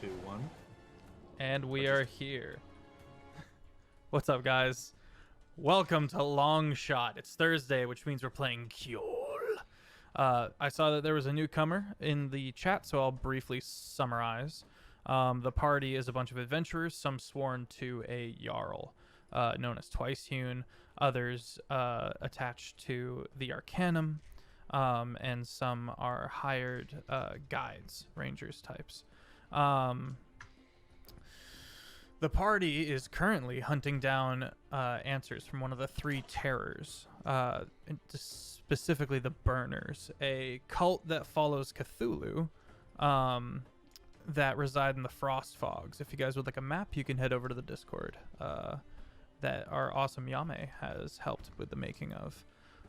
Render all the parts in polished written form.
2, 1. And we are here. What's up, guys? Welcome to Long Shot. It's Thursday, which means we're playing Kjol. I saw that there was a newcomer in the chat, so I'll briefly summarize. The party is a bunch of adventurers, some sworn to a Jarl, known as Twicehewn, others attached to the Arcanum, and some are hired guides, rangers types. The party is currently hunting down answers from one of the three terrors, specifically the Burners, a cult that follows Cthulhu that reside in the Frost Fogs. If you guys would like a map, you can head over to the Discord that our awesome Yame has helped with the making of.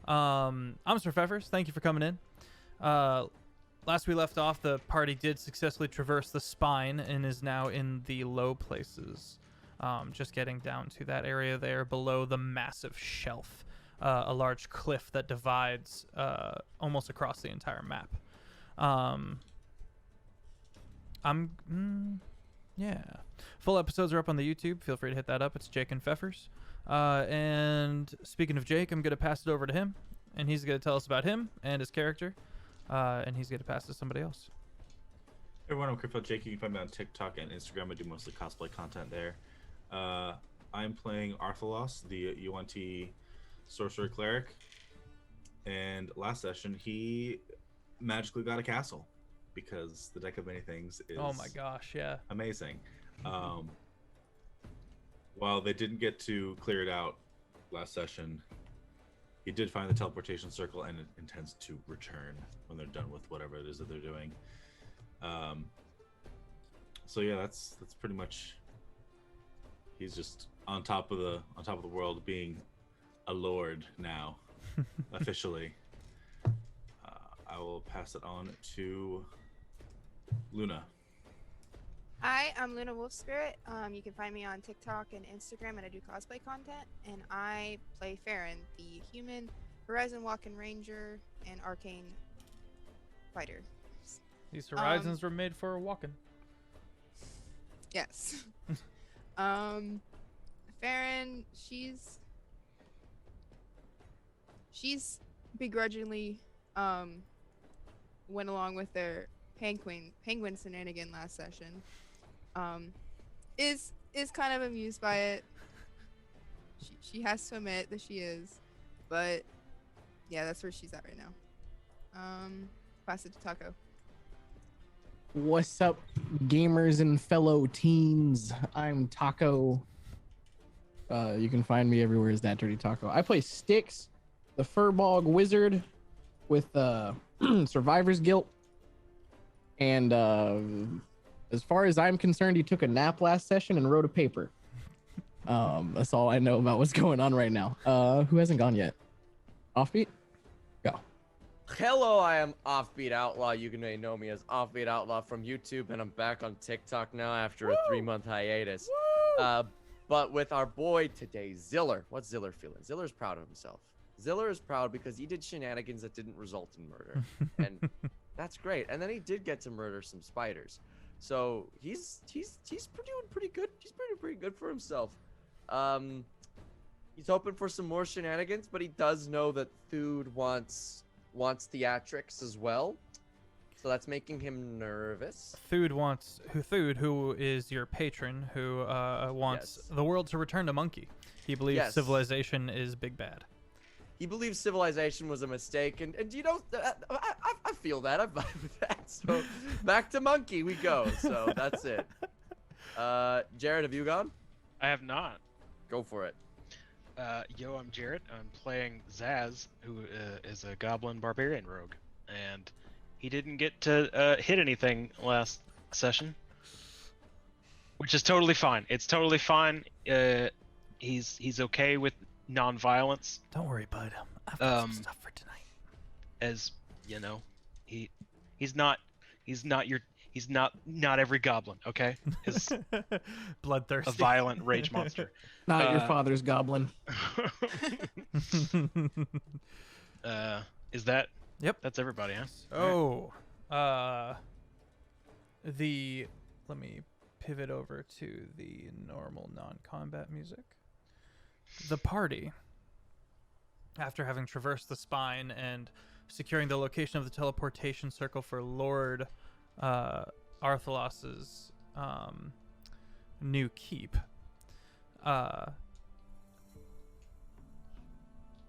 I'm Sir Feffers. Thank you for coming in. Last we left off, the party did successfully traverse the spine and is now in the low places. Just getting down to that area there below the massive shelf, a large cliff that divides almost across the entire map. Yeah. Full episodes are up on the YouTube. Feel free to hit that up. It's Jake and Feffers. And speaking of Jake, I'm going to pass it over to him, and he's going to tell us about him and his character. And he's going to pass to somebody else. Hey everyone, I'm Critfail Jake. You can find me on TikTok and Instagram. I do mostly cosplay content there. I'm playing Outlaw, the UNT Sorcerer Cleric. And last session, he magically got a castle because the deck of many things is oh my gosh, yeah, amazing. While they didn't get to clear it out last session, he did find the teleportation circle and it intends to return when they're done with whatever it is that they're doing. So yeah, that's pretty much. He's just on top of the world, being a lord now, officially. I will pass it on to Luna. Hi, I'm Luna Wolf Spirit. You can find me on TikTok and Instagram, and I do cosplay content. And I play Farron, the human Horizon Walking Ranger and Arcane Fighter. These horizons were made for walking. Yes. Farron, she's begrudgingly went along with their penguin shenanigan last session. Is kind of amused by it. She has to admit that she is, but yeah, that's where she's at right now. Pass it to Taco. What's up, gamers and fellow teens? I'm Taco. You can find me everywhere as Datdirtytaco. I play Styx, the Furbog Wizard with Survivor's Guilt. And as far as I'm concerned, he took a nap last session and wrote a paper. That's all I know about what's going on right now. Who hasn't gone yet? Offbeat? Go. Hello, I am Offbeat Outlaw. You may know me as Offbeat Outlaw from YouTube, and I'm back on TikTok now after a 3-month hiatus. But with our boy today, Ziller. What's Ziller feeling? Ziller's proud of himself. Ziller is proud because he did shenanigans that didn't result in murder, and that's great. And then he did get to murder some spiders, so he's doing pretty good. He's pretty good for himself. He's hoping for some more shenanigans, but he does know that Thude wants theatrics as well, so that's making him nervous. Thude, who is your patron, who wants the world to return to monkey. He believes civilization is big bad. He believes civilization was a mistake, and you know, I feel that. I vibe with that. So back to monkey we go. So that's it. Jared, have you gone? I have not. Go for it. Yo, I'm Jared. I'm playing Zaz, who is a goblin barbarian rogue, and he didn't get to hit anything last session, which is totally fine. It's totally fine. He's okay with non-violence. Don't worry, bud. I've got some stuff for tonight. As you know, he's not every goblin, okay? Is bloodthirsty, a violent rage monster. Not your father's goblin. Is that? Yep. That's everybody, huh? Oh, the let me pivot over to the normal non-combat music. The party, after having traversed the spine and securing the location of the teleportation circle for Lord Arthalos's new keep,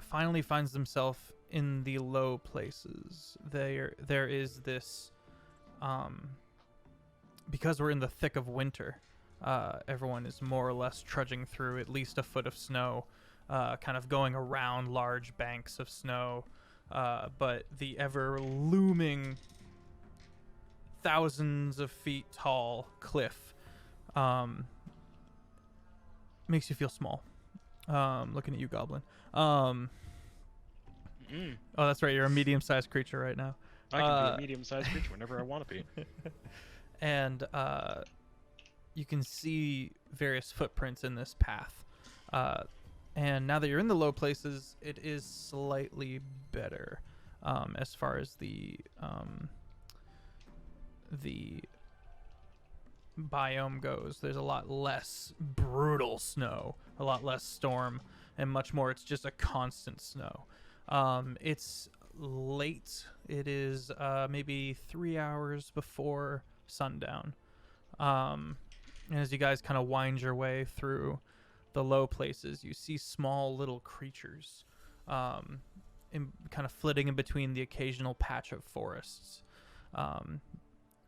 finally finds themselves in the low places. There is this, because we're in the thick of winter, everyone is more or less trudging through at least a foot of snow, kind of going around large banks of snow, but the ever looming thousands of feet tall cliff makes you feel small. Looking at you, Goblin. Oh, that's right. You're a medium-sized creature right now. I can be a medium-sized creature whenever I want to be. And you can see various footprints in this path. And now that you're in the low places, it is slightly better as far as the biome goes. There's a lot less brutal snow, a lot less storm, and much more it's just a constant snow. It's late. It is maybe 3 hours before sundown. And as you guys kind of wind your way through the low places, you see small little creatures kind of flitting in between the occasional patch of forests.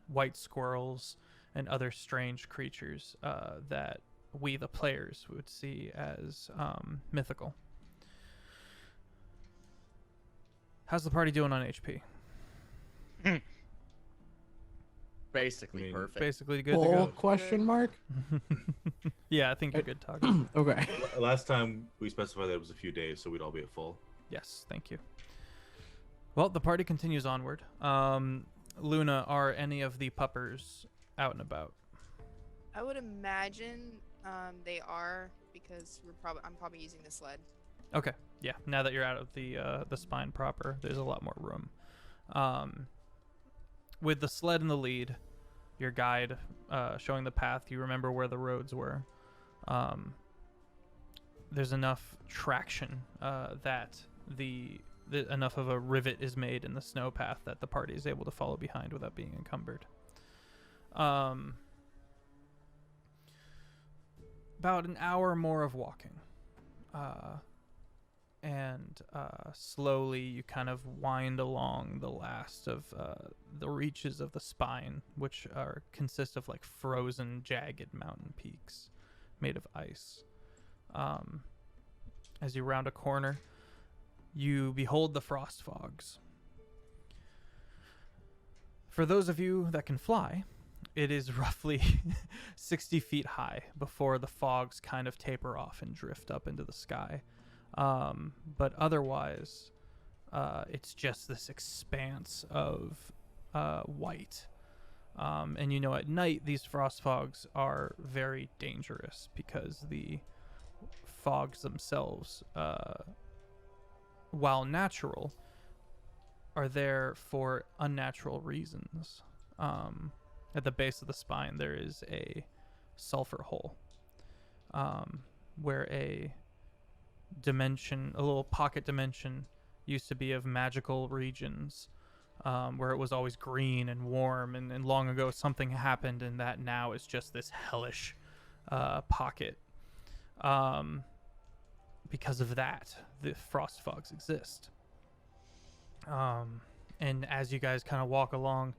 White squirrels and other strange creatures that we, the players, would see as mythical. How's the party doing on HP? Basically perfect. Basically good to Full go. question mark? Yeah, I think you're good, Tog. Okay. Last time we specified that it was a few days, so we'd all be at full. Yes, thank you. Well, the party continues onward. Luna, are any of the puppers out and about? I would imagine they are, because I'm probably using the sled. Okay, yeah. Now that you're out of the spine proper, there's a lot more room. With the sled in the lead, your guide showing the path, you remember where the roads were. There's enough traction that enough of a rivet is made in the snow path that the party is able to follow behind without being encumbered. About an hour more of walking. And slowly you kind of wind along the last of the reaches of the spine, which consist of like frozen, jagged mountain peaks made of ice. As you round a corner, you behold the frost fogs. For those of you that can fly, it is roughly 60 feet high before the fogs kind of taper off and drift up into the sky. But otherwise, it's just this expanse of white. And you know, at night, these frost fogs are very dangerous because the fogs themselves, while natural, are there for unnatural reasons. At the base of the spine, there is a sulfur hole, where a little pocket dimension used to be of magical regions, where it was always green and warm, and long ago something happened, and that now is just this hellish pocket. Because of that, the frost fogs exist. And as you guys kind of walk along,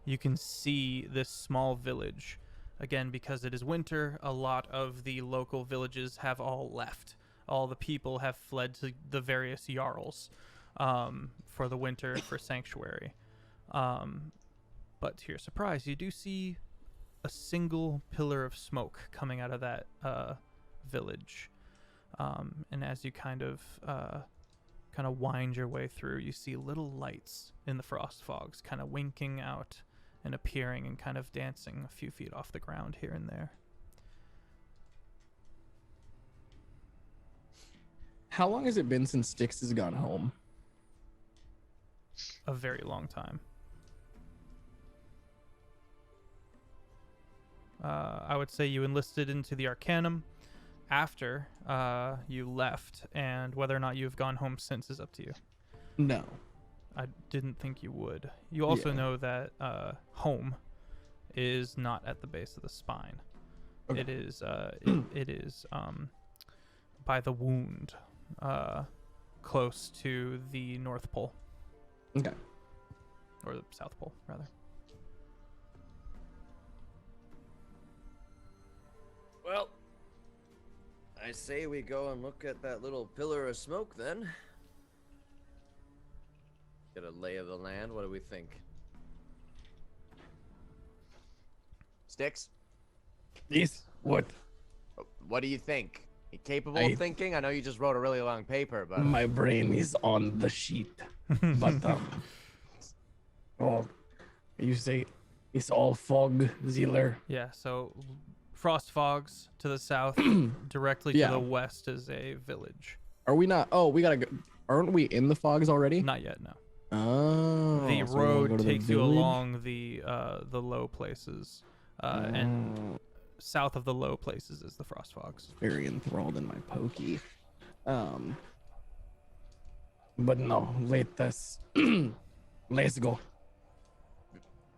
you can see this small village. Again, because it is winter, a lot of the local villages have all left. All the people have fled to the various jarls for the winter, for sanctuary. But to your surprise, you do see a single pillar of smoke coming out of that village. And as you kind of wind your way through, you see little lights in the frost fogs kind of winking out and appearing and kind of dancing a few feet off the ground here and there. How long has it been since Styx has gone home? A very long time. I would say you enlisted into the Arcanum after you left, and whether or not you've gone home since is up to you. No. I didn't think you would. You also Yeah. know that home is not at the base of the spine. Okay. It is it is by the wound, close to the North Pole. Okay. Or the South Pole, rather. Well, I say we go and look at that little pillar of smoke then. Get a lay of the land. What do we think? Sticks? Yes. What? What do you think? You capable I- of thinking? I know you just wrote a really long paper, but My brain is on the sheet. But oh, you say it's all fog, Zealer. Yeah, so frost fogs to the south, directly Yeah. to the west is a village. Are we not? Oh, we gotta go. Aren't we in the fogs already? Not yet, no. Oh. The so we wanna road go to the takes you village? along the low places, and Oh, south of the low places is the frost fogs. very enthralled in my pokey. But no, let us. Let's go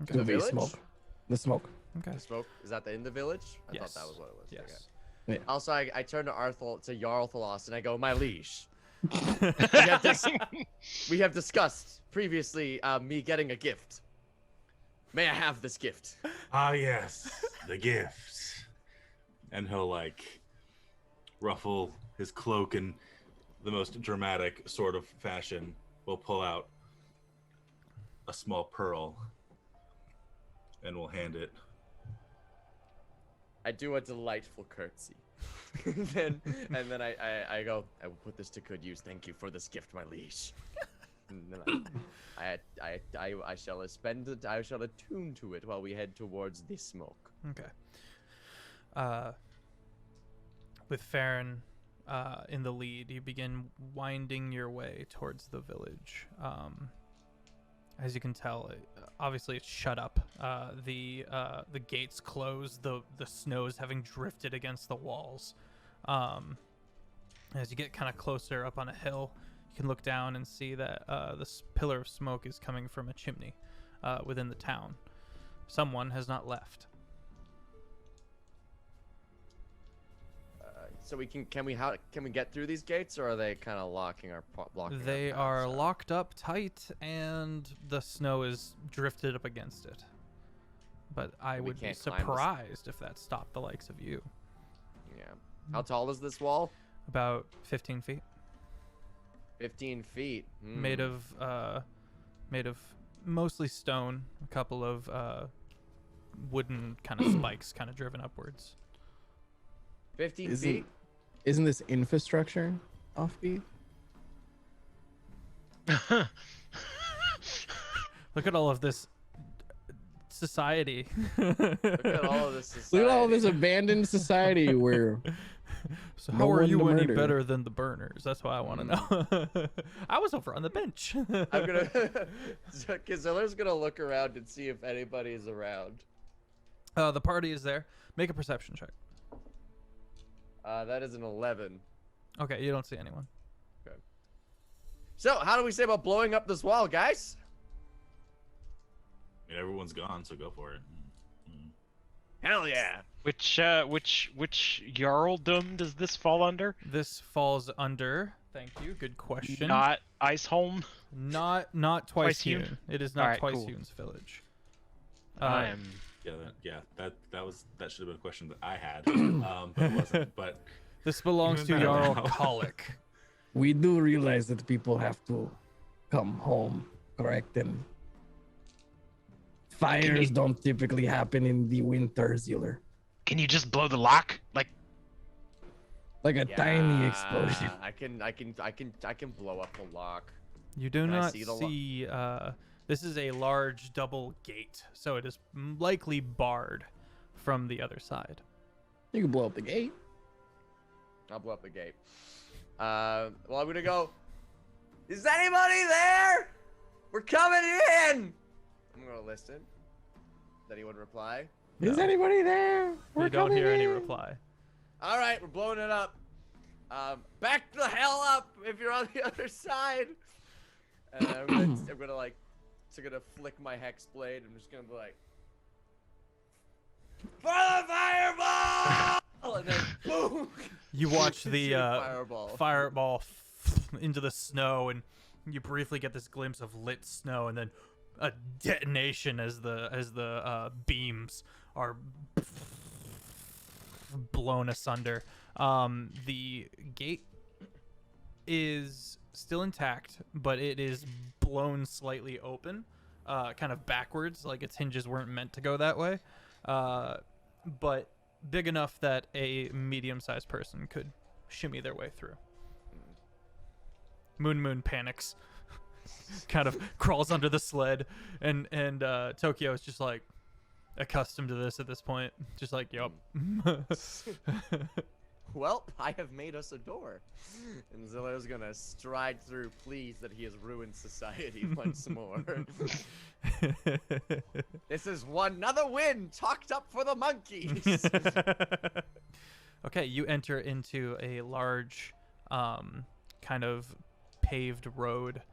Okay. to the village? smoke. The smoke. Okay. the smoke, is that the in the village? I thought Yes. that was what it was. Okay. Yes. Yeah. Also, I turn to Yarthalos and I go, my liege. We have discussed previously me getting a gift. May I have this gift? Ah, yes, the gifts. And he'll like ruffle his cloak in the most dramatic sort of fashion. We'll pull out a small pearl and we'll hand it. I do a delightful curtsy. and then I go, I will put this to good use. Thank you for this gift, my liege. And then I shall spend it. I shall attune to it while we head towards the smoke. Okay. With Farron in the lead, you begin winding your way towards the village. As you can tell, obviously it's shut up. The gates closed. The snow is having drifted against the walls. As you get kind of closer up on a hill, you can look down and see that this pillar of smoke is coming from a chimney within the town. Someone has not left. So can we get through these gates, or are they kind of blocking our They path? are locked up tight, and the snow is drifted up against it. But I We would be can't climb this- surprised if that stopped the likes of you. Yeah. How tall is this wall? About 15 feet. 15 feet. Made of mostly stone, a couple of wooden kind of spikes kind of driven upwards. 15 feet. Isn't this infrastructure offbeat? Look at all of this society. Look at all of this. Look at all society. this abandoned society where So No how are one you to any murder. better than the burners? That's what I want to know. I was over on the bench. I'm gonna. Ziller's gonna look around and see if anybody's around. The party is there. Make a perception check. That is an 11. Okay, you don't see anyone. So, how do we say about blowing up this wall, guys? I mean, everyone's gone, so go for it. Hell yeah! Which jarldom does this fall under? This falls under. Thank you. Good question. Not Iceholm. Not Twice Twice-Hewn? Hewn. It is not Alright, Twice cool. Hewn's village. I am. That should have been a question that I had, but it wasn't. But This belongs to Even better Jarl now. Colic. we do realize that people have to come home, correct? And fires don't typically happen in the winter, Zealer. Can you just blow the lock? Like, Like a tiny explosion. I can blow up the lock. You do Can I not see the lo- see. This is a large double gate, so it is likely barred from the other side. You can blow up the gate. I'll blow up the gate. Well, I'm gonna go. Is anybody there? We're coming in. I'm gonna listen. Does anyone reply? Is No. anybody there? We don't hear any in. reply. All right, we're blowing it up. Back the hell up if you're on the other side. And I'm gonna flick my hex blade. I'm just gonna be like, for the fireball! And then boom. You watch Shoot the a fireball into the snow, and you briefly get this glimpse of lit snow, and then a detonation as the beams are blown asunder. The gate is still intact, but it is blown slightly open, kind of backwards, like its hinges weren't meant to go that way, but big enough that a medium-sized person could shimmy their way through. Moon panics, kind of crawls under the sled, and Tokyo is just like accustomed to this at this point, just like, yup. Well, I have made us a door. And Zillow's gonna stride through, pleased that he has ruined society once more. This is another win chalked up for the monkeys. Okay, you enter into a large, kind of paved road.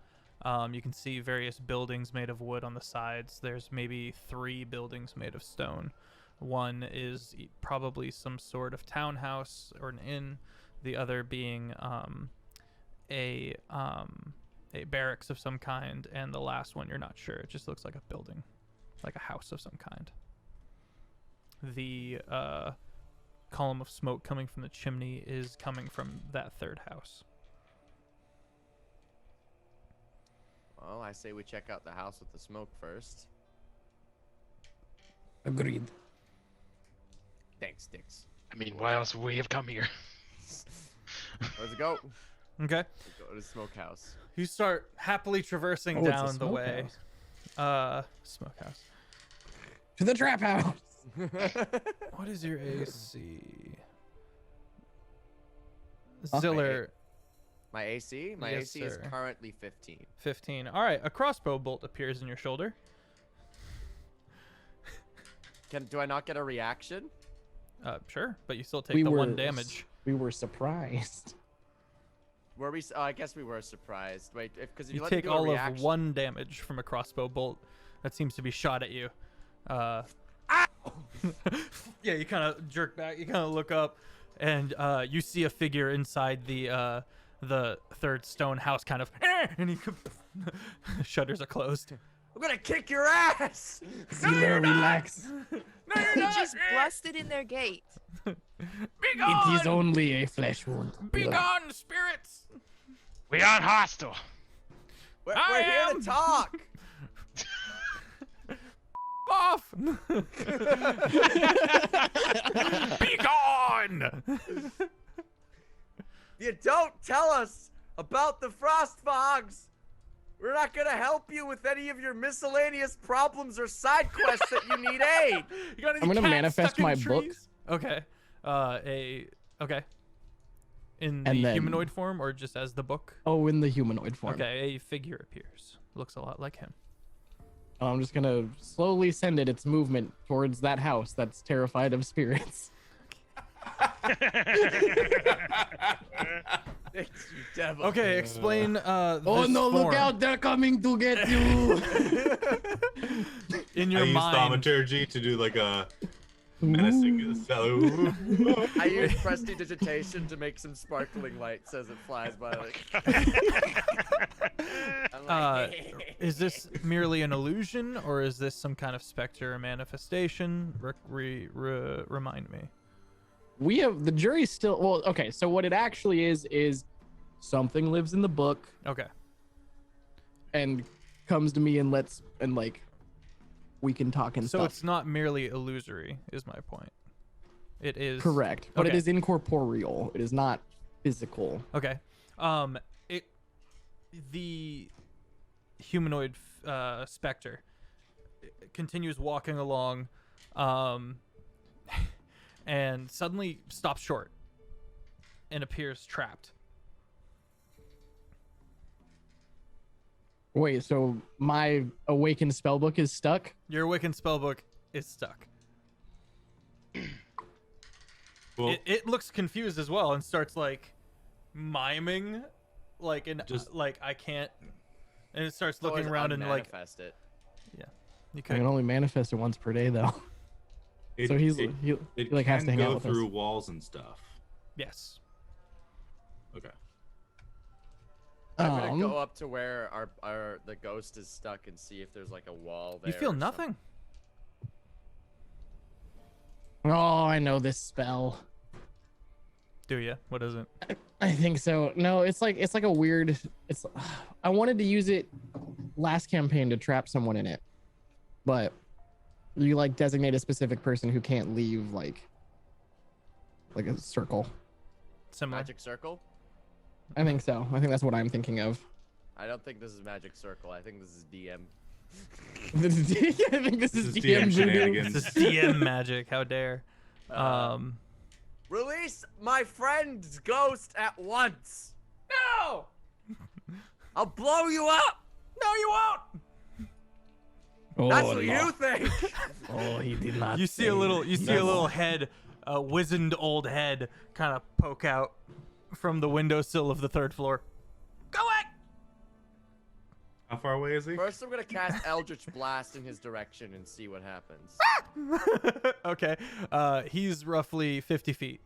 You can see various buildings made of wood on the sides. There's maybe 3 buildings made of stone. One is probably some sort of townhouse or an inn. The other being a barracks of some kind, and the last one you're not sure. It just looks like a building, like a house of some kind. The column of smoke coming from the chimney is coming from that third house. Well, I say we check out the house with the smoke first. Agreed. Thanks, Dix. I mean, why else would we have come here? Let's go. Okay. Let's go to the smokehouse. You start happily traversing Oh, it's a down the way. Smokehouse. To the trap house. What is your AC? Huh? Ziller, My AC? My Yes, AC is sir. currently 15. 15. All right, a crossbow bolt appears in your shoulder. Do I not get a reaction? Sure, but you still take the 1 damage. We were surprised. Were we? Oh, I guess we were surprised. Wait, because if you, You let me take do a all reaction, of 1 damage from a crossbow bolt that seems to be shot at you. Ow! Yeah, you kind of jerk back. You kind of look up, and you see a figure inside the third stone house, kind of, and he shutters are closed. I'm gonna kick your ass! Ziller, relax. No, you're You not. just busted in their gate. Be It gone! is only a flesh wound. Be gone, spirits! We aren't hostile. We're I here am. to talk. Off! Be gone! If you don't tell us about the frost fogs, we're not gonna help you with any of your miscellaneous problems or side quests that you need aid. You got any I'm gonna cats manifest stuck in my book. trees? Okay. Okay. In And the then- humanoid form, or just as the book? Oh, in the humanoid form. Okay, a figure appears. Looks a lot like him. I'm just gonna slowly send its movement towards that house that's terrified of spirits. Thanks, you devil. Okay, explain Oh this no, look form. out, they're coming to get you! In I your use mind. thaumaturgy to do like a menacing fellow. I use prestidigitation to make some sparkling lights as it flies by. Like, I'm like, Is this merely an illusion, or is this some kind of specter or manifestation? Remind me. We have the jury's still well, okay, so what it actually is something lives in the book Okay. and comes to me and we can talk and So stuff. it's not merely illusory, is my point. It is Correct. But okay. it is incorporeal. It is not physical. Okay. The humanoid specter continues walking along, and suddenly stops short and appears trapped. Wait, so my awakened spellbook is stuck? Your awakened spellbook is stuck. Well, it looks confused as well and starts like miming, like like I can't, and it starts looking around and like manifest it. you I could. can only manifest it once per day though. So he like has to hang out with through us. walls and stuff. Yes. Okay. I'm gonna go up to where the ghost is stuck and see if there's like a wall there. You feel or nothing. Oh, I know this spell. Do you? What is it? I think so. No, it's like a weird. It's. I wanted to use it last campaign to trap someone in it, but you like designate a specific person who can't leave like a circle. Similar. Magic circle? I think so. I think that's what I'm thinking of. I don't think this is magic circle. I think this is DM. I think this is DM DM shenanigans. This is DM magic. How dare. Release my friend's ghost at once. No! I'll blow you up. No, you won't. That's what you think. Oh, he did not. You see a little head, a wizened old head, kind of poke out from the windowsill of the 3rd floor. Go away! How far away is he? First, I'm gonna cast Eldritch Blast in his direction and see what happens. Okay. He's roughly 50 feet.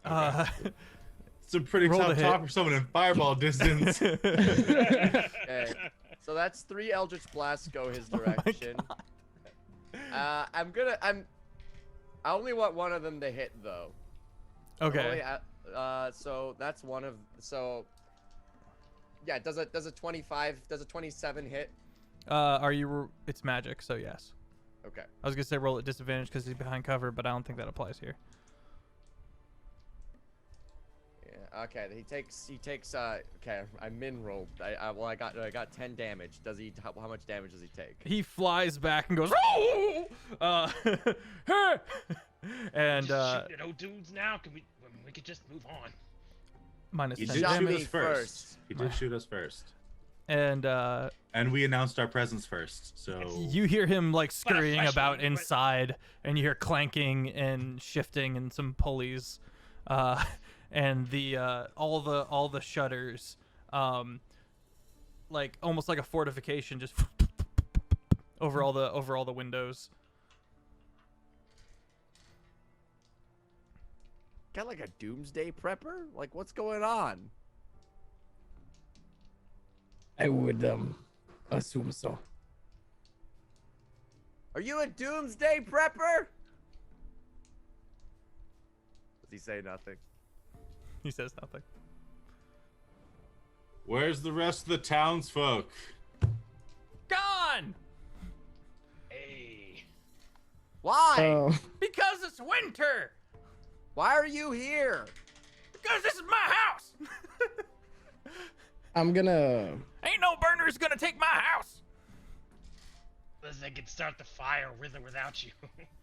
It's a pretty Roll tough to hit. talk for someone in fireball distance. Okay, so that's 3 Eldritch Blasts go his direction. I only want one of them to hit though. Okay. So that's one of yeah. Does a 27 hit? It's magic, so yes. Okay. I was gonna say roll at disadvantage because he's behind cover, but I don't think that applies here. Yeah. Okay. He takes. Okay. I min rolled. I got 10 damage. Does he? How much damage does he take? He flies back and goes. And Just shooting at dudes now. We could just move on. minus He 10 did shot shoot damage. me us first. first. He did shoot us first. And we announced our presence first. So you hear him like scurrying flashlight, about but- inside, and you hear clanking and shifting and some pulleys, and the all the shutters, like almost like a fortification, just over all the windows. Got like a doomsday prepper? Like what's going on? I would assume so. Are you a doomsday prepper? Does he say nothing? He says nothing. where's the rest of the townsfolk? Gone! Hey. Why? Oh, Because it's winter! Why are you here? Because this is my house! I'm gonna. Ain't no burner's gonna take my house! Unless they can start the fire with or without you.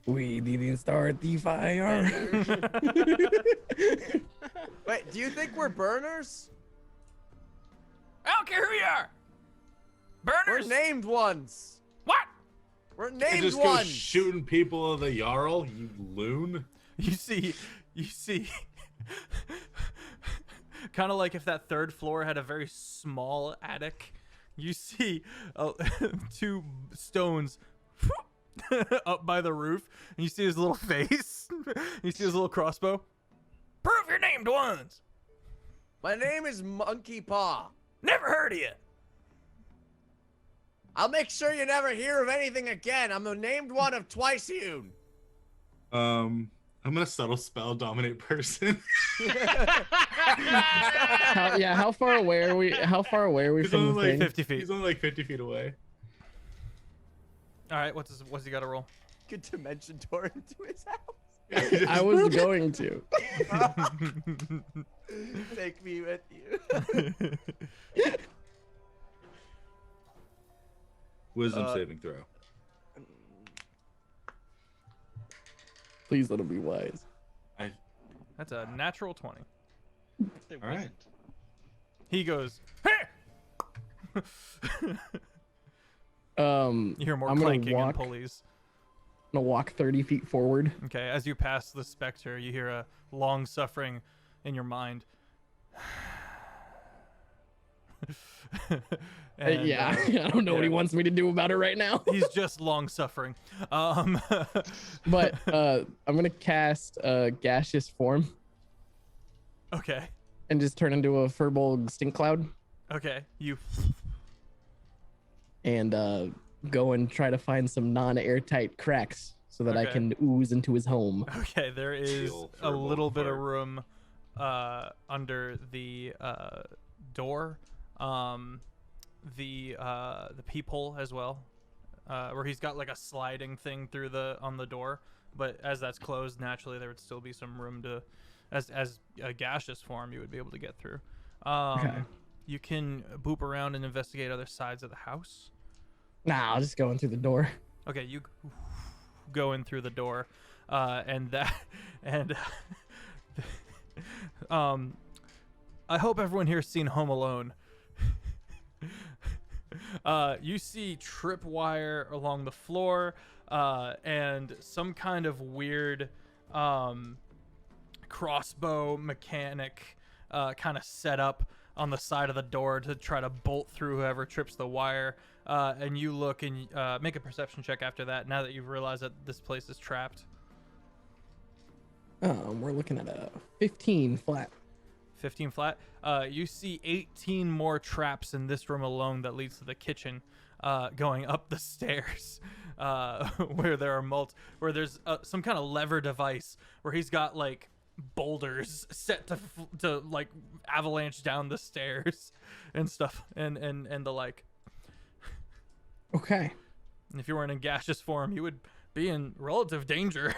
We didn't start the fire. Wait, do you think we're burners? I don't care who you are! We're Burners! named ones. What? We're And named just go ones. shooting people of the Jarl, you loon. You see, kind of like if that 3rd floor had a very small attic, you see 2 stones up by the roof, and you see his little face. You see his little crossbow. Prove your named ones. My name is Monkey Paw. Never heard of you. I'll make sure you never hear of anything again. I'm the named one of Twice Hewn. I'm gonna subtle spell dominate person. How far away are we? How far away are we He's from the only thing? like 50 feet. He's only like 50 feet away. All right, what's he got to roll? Good dimension door into his house. I was going to. Take me with you. Wisdom saving throw. Please let him be wise. That's a natural 20. There All right. wasn't. He goes, hey! You hear more I'm gonna clanking and walk. pulleys. gonna walk 30 feet forward. Okay, as you pass the specter, you hear a long suffering in your mind. And, yeah, I don't know what he wants me to do about it right now. He's just long suffering. But I'm gonna cast gaseous form Okay. and just turn into a furball stink cloud Okay. You. and go and try to find some non-airtight cracks so that I Okay. can ooze into his home. Okay, there is Kjol, a furball little bit of fart. room under the door, the peephole as well, where he's got like a sliding thing through on the door. But as that's closed, naturally there would still be some room to, as a gaseous form, you would be able to get through. Okay. You can boop around and investigate other sides of the house. Nah, I'll just go in through the door. Okay, you go in through the door, and I hope everyone here's seen Home Alone. You see tripwire along the floor, and some kind of weird crossbow mechanic kind of set up on the side of the door to try to bolt through whoever trips the wire. And you look and make a perception check after that, now that you've realized that this place is trapped. We're looking at a 15 flat. 15 flat. You see 18 more traps in this room alone that leads to the kitchen, going up the stairs, where there's some kind of lever device where he's got like boulders set to like avalanche down the stairs and stuff and the like. Okay. And if you weren't in gaseous form, you would be in relative danger.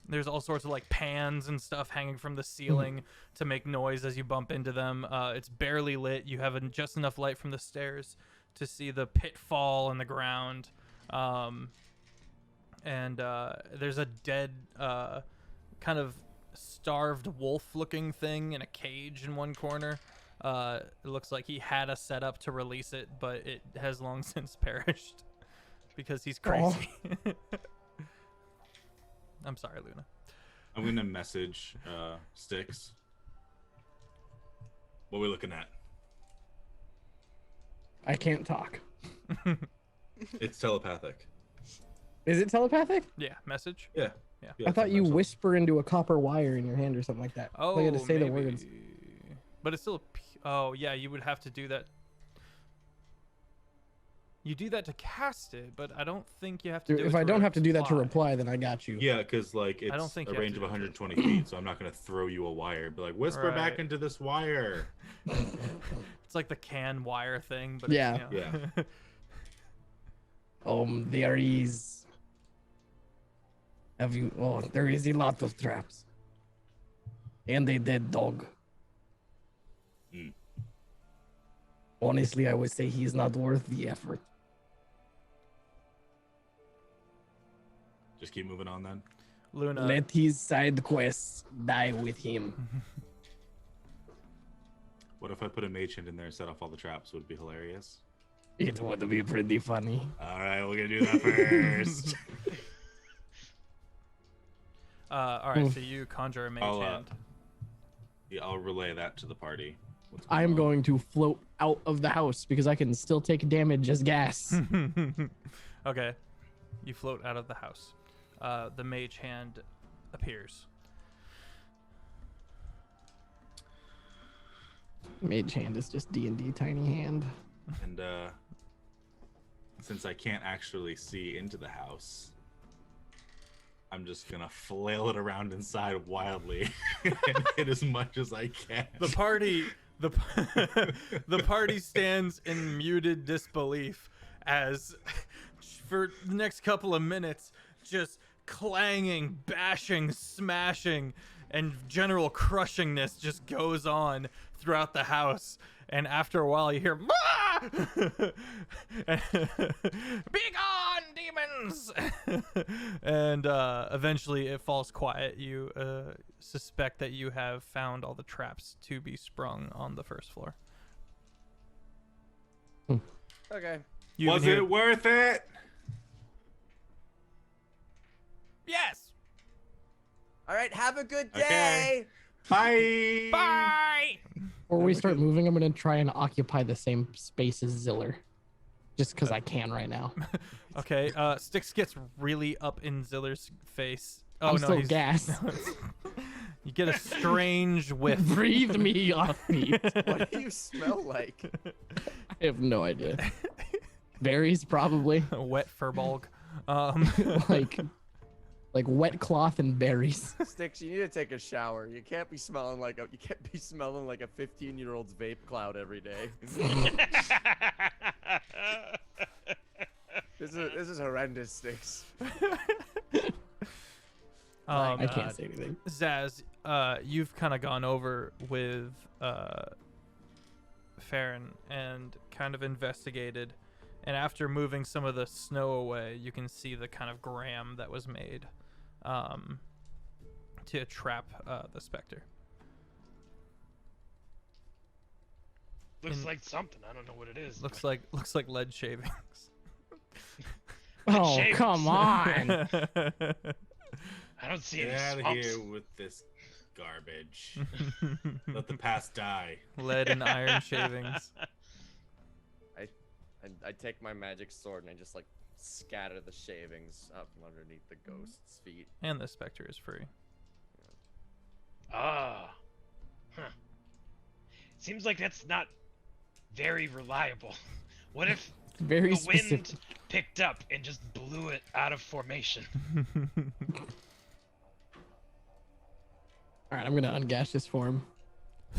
There's all sorts of like pans and stuff hanging from the ceiling to make noise as you bump into them. It's barely lit. You have just enough light from the stairs to see the pitfall in the ground. And there's a dead, kind of starved wolf-looking thing in a cage in one corner. It looks like he had a setup to release it, but it has long since perished because he's crazy. I'm sorry, Luna. I'm gonna message Styx. What are we looking at? I can't talk. It's telepathic. Is it telepathic? Yeah, message. Yeah. Yeah. Yeah, I thought it's you universal. whisper into a copper wire in your hand or something like that. Oh, So you had to say maybe. the words. But it's still. Oh, yeah, you would have to do that. You do that to cast it, but I don't think you have to do it If I don't have to do that to reply. reply, then I got you. Yeah, because like it's don't think a you have range to of do it. 120 feet, so I'm not gonna throw you a wire. Be like, whisper back Right. into this wire. It's like the can wire thing, but Yeah. It's, you know. Yeah. There is. There is a lot of traps. And a dead dog. Mm. Honestly, I would say he's not worth the effort. Just keep moving on then. Luna. Let his side quests die with him. What if I put a mage hand in there and set off all the traps? Would be hilarious. It would be pretty funny. All right, we're gonna do that first. All right, so you conjure a mage I'll, hand. Yeah, I'll relay that to the party. What's I'm on? going to float out of the house because I can still take damage as gas. Okay, you float out of the house. The mage hand appears. Mage hand is just D&D tiny hand. And since I can't actually see into the house, I'm just gonna flail it around inside wildly and hit as much as I can. The party, the party stands in muted disbelief as, for the next couple of minutes, just clanging, bashing, smashing, and general crushingness just goes on throughout the house. And after a while, you hear, "Ah!" "Be gone, demons!" And eventually, it falls quiet. You suspect that you have found all the traps to be sprung on the first floor. Okay. You Was even hear- it worth it? Yes. All right, have a good day. Okay. Bye. Bye. Before we start moving, I'm gonna try and occupy the same space as Ziller, just because I can right now. Okay. Styx gets really up in Ziller's face. Oh I'm no, still he's gassed. You get a strange whiff. Breathe me off me. What do you smell like? I have no idea. Berries, probably. A wet furball. like wet cloth and berries. Sticks, you need to take a shower. You can't be smelling like a 15-year-old's vape cloud every day. This is horrendous, Sticks. I can't say anything. Zaz, you've kind of gone over with Farron and kind of investigated, and after moving some of the snow away, you can see the kind of gram that was made to trap the specter. Looks like something. I don't know what it is. Looks like lead shavings. Oh, shavings. come on. I don't see Get any out of swamps. here with this garbage. Let the past die. Lead and iron shavings. I take my magic sword and I just like scatter the shavings up from underneath the ghost's feet. And the specter is free. Ah. Huh. Seems like that's not very reliable. What if Very the specific. wind picked up and just blew it out of formation? All right, I'm gonna ungash this form.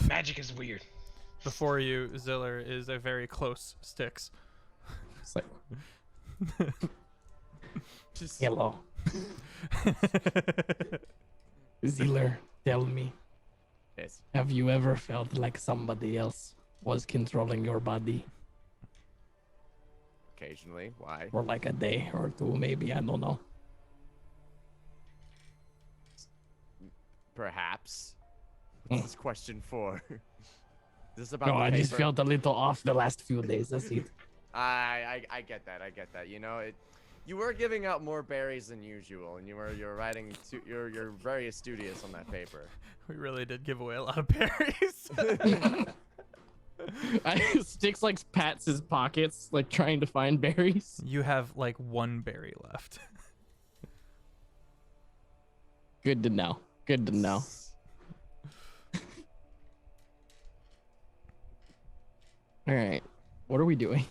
Magic is weird. Before you, Ziller is a very close Styx. It's like, Just hello, Ziller. Tell me, yes. have you ever felt like somebody else was controlling your body Occasionally. Why? for like a day or two, maybe? I don't know. Perhaps. What's this question for? Is this about No, the I just paper? felt a little off the last few days. That's it. I get that. I get that. You know, you were giving out more berries than usual, and you're writing you're very studious on that paper. We really did give away a lot of berries. Sticks like pats his pockets, like trying to find berries. You have like one berry left. Good to know. Good to know. All right, what are we doing?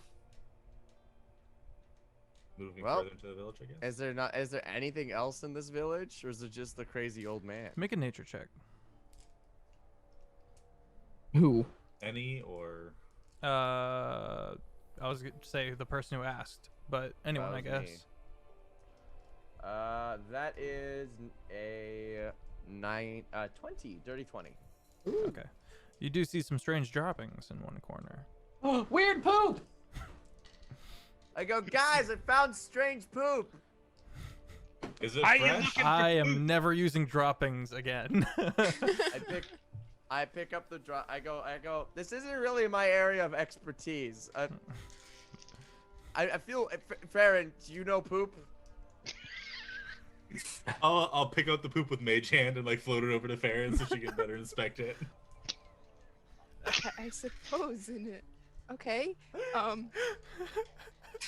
Moving Well, further into the village, I guess. Is there anything else in this village, or is it just the crazy old man? Make a nature check. Who? Any or I was gonna say the person who asked, but anyone, I That was guess. That is a 20, dirty 20. Okay. You do see some strange droppings in one corner. Oh, weird poop. I go, guys, I found strange poop. is it Are you fresh? looking- I am never using droppings again. I pick up the drop. I go. This isn't really my area of expertise. I feel, Farron, do you know poop? I'll pick up the poop with mage hand and like float it over to Farron so she can better inspect it. I suppose in it. Okay.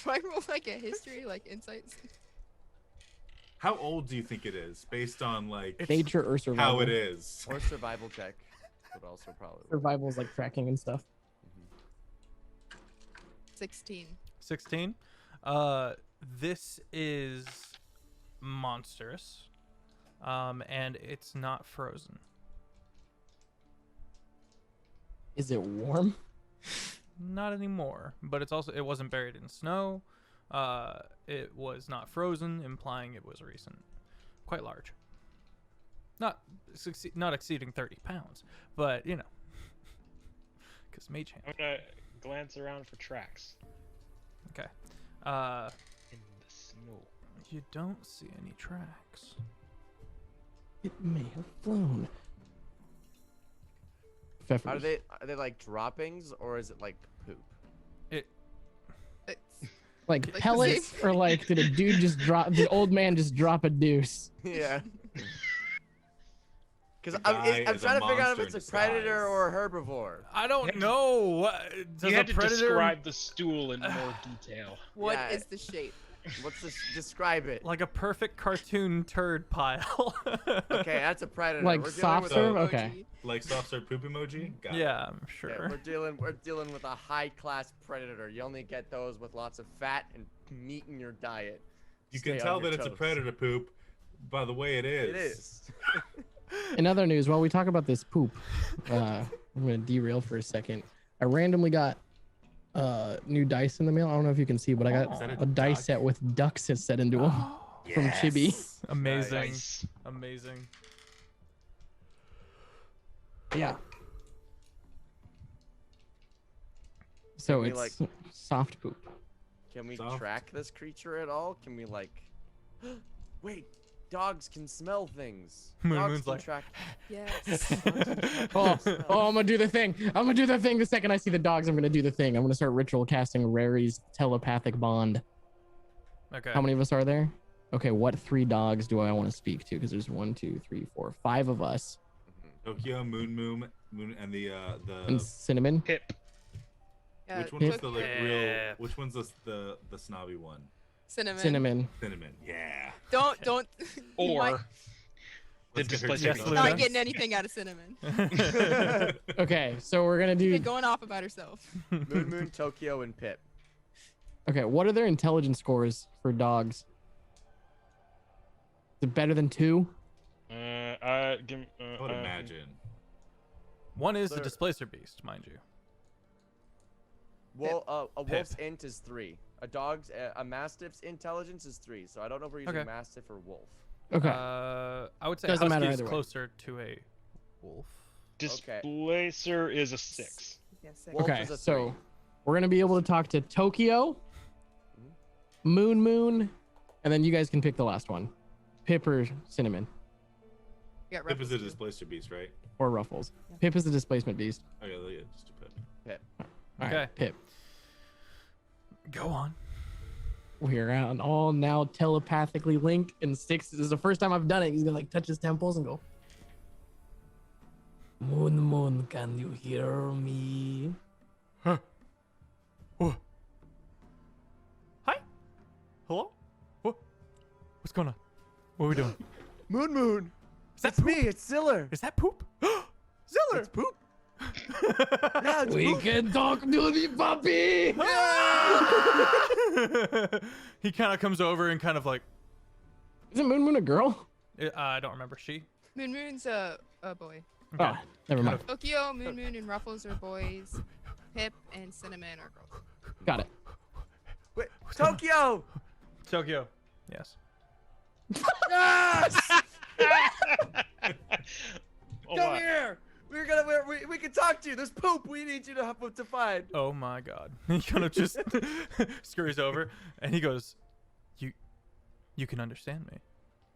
Do I roll like a history, like insights? How old do you think it is, based on like Nature or survival? how it is? Or survival check would also probably work. Survival's like tracking and stuff. 16. 16. This is monstrous, and it's not frozen. Is it warm? Not anymore, but it wasn't buried in snow. It was not frozen, implying it was recent. Quite large. Not exceeding 30 pounds, but you know, because mage hand. I'm gonna glance around for tracks Okay. in the snow. You don't see any tracks. It may have flown. Feffers. Are they like droppings, or is it like poop? It It's Like the pellets, or like did the old man just drop a deuce? Yeah. Because The guy I'm is trying a to figure out if monster it's a in predator disguise. or a herbivore. I don't had to- know. Does You a had to predator? describe the stool in more detail. What Yeah. is the shape? What's this? Describe it. Like a perfect cartoon turd pile. Okay, that's a predator. Like We're dealing soft with serve? a, Okay. Like soft serve poop emoji. Got it. yeah, I'm yeah, sure. we're dealing with a high class predator. You only get those with lots of fat and meat in your diet. You Stay can on tell your that it's a toes. predator poop by the way it is. It is. In other news, while we talk about this poop, I'm gonna derail for a second. I randomly got new dice in the mail. I don't know if you can see, but I got Is that a dice duck? set with ducks set into them from Chibi. Yes. Amazing. Nice. Amazing. Yeah. So Can we, it's soft poop. Can we Soft. track this creature at all? Can we like? Wait, dogs can smell things. Dogs Moon's can like- track. Yes. Oh, I'm gonna do the thing. I'm gonna do the thing. The second I see the dogs, I'm gonna do the thing. I'm gonna start ritual casting Rary's telepathic bond. Okay. How many of us are there? Okay, what 3 dogs do I want to speak to? Because there's 1, 2, 3, 4, 5 of us. Tokyo, Moon, and the And Cinnamon. Pip. Yeah, which one was took the like your real? Yeah. Which one's the snobby one? cinnamon? Cinnamon. Cinnamon. Yeah. Don't. you might Or the Let's get her displaced Yes, beast. Luna. not getting anything out of cinnamon. Okay, so we're gonna do. Been going off about herself. Moon, Tokyo, and Pip. Okay, what are their intelligence scores for dogs? Is it better than 2? I would imagine. One is the They're- displacer beast, mind you. Well, a Pip. wolf's int is 3. A mastiff's intelligence is 3. So I don't know if we're using Okay. mastiff or wolf. Okay. I would say Doesn't matter husky is either way. closer to a wolf. Displacer is a 6. Yeah, six. Wolf Okay, is a so 3. we're gonna be able to talk to Tokyo, Moon, and then you guys can pick the last one. Pip or Cinnamon You got Pip is a Ruffles, too. displacer beast, right? or Ruffles. Yeah. Pip is the displacement beast. Okay, yeah, just a Pip. All right, Okay. Pip. Go on. We're out all now telepathically linked, and Six. This is the first time I've done it. He's gonna like touch his temples and go, Moon, can you hear me? Hi. Hello. What's going on? What are we doing? Moon. Is that It's me. It's Ziller. Is that poop? Ziller. It's poop. Yeah, it's We poop. can talk to the puppy. He kind of comes over and kind of like, Isn't Moon a girl? I don't remember. She. Moon's a boy. Okay. Oh, never mind. Tokyo, Moon, and Ruffles are boys. Pip and Cinnamon are girls. Got it. Wait, Tokyo. Tokyo. Yes. Yes. Oh, Come wow. here. We can talk to you. There's poop. We need you to find. Oh my God. He kind of just scurries over and he goes, "You can understand me."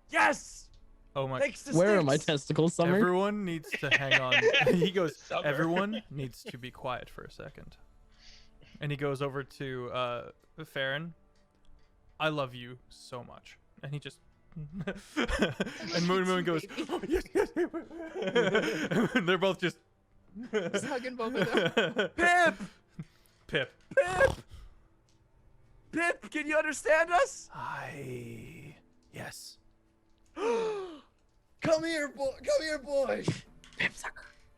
Yes. Oh my. Thanks to Where are my Sticks. testicles, Summer? Everyone needs to hang on. He goes, Summer. everyone needs to be quiet for a second. And he goes over to Farron. I love you so much. And he just and Moon goes, Baby. oh, yes, yes. And they're both just Just hugging both of them. Pip. Pip. Pip, can you understand us? Yes. Come here, boy.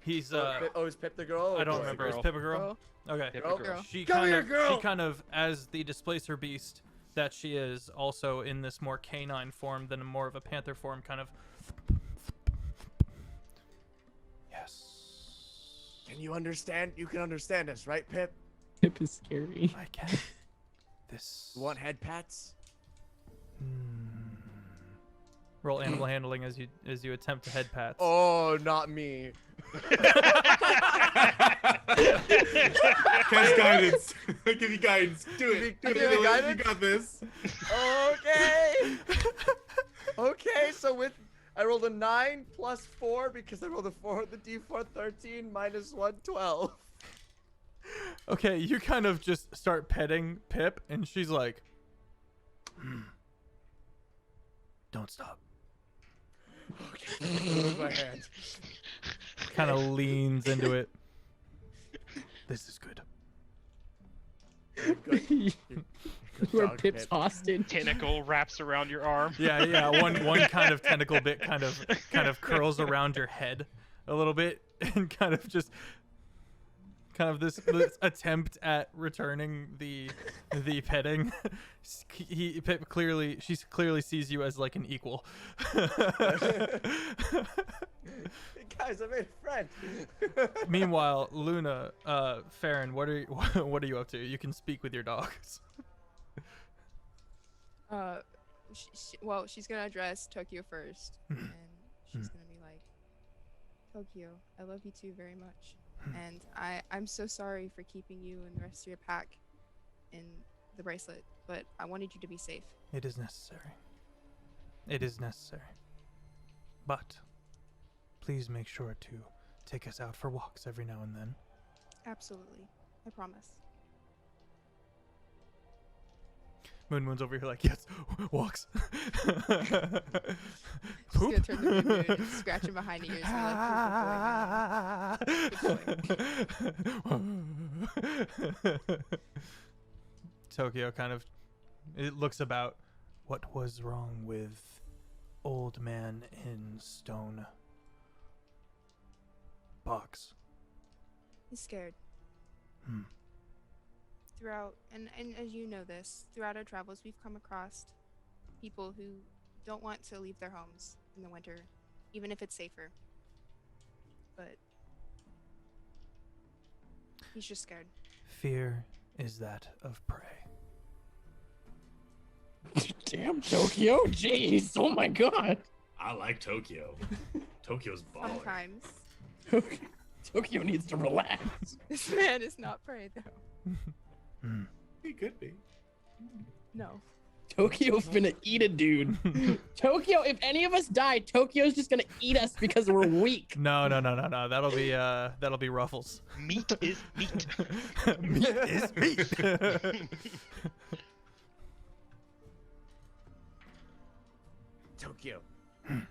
He's Is Pip the girl? or I don't boy? remember. Is girl. Pip a girl? Okay. Pip Girl. a girl. She Come kind here, of girl. she kind of as the displacer beast that she is, also in this more canine form than more of a panther form, kind of. Yes. Can you understand? You can understand us, right, Pip? Pip is scary. I can. This. You want head pats? Roll animal handling as you attempt to head pats. Oh, not me. Cast guidance. I give you guidance. Do it. Give me Dylan, guidance? You got this. Okay. Okay, so I rolled a 9 plus 4 because I rolled a 4 on the D4, 13 minus 1, 12. Okay, you kind of just start petting Pip, and she's like, don't stop. Move my hand. Kind of leans into it. This is good. Good Where dog, Pip's Pip. hostage. Tentacle wraps around your arm. Yeah. One kind of tentacle bit kind of curls around your head a little bit, and kind of this attempt at returning the petting. Pip clearly sees you as like an equal. Guys, I made a friend. Meanwhile, Luna, Farron, what are you up to? You can speak with your dogs. Well, she's gonna address Tokyo first, and she's gonna be like, Tokyo, I love you too very much, and I'm so sorry for keeping you and the rest of your pack in the bracelet, but I wanted you to be safe. It is necessary. It is necessary. But please make sure to take us out for walks every now and then. Absolutely, I promise. Moon's over here like, yes, walks. She's gonna turn to Moon and scratch him behind the ears and like, good boy. Tokyo kind of, it looks about. What was wrong with old man in stone box? He's scared. Throughout, and as you know this, throughout our travels, we've come across people who don't want to leave their homes in the winter, even if it's safer. But he's just scared. Fear is that of prey. Damn, Tokyo. Jeez. Oh my god. I like Tokyo. Tokyo's baller. Sometimes. Tokyo needs to relax. This man is not prey, though. He could be. No. Tokyo's gonna eat a dude. Tokyo, if any of us die, Tokyo's just gonna eat us because we're weak. No. That'll be Ruffles. Meat is meat. Meat is meat. Tokyo, can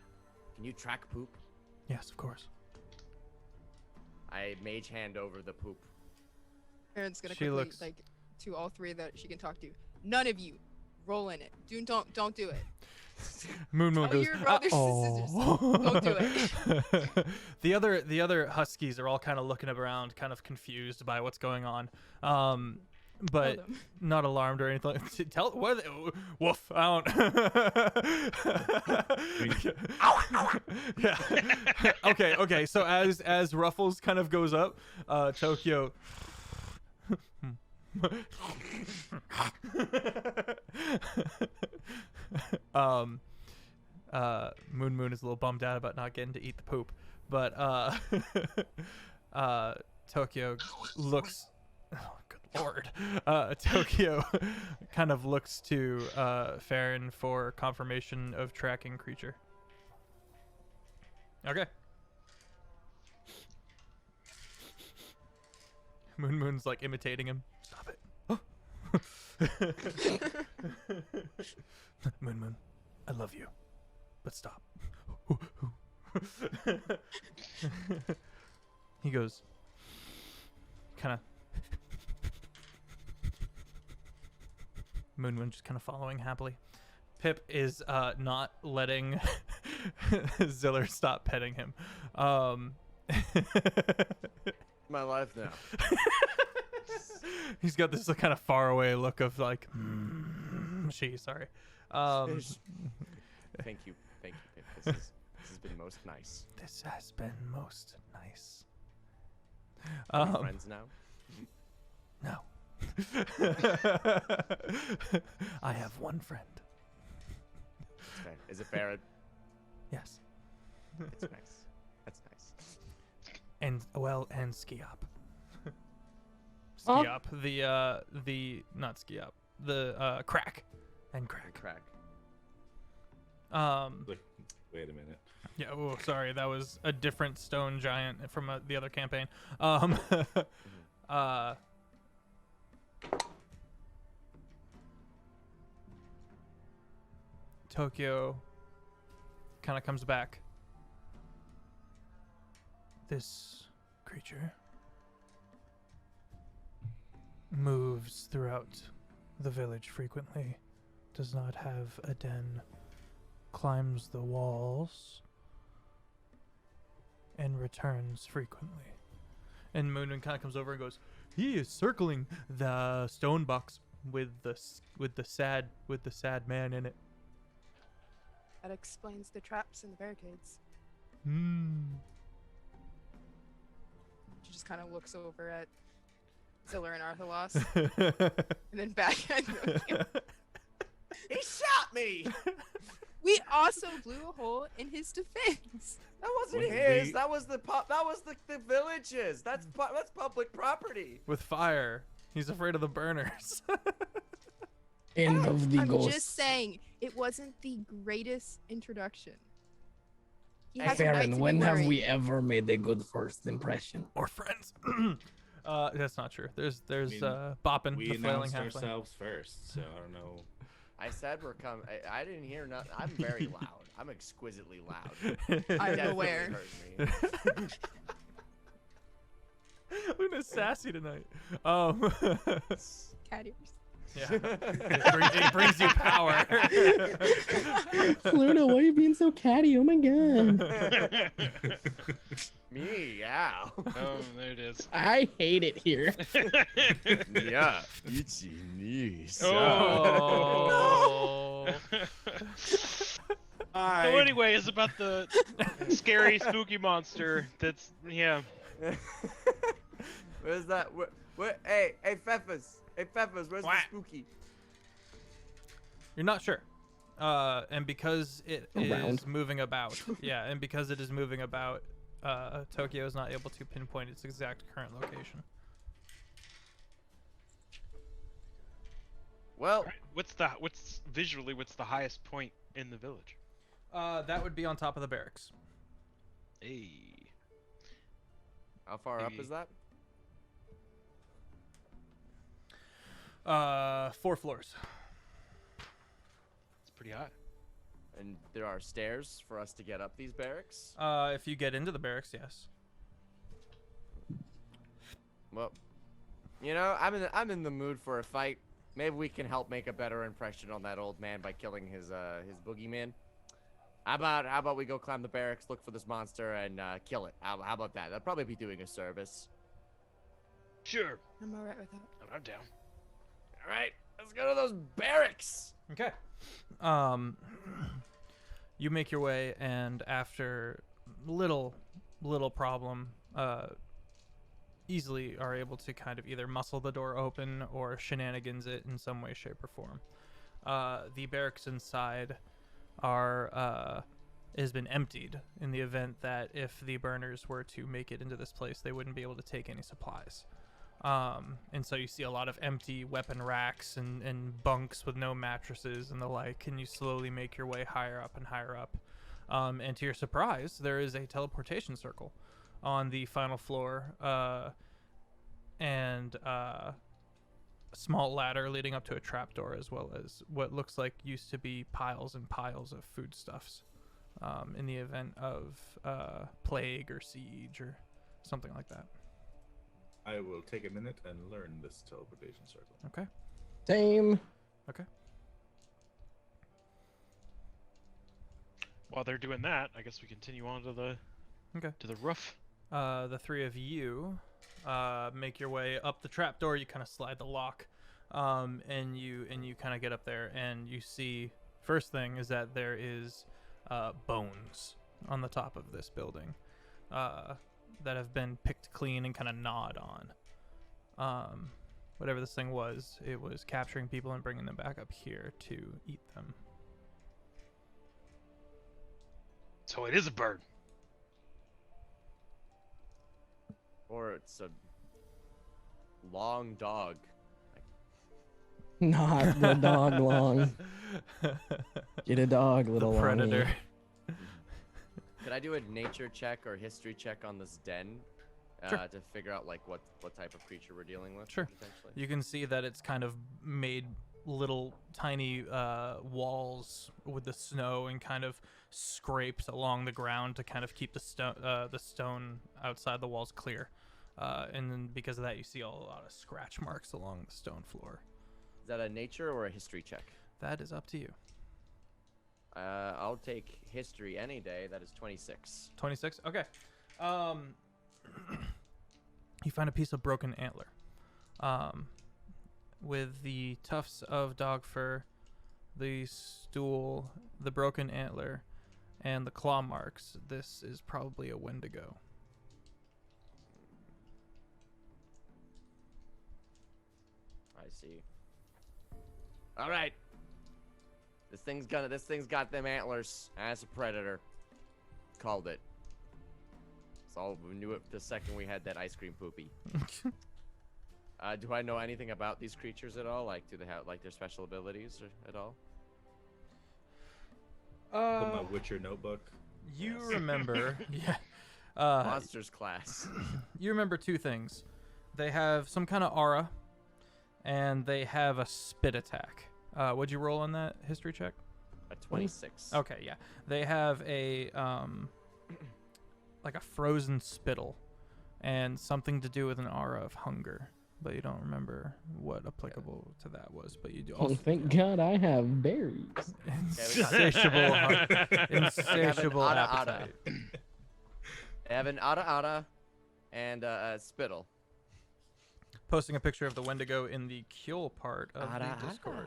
you track poop? Yes, of course. I mage hand over the poop. Aaron's gonna She quickly, looks- like, to all three that she can talk to. None of you, roll in it. Don't do it. Moon Tell goes, your brothers and sisters, don't do it. The other huskies are all kind of looking around, kind of confused by what's going on, but them. not alarmed or anything. Tell what are they? Woof! I don't. Yeah. Okay. So as Ruffles kind of goes up, Tokyo. Moon is a little bummed out about not getting to eat the poop, but Tokyo looks, oh good lord, Tokyo kind of looks to Farron for confirmation of tracking creature. Okay. Moon's like imitating him. Stop it. Moon, I love you, but stop. He goes, kind of. Moon just kind of following happily. Pip is not letting Ziller stop petting him. My life now. He's got this kind of faraway look of like, sorry. Thank you, Pip. This has been most nice. This has been most nice. Are we friends now? No. I have one friend. It's fair. Is it fair? Yes. It's nice. That's nice. And Skiop. Huh? Skiop, the not Skiop, the crack. Crack. Wait a minute. Yeah, oh sorry, that was a different stone giant from the other campaign. Tokyo kind of comes back. This creature moves throughout the village frequently, does not have a den, climbs the walls, and returns frequently. And Moonman kind of comes over and goes, "He is circling the stone box with the sad man in it." That explains the traps and the barricades. She just kind of looks over at Ziller and Arthalos, and then back at Nokia. He shot me. We also blew a hole in his defense. That wasn't We- his. we- That was the village's. That's public property. With fire. He's afraid of the burners. End of the I'm ghost. just saying, it wasn't the greatest introduction. He Hey, has a right to Farron, be when have worried. we ever made a good first impression? Or friends. That's not true. There's I mean, Boppin, We the flailing announced halfling. ourselves first, so I don't know. I said we're coming. I didn't hear nothing. I'm very loud. I'm exquisitely loud. I'm Definitely aware. heard me. Luna's sassy tonight. Cat ears. Yeah. It brings you power. Luna, why are you being so catty? Oh my god. Meow. Oh, there it is. I hate it here. Yeah. Itchy knees. Oh. So anyway, it's about the scary, spooky monster. That's Where's that? What? Hey, Feffers. Hey, Feffers. Where's What? the spooky? You're not sure. And because it is Around. moving about, and because it is moving about, Tokyo is not able to pinpoint its exact current location. Well, what's the highest point in the village? That would be on top of the barracks. Hey. how far up is that? 4 floors. It's pretty high. And there are stairs for us to get up these barracks. If you get into the barracks, yes. Well, I'm in the mood for a fight. Maybe we can help make a better impression on that old man by killing his boogeyman. How about we go climb the barracks, look for this monster, and kill it? How about that? That'd probably be doing a service. Sure. I'm alright with that. I'm down. All right, let's go to those barracks. Okay. You make your way, and after little problem, easily are able to kind of either muscle the door open or shenanigans it in some way, shape, or form. The barracks inside has been emptied in the event that if the burners were to make it into this place, they wouldn't be able to take any supplies. And so you see a lot of empty weapon racks and bunks with no mattresses and the like, and you slowly make your way higher up and higher up. And to your surprise, there is a teleportation circle on the final floor, and a small ladder leading up to a trapdoor, as well as what looks like used to be piles and piles of foodstuffs, in the event of plague or siege or something like that. I will take a minute and learn this teleportation circle. Okay. Same. Okay. While they're doing that, I guess we continue on to the roof. The 3 of you make your way up the trapdoor. You kind of slide the lock, and you kind of get up there, and you see, first thing is that there is bones on the top of this building that have been picked clean and kind of gnawed on. Whatever this thing was, it was capturing people and bringing them back up here to eat them. So it is a bird. Or it's a long dog. Not the dog long. Get a dog, The little longy. predator. Could I do a nature check or history check on this den? Sure. to figure out like what type of creature we're dealing with. Sure. Potentially. You can see that it's kind of made little tiny walls with the snow and kind of scraped along the ground to kind of keep the stone outside the walls clear. And then because of that, you see a lot of scratch marks along the stone floor. Is that a nature or a history check? That is up to you. I'll take history any day. That is 26. 26. Okay. You find a piece of broken antler. With the tufts of dog fur, the stool, the broken antler, and the claw marks. This is probably a Wendigo. I see. All right. This thing's got them antlers as a predator. Called it. So we knew it the second we had that ice cream poopy. Do I know anything about these creatures at all? Like, do they have like their special abilities at all? Pull my Witcher notebook. You Yes. remember, yeah. Monsters class. You remember two things. They have some kind of aura, and they have a spit attack. What'd you roll on that history check? A 26. Okay, yeah. They have a like a frozen spittle, and something to do with an aura of hunger. But you don't remember what applicable to that was. But you do. Oh, Also, thank God I have berries. insatiable, insatiable Ada appetite. They have an ada and a spittle. Posting a picture of the Wendigo in the Kjol part of the Discord.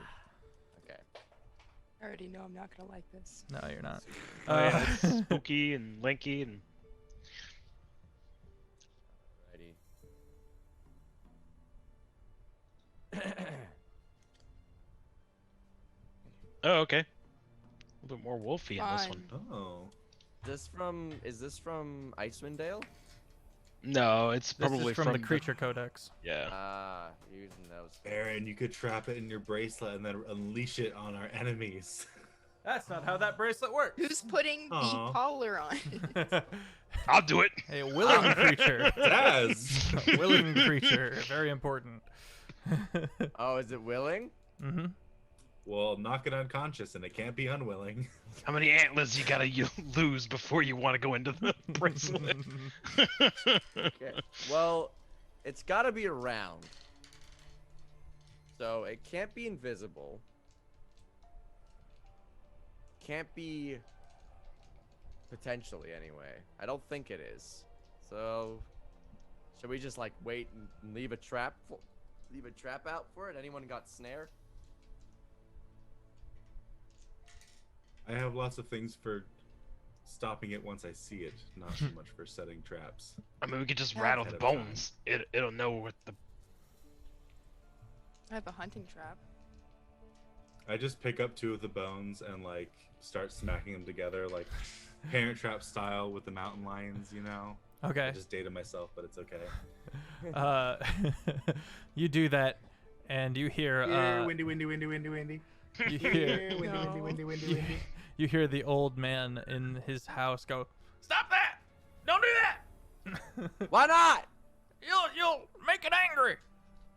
Okay. I already know I'm not gonna like this. No, you're not. Oh, yeah, it's spooky and lanky and. Alrighty. Oh, okay. A little bit more wolfy in this one. Fine. Oh. Is this from Icewind Dale? No, it's This probably is from the Creature Codex. Yeah. Using those. Aaron, you could trap it in your bracelet and then unleash it on our enemies. That's not how that bracelet works. Who's putting Aw. the collar on? I'll do it. A willing creature. Daz! A willing creature. Very important. Oh, is it willing? Mm-hmm. Well, knock it unconscious, and it can't be unwilling. How many antlers you gotta lose before you want to go into the bracelet? Okay. Well, it's got to be around. So it can't be invisible. Can't be potentially anyway. I don't think it is. So should we just like wait and leave a trap out for it? Anyone got snare? I have lots of things for stopping it once I see it, not so much for setting traps. I mean, we could just Yeah. rattle Ahead the of time. bones. It'll know what the. I have a hunting trap. I just pick up two of the bones and like start smacking them together, like Parent Trap style with the mountain lions, you know? I Okay. just dated myself, but it's okay. You do that, and you hear. Windy, windy, windy, windy, windy. You Here, hear. windy, windy, No. windy, windy, You, windy. you hear the old man in his house go, "Stop that! Don't do that! Why not? You'll make it angry."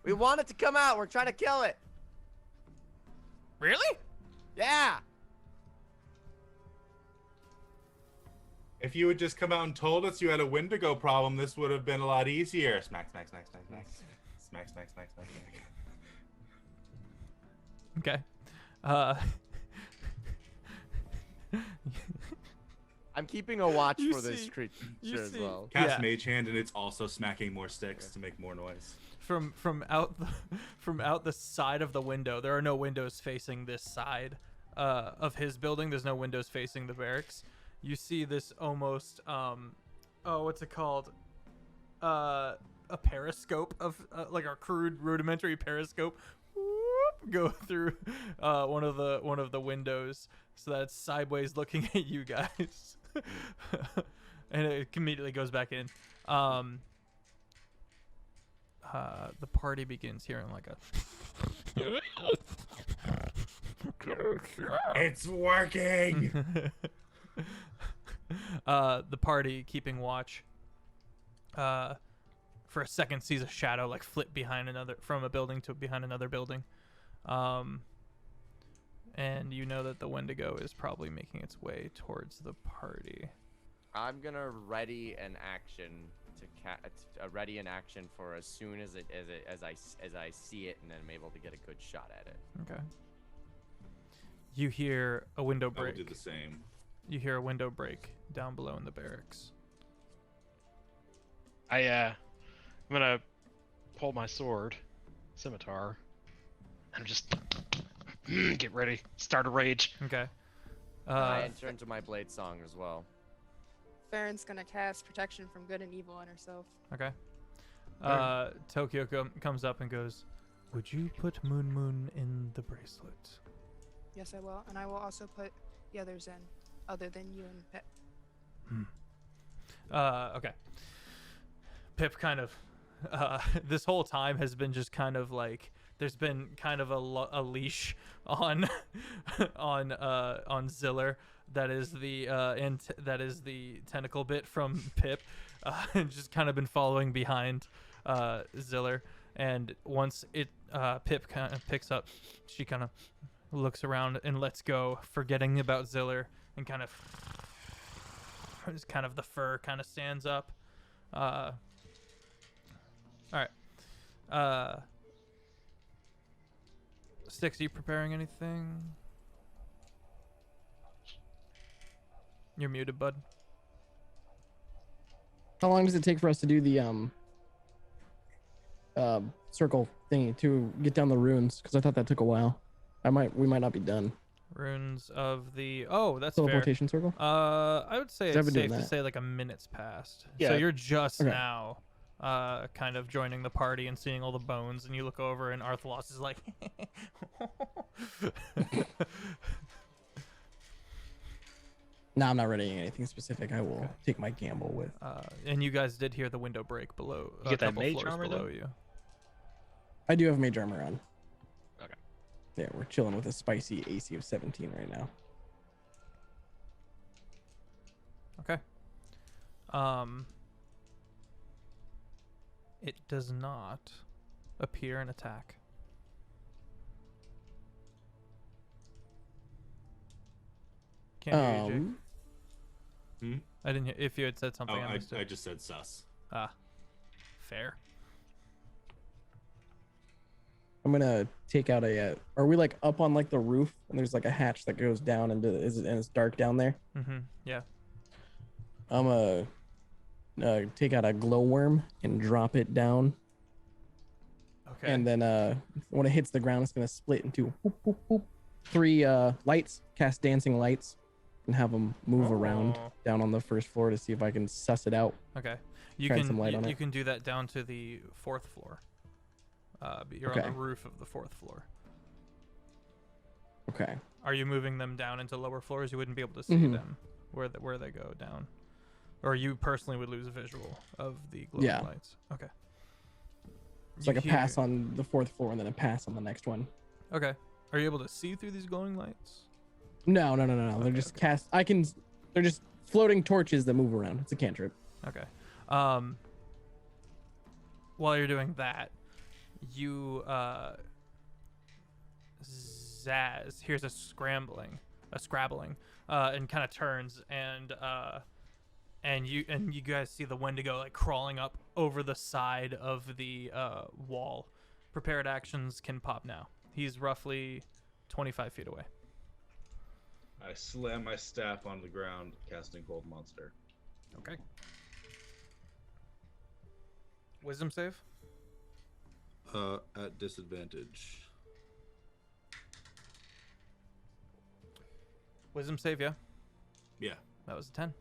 We want it to come out. We're trying to kill it. Really? Yeah. If you had just come out and told us you had a Wendigo problem, this would have been a lot easier. Smack, smack, smack, smack, smack. Smack, smack, smack, smack, smack. Okay. I'm keeping a watch You for this see- creature you as see- well. Cast Yeah. Mage Hand, and it's also smacking more sticks to make more noise. From out the side of the window. There are no windows facing this side of his building. There's no windows facing the barracks. You see this almost what's it called? A periscope of like a crude rudimentary periscope. Whoop, go through one of the windows so that it's sideways looking at you guys. And it immediately goes back in. The party begins hearing like a It's working! the party keeping watch for a second sees a shadow like flip behind another from a building to behind another building. And you know that the Wendigo is probably making its way towards the party. I'm gonna ready an action ready an action for as soon as I see it, and then I'm able to get a good shot at it. Okay. You hear a window I will break. do the same. You hear a window break down below in the barracks. I'm gonna pull my sword, scimitar, and just get ready, start a rage. Okay. I enter into my blade song as well. Farron's gonna cast protection from good and evil on herself. Okay. Tokyo comes up and goes, "Would you put Moon Moon in the bracelet?" Yes, I will, and I will also put the others in, other than you and Pip. Okay. Pip kind of, this whole time has been just kind of like, there's been kind of a leash on, on Ziller. That is the that is the tentacle bit from Pip, and just kind of been following behind Ziller. And once it Pip kind of picks up, she kind of looks around and lets go, forgetting about Ziller, and kind of the fur kind of stands up. All right. Styx, are you preparing anything? You're muted, bud. How long does it take for us to do the circle thingy to get down the runes? Because I thought that took a while. We might not be done. Runes of the that's Teleportation circle. I would say 'Cause I've it's been safe doing to that. say like a minute's passed. Yeah. So you're just Okay. now kind of joining the party and seeing all the bones, and you look over and Arthalos is like No, I'm not readying anything specific. I will take my gamble with. and you guys did hear the window break below. You get that couple mage floors armor, below though? you. I do have mage armor on. Okay. Yeah, we're chilling with a spicy AC of 17 right now. Okay. It does not appear an attack. Can't hear you, Jake. I didn't hear if you had said something. I missed I it. just said sus. Fair. I'm gonna take out are we like up on like the roof and there's like a hatch that goes down and it's dark down there? Mm-hmm. Yeah. I'm gonna take out a glowworm and drop it down. Okay. And then when it hits the ground, it's gonna split into boop, boop, boop, 3 lights, cast dancing lights, and have them move around Oh. down on the first floor to see if I can suss it out. Okay. You Shine can some light on you it. can do that down to the 4th floor. But you're Okay. on the roof of the 4th floor. Okay. Are you moving them down into lower floors? You wouldn't be able to see Mhm. them where they go down, or you personally would lose a visual of the glowing Yeah. lights. Okay. It's You like a hear- pass on the 4th floor and then a pass on the next one. Okay. Are you able to see through these glowing lights? No. They're Okay, just okay. cast. They're just floating torches that move around. It's a cantrip. Okay. While you're doing that, you Zaz hears a scrabbling, and kind of turns and you guys see the Wendigo like crawling up over the side of the wall. Prepared actions can pop now. He's roughly 25 feet away. I slam my staff on the ground, casting Cold Monster. Okay. Wisdom save. At disadvantage. Wisdom save, yeah. Yeah. That was a 10.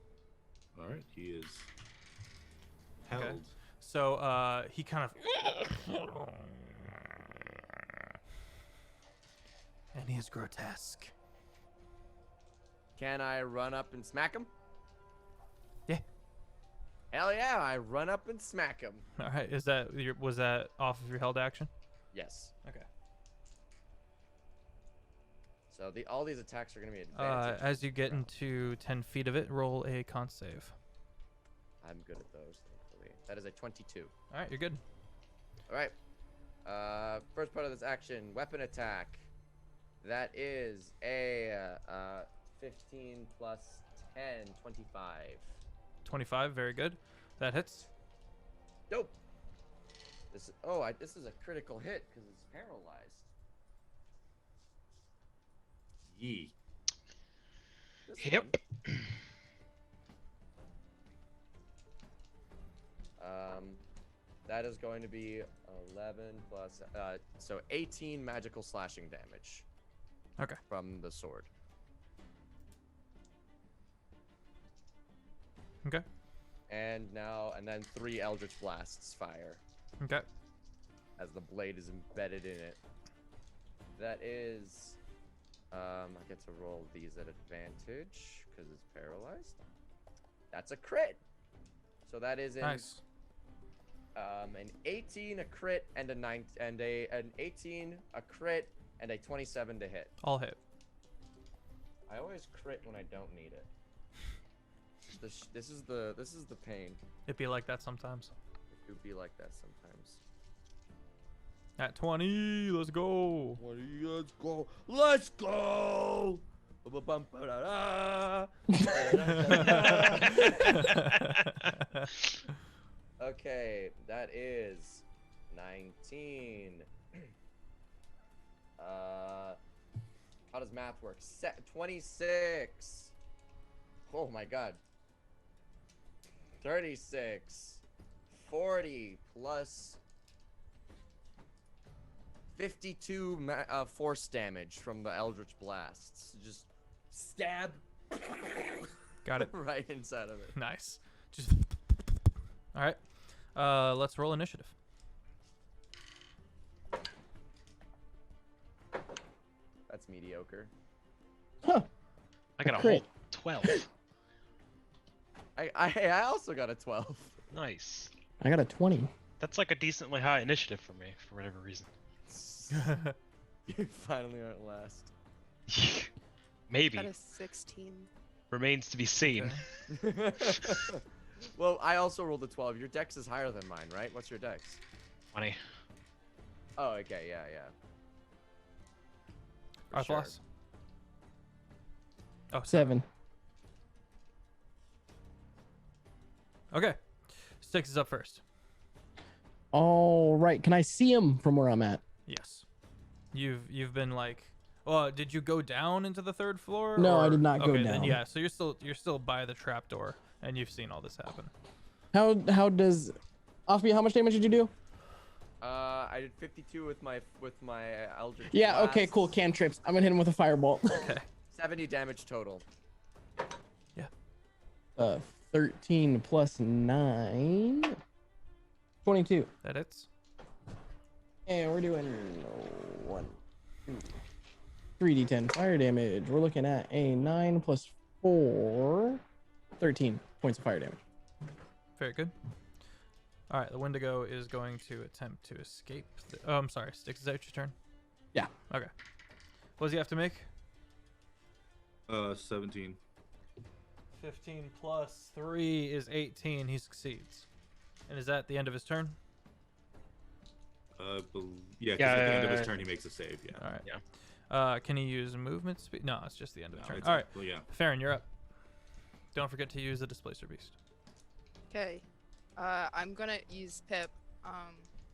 All right. He is held. Okay. So he kind of and he is grotesque. Can I run up and smack him? Yeah. Hell yeah, I run up and smack him. All right. Was that off of your held action? Yes. Okay. So all these attacks are gonna be advantage. As you get into 10 feet of it, roll a con save. I'm good at those, thankfully. That is a 22. All right, you're good. All right. First part of this action, weapon attack. That is a 15 plus 10, 25. 25, very good. That hits. Dope. This is a critical hit because it's paralyzed. Yee. This Yep. one. That is going to be 11 plus so 18 magical slashing damage. Okay. From the sword. Okay. And then 3 Eldritch Blasts fire Okay. as the blade is embedded in it. That is, I get to roll these at advantage because it's paralyzed. That's a crit. So that is Nice. an 18, a crit, and an 18, a crit, and a 27 to hit. All hit. I always crit when I don't need it. This is the pain. It'd be like that sometimes. It would be like that sometimes. At 20, let's go. Let's go! Let's go! Ba-ba-bum-ba-da-da. Okay, that is 19. How does math work? 26. Oh my god. 36. 40 plus 52 force damage from the Eldritch Blasts. Just stab. Got it. Right inside of it. Nice. Just. All right. Let's roll initiative. That's mediocre. Huh. I got a Crit. whole 12. I also got a 12. Nice. I got a 20. That's like a decently high initiative for me, for whatever reason. You finally aren't last. Maybe. Got a 16. Remains to be seen. Okay. Well, I also rolled a 12. Your dex is higher than mine, right? What's your dex? 20. Oh, okay, yeah. For Outlaws. sure. Oh, 7. Okay. Sticks is up first. All right. Can I see him from where I'm at? Yes. You've been like, well, did you go down into the third floor? No, I or- did not go okay, then down. yeah. So you're still by the trapdoor, and you've seen all this happen. How does Offbeat, how much damage did you do? I did 52 with my Eldritch Yeah, okay, Blast. cool. Cantrips. I'm gonna hit him with a fireball. Okay. 70 damage total. 13 plus 9. 22. That hits. And we're doing 1, 2, 3d10 fire damage. We're looking at a 9 plus 4. 13 points of fire damage. Very good. All right, the Wendigo is going to attempt to escape. Oh, I'm sorry. Sticks, is that your turn? Yeah. Okay. What does he have to make? 17. 15 plus 3 is 18. He succeeds. And is that the end of his turn? Yeah, because Yeah, at the end of his turn he makes a save. Yeah. All right. Yeah. Can he use movement speed? No, it's just the end of the turn. it's- All right. Well, yeah. Farron, you're up. Don't forget to use the Displacer Beast. Okay. I'm gonna use Pip.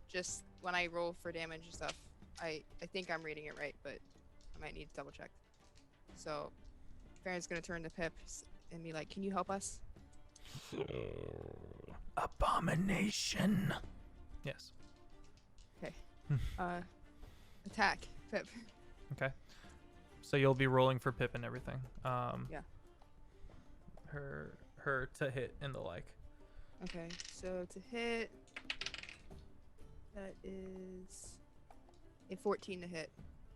Just when I roll for damage and stuff. I think I'm reading it right, but I might need to double check. So, Farron's gonna turn to Pip and be like, "Can you help us?" Abomination. Yes. Okay. Attack, Pip. Okay. So you'll be rolling for Pip and everything. Yeah. Her to hit and the like. Okay. So to hit, that is a 14 to hit.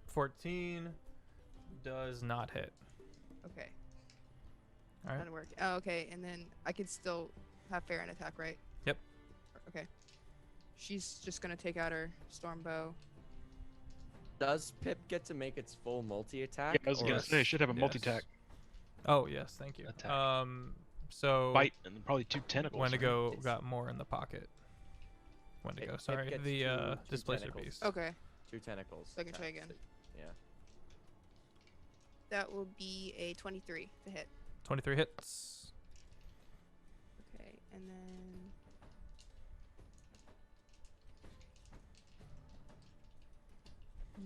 14 does not hit. Okay. All right. That'll work. Oh, okay. And then I can still have Farron attack, right? Yep. Okay. She's just gonna take out her storm bow. Does Pip get to make its full multi-attack? Yeah, I was gonna or- say, it should have a Yes. multi-tack. Oh yes, thank you. Attack. So Bite and probably 2 tentacles. Wendigo It's- got more in the pocket. Wendigo, It sorry, gets the two displacer tentacles. beast. Okay, 2 tentacles. So I can try again. Yeah. that will be a 23 to hit. 23 hits. Okay, and then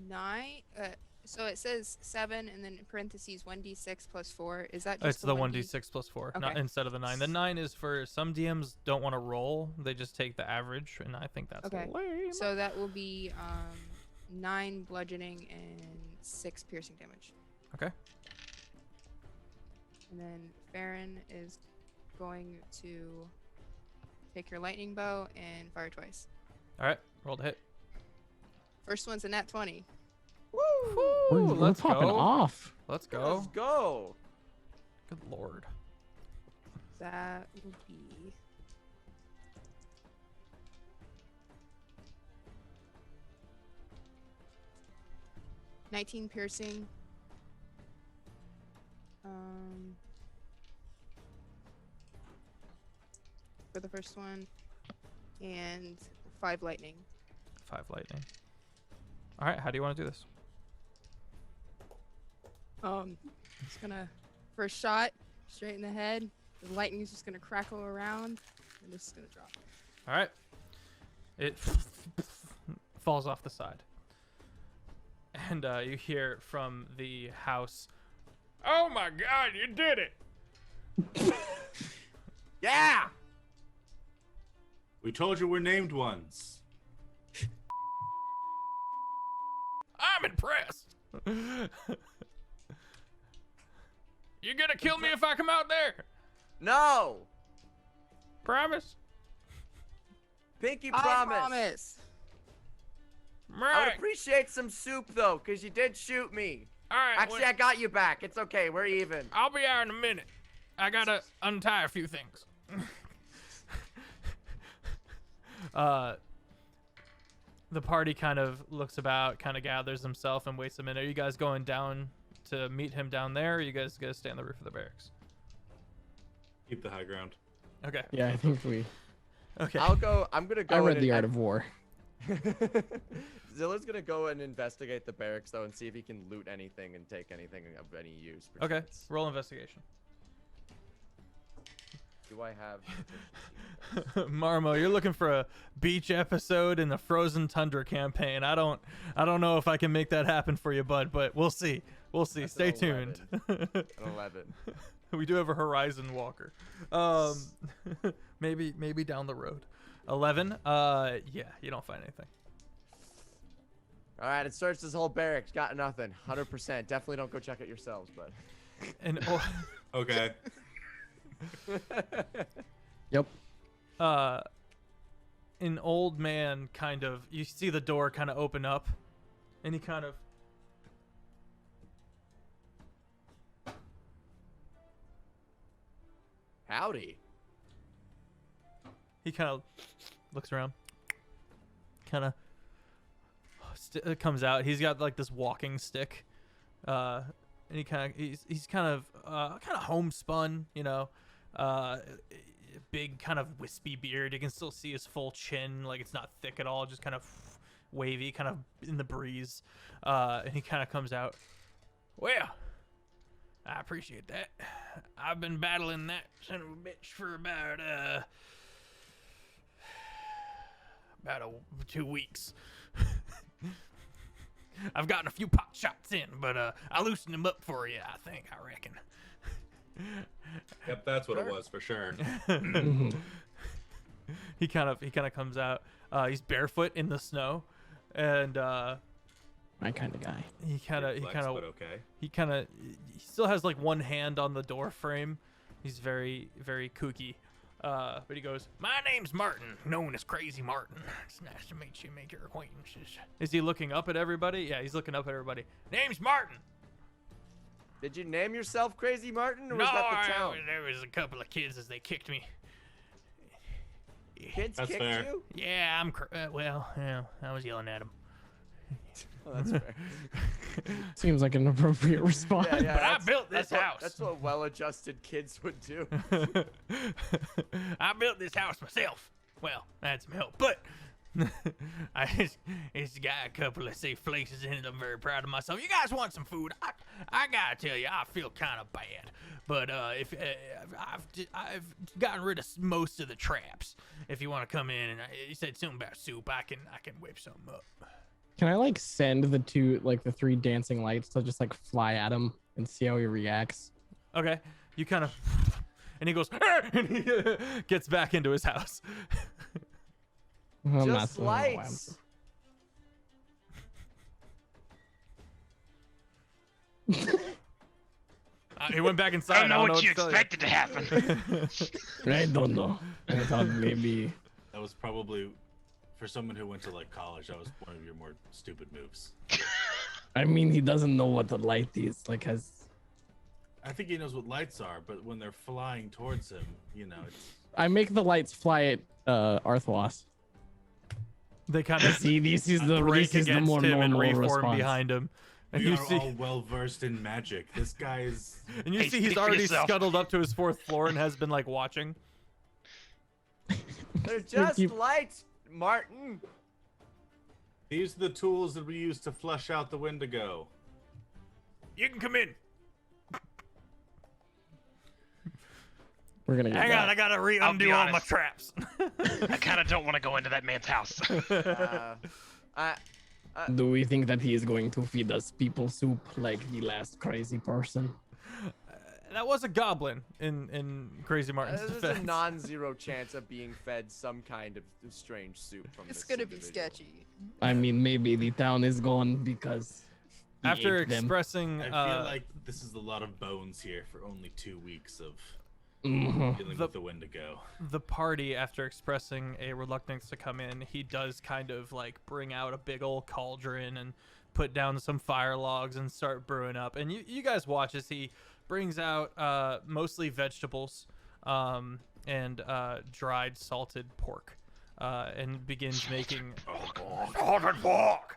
9. So it says 7, and then in parentheses 1d6 plus 4. Is that just It's the 1d6 plus 4, not Okay. instead of the 9. The 9 is for some DMs don't want to roll; they just take the average, and I think that's Okay. lame. So that will be 9 bludgeoning and 6 piercing damage. Okay. And then Farron is going to take your lightning bow and fire twice. All right, roll to hit. First one's a nat 20. We're let's popping go. off. Let's go. Let's go. Good lord. That will be 19 piercing. For the first one, and 5 lightning. 5 lightning. All right, how do you want to do this? Just gonna first shot straight in the head. The lightning is just gonna crackle around, and this is gonna drop. All right. It falls off the side. And you hear from the house, "Oh my god, you did it!" Yeah. We told you we're named ones. I'm impressed. You gonna kill me if I come out there? No. Promise? Pinky I promise. promise. I would Right. appreciate some soup though, cause you did shoot me. All right. Actually, I got you back. It's okay. We're even. I'll be out in a minute. I gotta untie a few things. The party kind of looks about, kind of gathers himself, and waits a minute. Are you guys going down to meet him down there, or are you guys gonna stay on the roof of the barracks? Keep the high ground. Okay. Yeah, I think we. Okay. I'll go. I'm gonna go. I in read and- The Art of War. Zilla's gonna go and investigate the barracks though, and see if he can loot anything and take anything of any use. Okay. perchance. Roll investigation. Do I have? Marmo, you're looking for a beach episode in the Frozen Tundra campaign. I don't know if I can make that happen for you, bud, but we'll see. We'll see. That's Stay an tuned. An 11. We do have a Horizon Walker. Maybe down the road. 11. Yeah, you don't find anything. All right, it searched this whole barracks. Got nothing. 100%. Definitely don't go check it yourselves, but. And Okay. Yep. an old man kind of, you see the door kind of open up, and he kind of Howdy. He kind of looks around, kind of comes out. He's got like this walking stick, and he kind of he's kind of homespun, you know, big kind of wispy beard. You can still see his full chin, like it's not thick at all, just kind of wavy, kind of in the breeze. And he kind of comes out. Well, I appreciate that. I've been battling that son of a bitch for about 2 weeks. I've gotten a few pot shots in, but I loosened them up for you, I reckon. Yep, that's what it was for sure. He kind of comes out. He's barefoot in the snow, and My kind of guy. he still has like one hand on the door frame. He's very, very kooky. But he goes, "My name's Martin, known as Crazy Martin. It's nice to meet you, make your acquaintances." Is he looking up at everybody? Yeah, he's looking up at everybody. Name's Martin. Did you name yourself Crazy Martin, or No, was that the town? there was a couple of kids as they kicked me. Kids That's kicked fair. you? Yeah, I was yelling at him. Well, that's fair. Seems like an appropriate response. Yeah, yeah, But I that's- built this that's house. That's what well-adjusted kids would do. I built this house myself. Well, I had some help, but it's got a couple of safe places in it. I'm very proud of myself. You guys want some food? I gotta tell you, I feel kind of bad. But if I've gotten rid of most of the traps. If you want to come in and you said something about soup, I can whip something up. Can I like send the three dancing lights to just like fly at him and see how he reacts? Okay, you kind of, and he goes, and he gets back into his house. I'm Just not- lights. He went back inside. I don't know what to you tell expected to happen. I don't know. I thought maybe. That was probably, for someone who went to like college, that was one of your more stupid moves. I mean, he doesn't know what the light is. Like, has. I think he knows what lights are, but when they're flying towards him, you know, it's. I make the lights fly at Arthlos. They kind of See, this is the break against more him and normal reform response. behind him. And We you are see, all well versed in magic. This guy is. and you Hey, see speak he's for already yourself. scuttled up to his 4th floor and has been like watching. They're just keep- lights, Martin. These are the tools that we use to flush out the Wendigo. You can come in. We're gonna get Hang on, that. I gotta I'll be undo all my honest. traps. I kind of don't want to go into that man's house. Do we think that he is going to feed us people soup like the last crazy person? That was a goblin in Crazy Martin's There's a defense. non-zero chance of being fed some kind of strange soup from It's this gonna be individual. sketchy. I mean, maybe the town is gone because he After ate them. expressing, I feel like this is a lot of bones here for only 2 weeks of Mhm. dealing The- with the Wendigo. the party, after expressing a reluctance to come in, he does kind of like bring out a big old cauldron and put down some fire logs and start brewing up. And you guys watch as he brings out mostly vegetables and dried salted pork and begins making salted pork.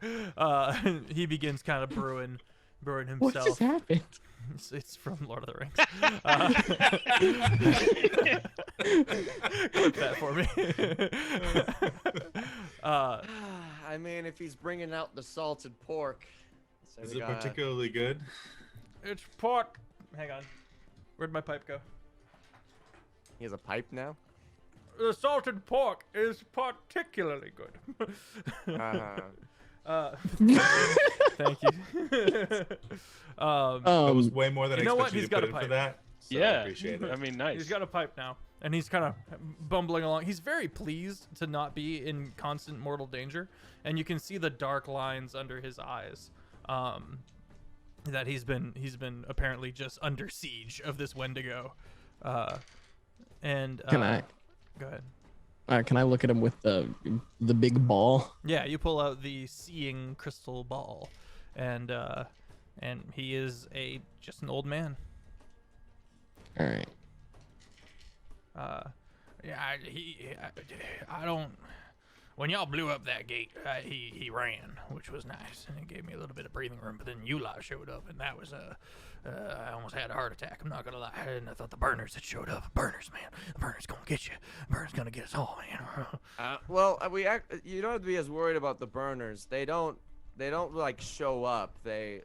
He begins kind of brewing What himself. just happened? It's from Lord of the Rings. Clip that for me. I mean, if he's bringing out the salted pork, so Is we it gotta- particularly good? It's pork. Hang on. Where'd my pipe go? He has a pipe now. The salted pork is particularly good. Thank you. That was way more than you I know what? expected He's you to got put a in for pipe. that. So I Yeah, appreciate it. I mean, nice. He's got a pipe now, and he's kind of bumbling along. He's very pleased to not be in constant mortal danger, and you can see the dark lines under his eyes. That he's been apparently just under siege of this Wendigo. And Can I? go ahead? Can I look at him with the big ball? Yeah, you pull out the seeing crystal ball, and he is just an old man. All right. Yeah, I don't. When y'all blew up that gate, he ran, which was nice, and it gave me a little bit of breathing room. But then you lot showed up, and that was I almost had a heart attack. I'm not gonna lie, and I thought the burners had showed up. Burners, man, the burners gonna get you. The burners gonna get us all, man. Well, you don't have to be as worried about the burners. They don't like show up. It's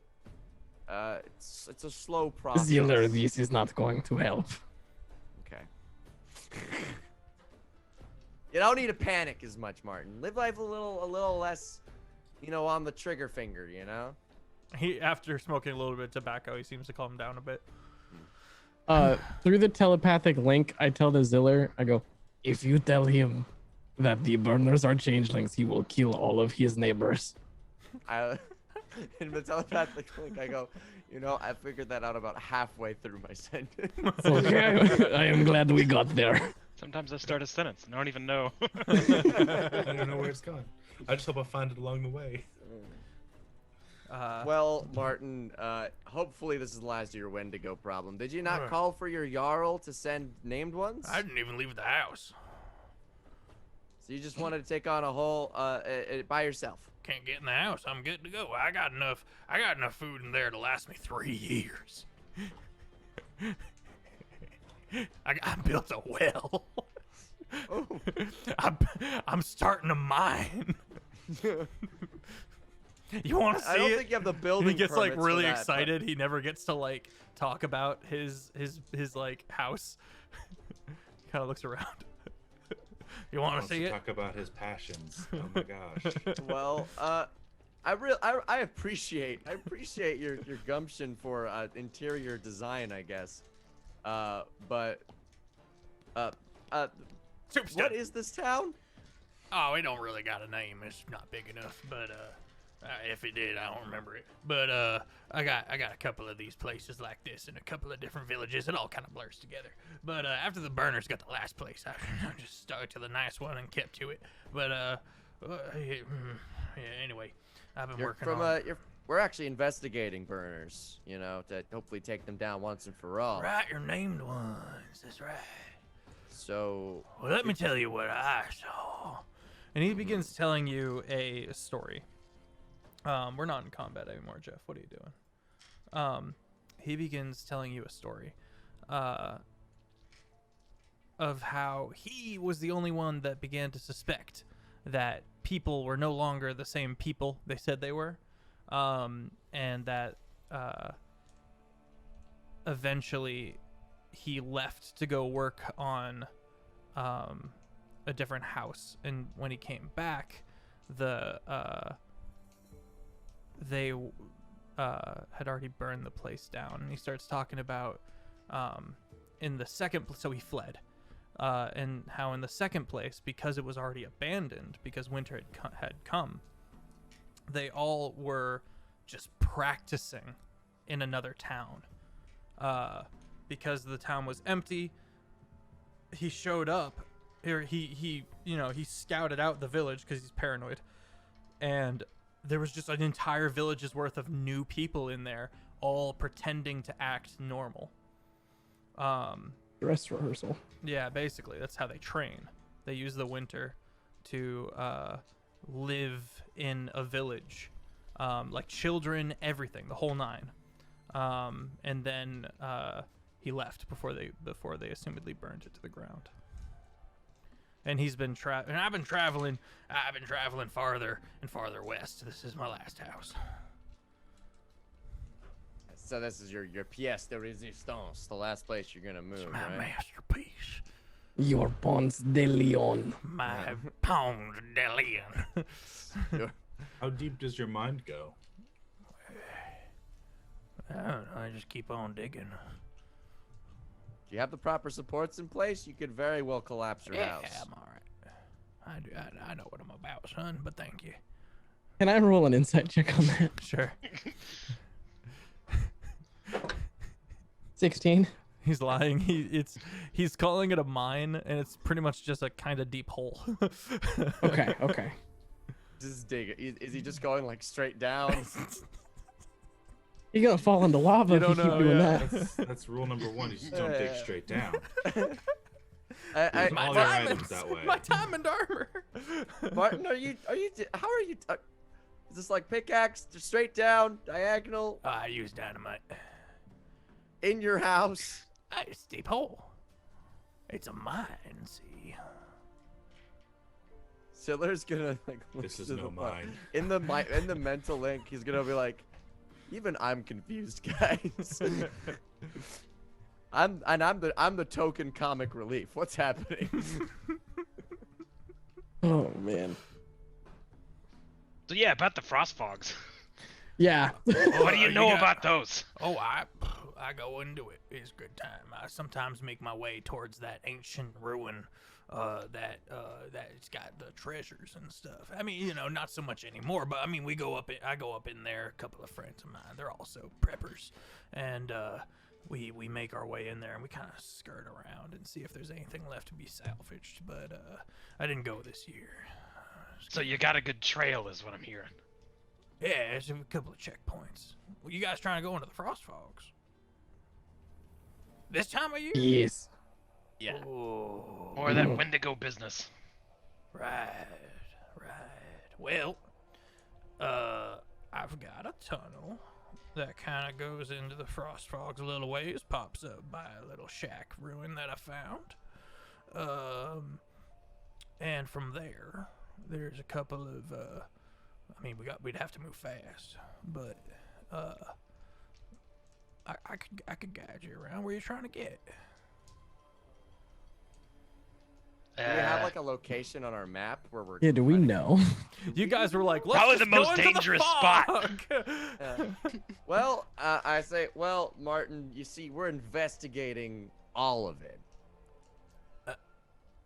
a slow process. Ziller, this is not going to help. Okay. You don't need to panic as much, Martin. Live life a little less, on the trigger finger, He, after smoking a little bit of tobacco, he seems to calm down a bit. Through the telepathic link, I tell the Ziller, I go, if you tell him that the burners are changelings, he will kill all of his neighbors. In the telepathic link, I go, I figured that out about halfway through my sentence. Okay, I am glad we got there. Sometimes I start a sentence and I don't even know. I don't know where it's going. I just hope I find it along the way. Well, Martin, hopefully this is the last of your Wendigo problem. Did you not call for your Jarl to send named ones? I didn't even leave the house. So you just wanted to take on a whole by yourself? can't get in the house. I'm good to go. I got enough food in there to last me 3 years. I built a well. Oh. I'm starting a mine. You want to see I don't it? think you have the building. He gets like permits for really that, but- excited. He never gets to like talk about his like house. Kind of looks around. You want to Wants see to it? talk about his passions. Oh my gosh. Well, I appreciate your gumption for interior design, I guess. But Super what stud. is this town? Oh, it don't really got a name. It's not big enough, but if it did, I don't remember it. But I got a couple of these places like this in a couple of different villages. It all kind of blurs together. But after the burners got the last place, I just stuck to the nice one and kept to it. But yeah, anyway, I've been working on. We're actually investigating burners, you know, to hopefully take them down once and for all. Right, your named ones. That's right. So, Well, let me tell you what I saw. And he begins telling you a story. We're not in combat anymore, Jeff. What are you doing? He begins telling you a story of how he was the only one that began to suspect that people were no longer the same people they said they were, and that eventually he left to go work on a different house, and when he came back, they had already burned the place down. And he starts talking about in the second, so he fled, and how in the second place, because it was already abandoned, because winter had come, they all were just practicing in another town, because the town was empty. He showed up. He scouted out the village because he's paranoid, and there was just an entire village's worth of new people in there, all pretending to act normal. Dress rehearsal. Yeah, basically that's how they train. They use the winter to live in a village, like children, everything, the whole nine. And then he left before they assumedly burned it to the ground. And he's been and I've been traveling farther and farther west. This is my last house. So this is your pièce de résistance, the last place you're gonna move, It's my right? masterpiece. Your Ponce de Leon. My Pons de Leon. How deep does your mind go? I don't know, I just keep on digging. If you have the proper supports in place, you could very well collapse your Yeah, house. I'm all right. I know what I'm about, son, but thank you. Can I roll an insight check on that? Sure. 16. He's lying. He's calling it a mine, and it's pretty much just a kind of deep hole. Okay. Just dig it. Is he just going like straight down? You're gonna fall into lava if you keep doing that. That's rule number one. You just don't dig straight down. I, All your items that way. My diamond armor. Martin, how are you? Is this like pickaxe, just straight down, diagonal, I use dynamite. in your house? It's a deep hole. It's a mine, see. Siller's gonna like. look This is to no the mine. In the mental link, he's gonna be like, even I'm confused, guys. I'm the token comic relief. What's happening? Oh man. So yeah, about the frost fogs. Yeah. What do you you know got- about those? Oh, I go into it. It's a good time. I sometimes make my way towards that ancient ruin, that's got the treasures and stuff. I mean, not so much anymore, but I mean, I go up in there. A couple of friends of mine, they're also preppers, and we make our way in there and we kind of skirt around and see if there's anything left to be salvaged. But I didn't go this year. So you got a good trail, is what I'm hearing. Yeah, there's a couple of checkpoints. Well, you guys trying to go into the frost fogs this time of year? Yes. Yeah. Oh, Or that Wendigo business. right. Well, tunnel that kind of goes into the Frost Fogs a little ways, pops up by a little shack ruin that I found. And from there, there's a couple of, we'd have to move fast, but, I could guide you around where you're trying to get. Do we have like a location on our map where we're? Yeah, do we know? You guys were like, let's Probably just the most go into dangerous the spot. fog. Well, I say, well, Martin, you see, we're investigating all of it.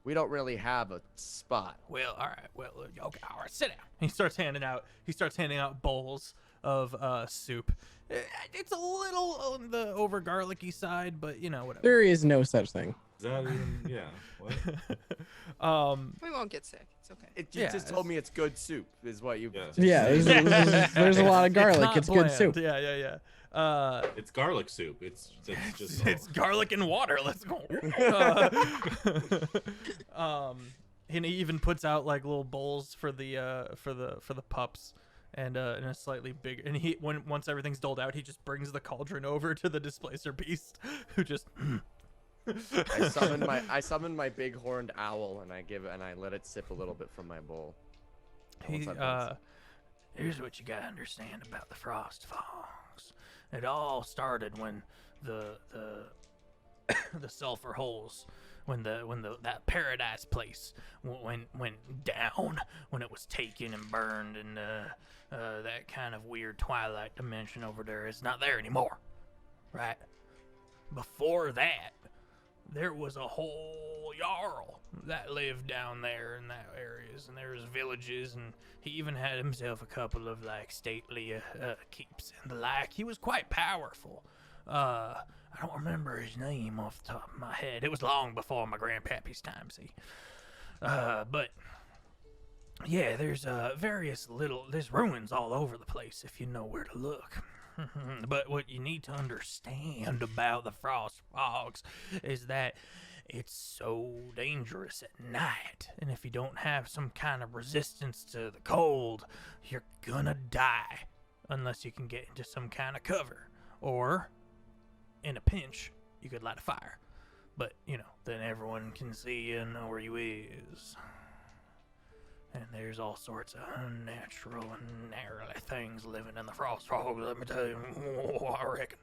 We don't really have a spot. Well, all right. Well, okay. All right. Sit down. He starts handing out bowls of soup. It's a little on the over garlicky side, but you know, whatever. There is no such thing. Is that even? Yeah. What? We won't get sick. It's okay. You just told me it's good soup, is what you. Yeah. Yeah, there's a lot of garlic. not It's good bland. soup. Yeah. It's garlic soup. It's just. It's garlic and water. Let's go. And he even puts out like little bowls for the pups, and in a slightly bigger. And once everything's doled out, he just brings the cauldron over to the displacer beast, who just. I summon my big horned owl, and I let it sip a little bit from my bowl. Here's what you gotta understand about the Frost Fogs. It all started when the sulfur holes, when that paradise place went down, when it was taken and burned, and that kind of weird twilight dimension over there is not there anymore, right? Before that, there was a whole jarl that lived down there in that areas, and there was villages, and he even had himself a couple of like stately keeps and the like. He was quite powerful. I don't remember his name off the top of my head. It was long before my grandpappy's time, see. But yeah, there's there's ruins all over the place if you know where to look. But what you need to understand about the Frost Fogs is that it's so dangerous at night, and if you don't have some kind of resistance to the cold, you're gonna die unless you can get into some kind of cover, or in a pinch you could light a fire, but you know, then everyone can see you and know where you is. And there's all sorts of unnatural and gnarly things living in the Frost Fog, let me tell you. I reckon.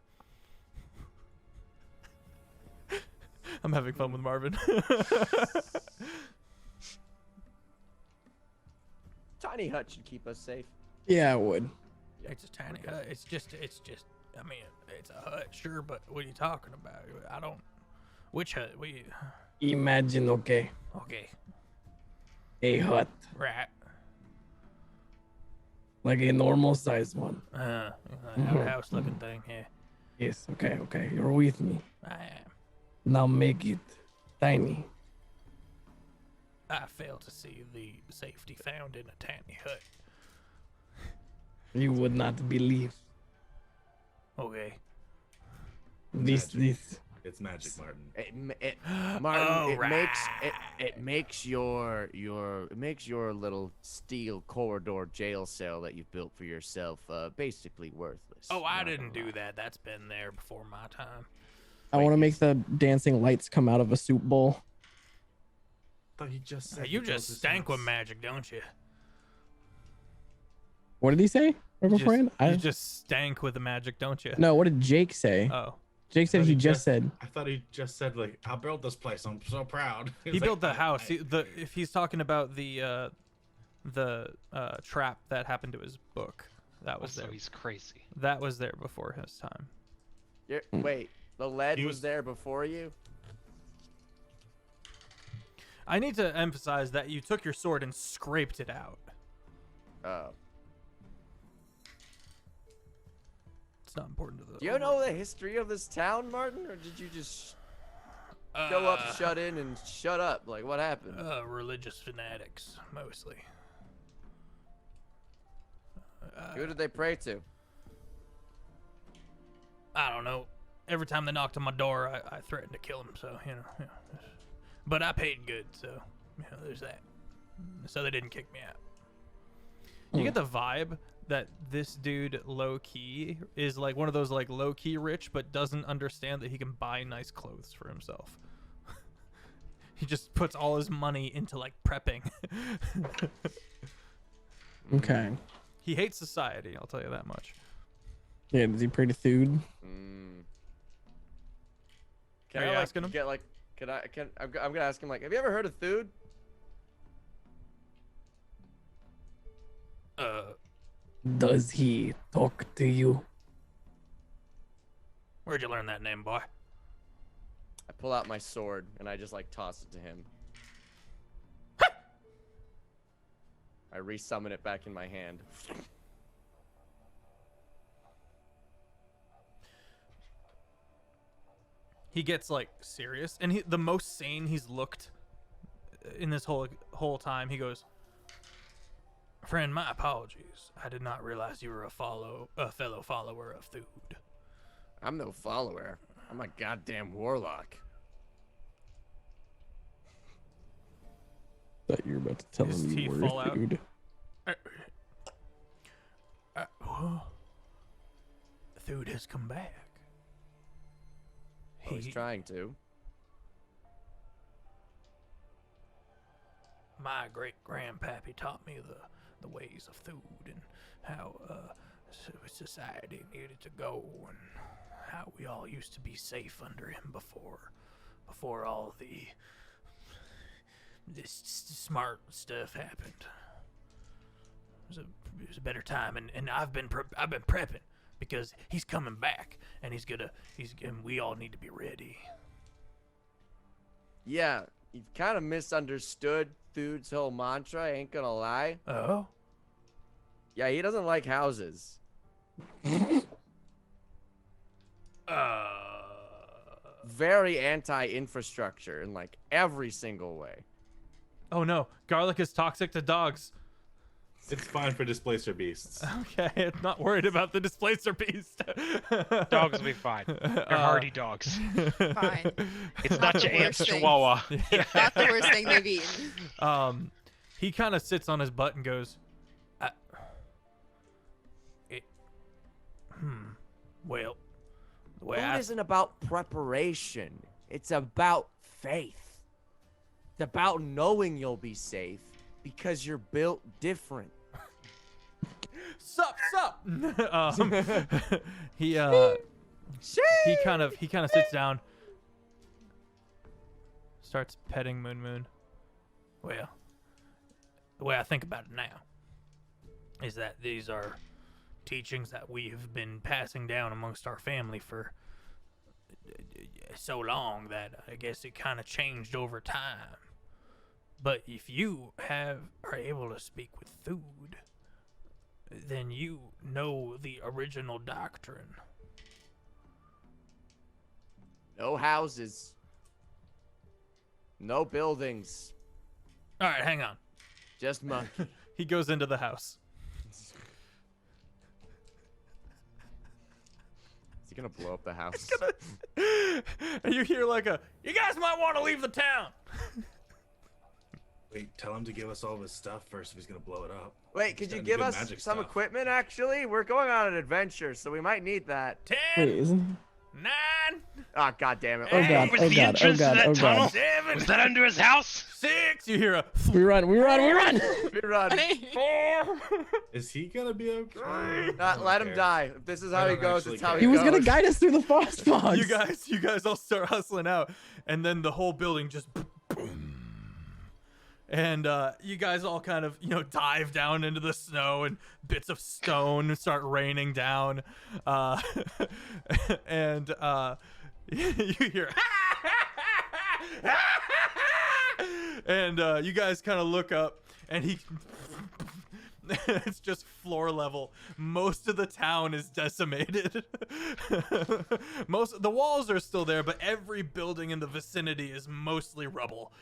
I'm having fun with Marvin. Tiny hut should keep us safe. Yeah, it would. It's a tiny hut. It's just, I mean, it's a hut, sure, but what are you talking about? I don't, which hut? Imagine, okay, a hut. Right. Like a normal size one. House looking thing, yeah. Yes, okay. You're with me. I am. Now make it tiny. I fail to see the safety found in a tiny hut. You would not believe. Okay. This. It's magic, Martin. Martin, right. it makes your little steel corridor jail cell that you've built for yourself basically worthless. Oh, I didn't do that. That's been there before my time. I want to make the dancing lights come out of a soup bowl. I thought you just said You just stank with magic, don't you? What did he say? You just stank with the magic, don't you? No, what did Jake say? Oh. Jake said he just said. I thought he just said, like, I built this place. I'm so proud. He built the house. If he's talking about the trap that happened to his book, that was Also, there. he's crazy. That was there before his time. Wait, the lead was there before you? I need to emphasize that you took your sword and scraped it out. Oh. It's not important to the. Do you know the history of this town, Martin, or did you just show up, shut in, and shut up? Like, what happened? Religious fanatics, mostly. Who did they pray to? I don't know. Every time they knocked on my door, I threatened to kill them. So you know. But I paid good, so you know, there's that. So they didn't kick me out. You get the vibe that this dude low key is like one of those like low key rich, but doesn't understand that he can buy nice clothes for himself. He just puts all his money into like prepping. Okay. He hates society, I'll tell you that much. Yeah, is he pretty food? Can Are I you like, asking him? get like? I'm gonna ask him like, have you ever heard of Thude? Does he talk to you? Where'd you learn that name, boy? I pull out my sword and I just like toss it to him. I resummon it back in my hand. He gets like serious, and the most sane he's looked in this whole time. He goes, "Friend, my apologies. I did not realize you were a fellow follower of Thude." I'm no follower. I'm a goddamn warlock. Thought you were about to tell His him you teeth were fall out. food. Thude has come back. Oh, he's trying to. My great grandpappy taught me the ways of Thude and how society needed to go and how we all used to be safe under him before all this smart stuff happened. It was a better time, and I've been prepping because he's coming back, and and we all need to be ready. Yeah, you've kind of misunderstood Thude's whole mantra, ain't gonna lie. Oh? Yeah, he doesn't like houses. Very anti-infrastructure in like every single way. Oh no, garlic is toxic to dogs. It's fine for displacer beasts. Okay, it's not worried about the displacer beast. Dogs will be fine. They're hardy dogs. Fine. It's Not not the your aunt's worst thing. chihuahua. Not the worst thing they've eaten. He kind of sits on his butt and goes, well, the way Food isn't about preparation. It's about faith. It's about knowing you'll be safe because you're built different. sup. He kind of sits down, starts petting Moon. Well, the way I think about it now is that these are teachings that we have been passing down amongst our family for so long that I guess it kind of changed over time. But if you are able to speak with Thude, then you know the original doctrine. No houses. No buildings. All right, hang on. Just monkey. He goes into the house. Is he gonna blow up the house? And you hear like you guys might want to leave the town. Wait, tell him to give us all of his stuff first if he's gonna blow it up. Wait, could He's you got give good us magic some stuff. equipment, actually? We're going on an adventure, so we might need that. 10, Wait, isn't 9, Ah, god damn it. Oh Okay. god, Was oh the god, oh entrance to god, that oh tunnel? god. 7, Was that under his house? 6. You hear a We run. We run. Honey. 4. Is he gonna be okay? Let him die. If this is how I he don't goes, actually it's how care. he He goes. was gonna guide us through the frost fogs. You guys all start hustling out, and then the whole building just boom. And you guys all kind of, dive down into the snow, and bits of stone start raining down. And you hear, and you guys kind of look up, and it's just floor level. Most of the town is decimated. The walls are still there, but every building in the vicinity is mostly rubble.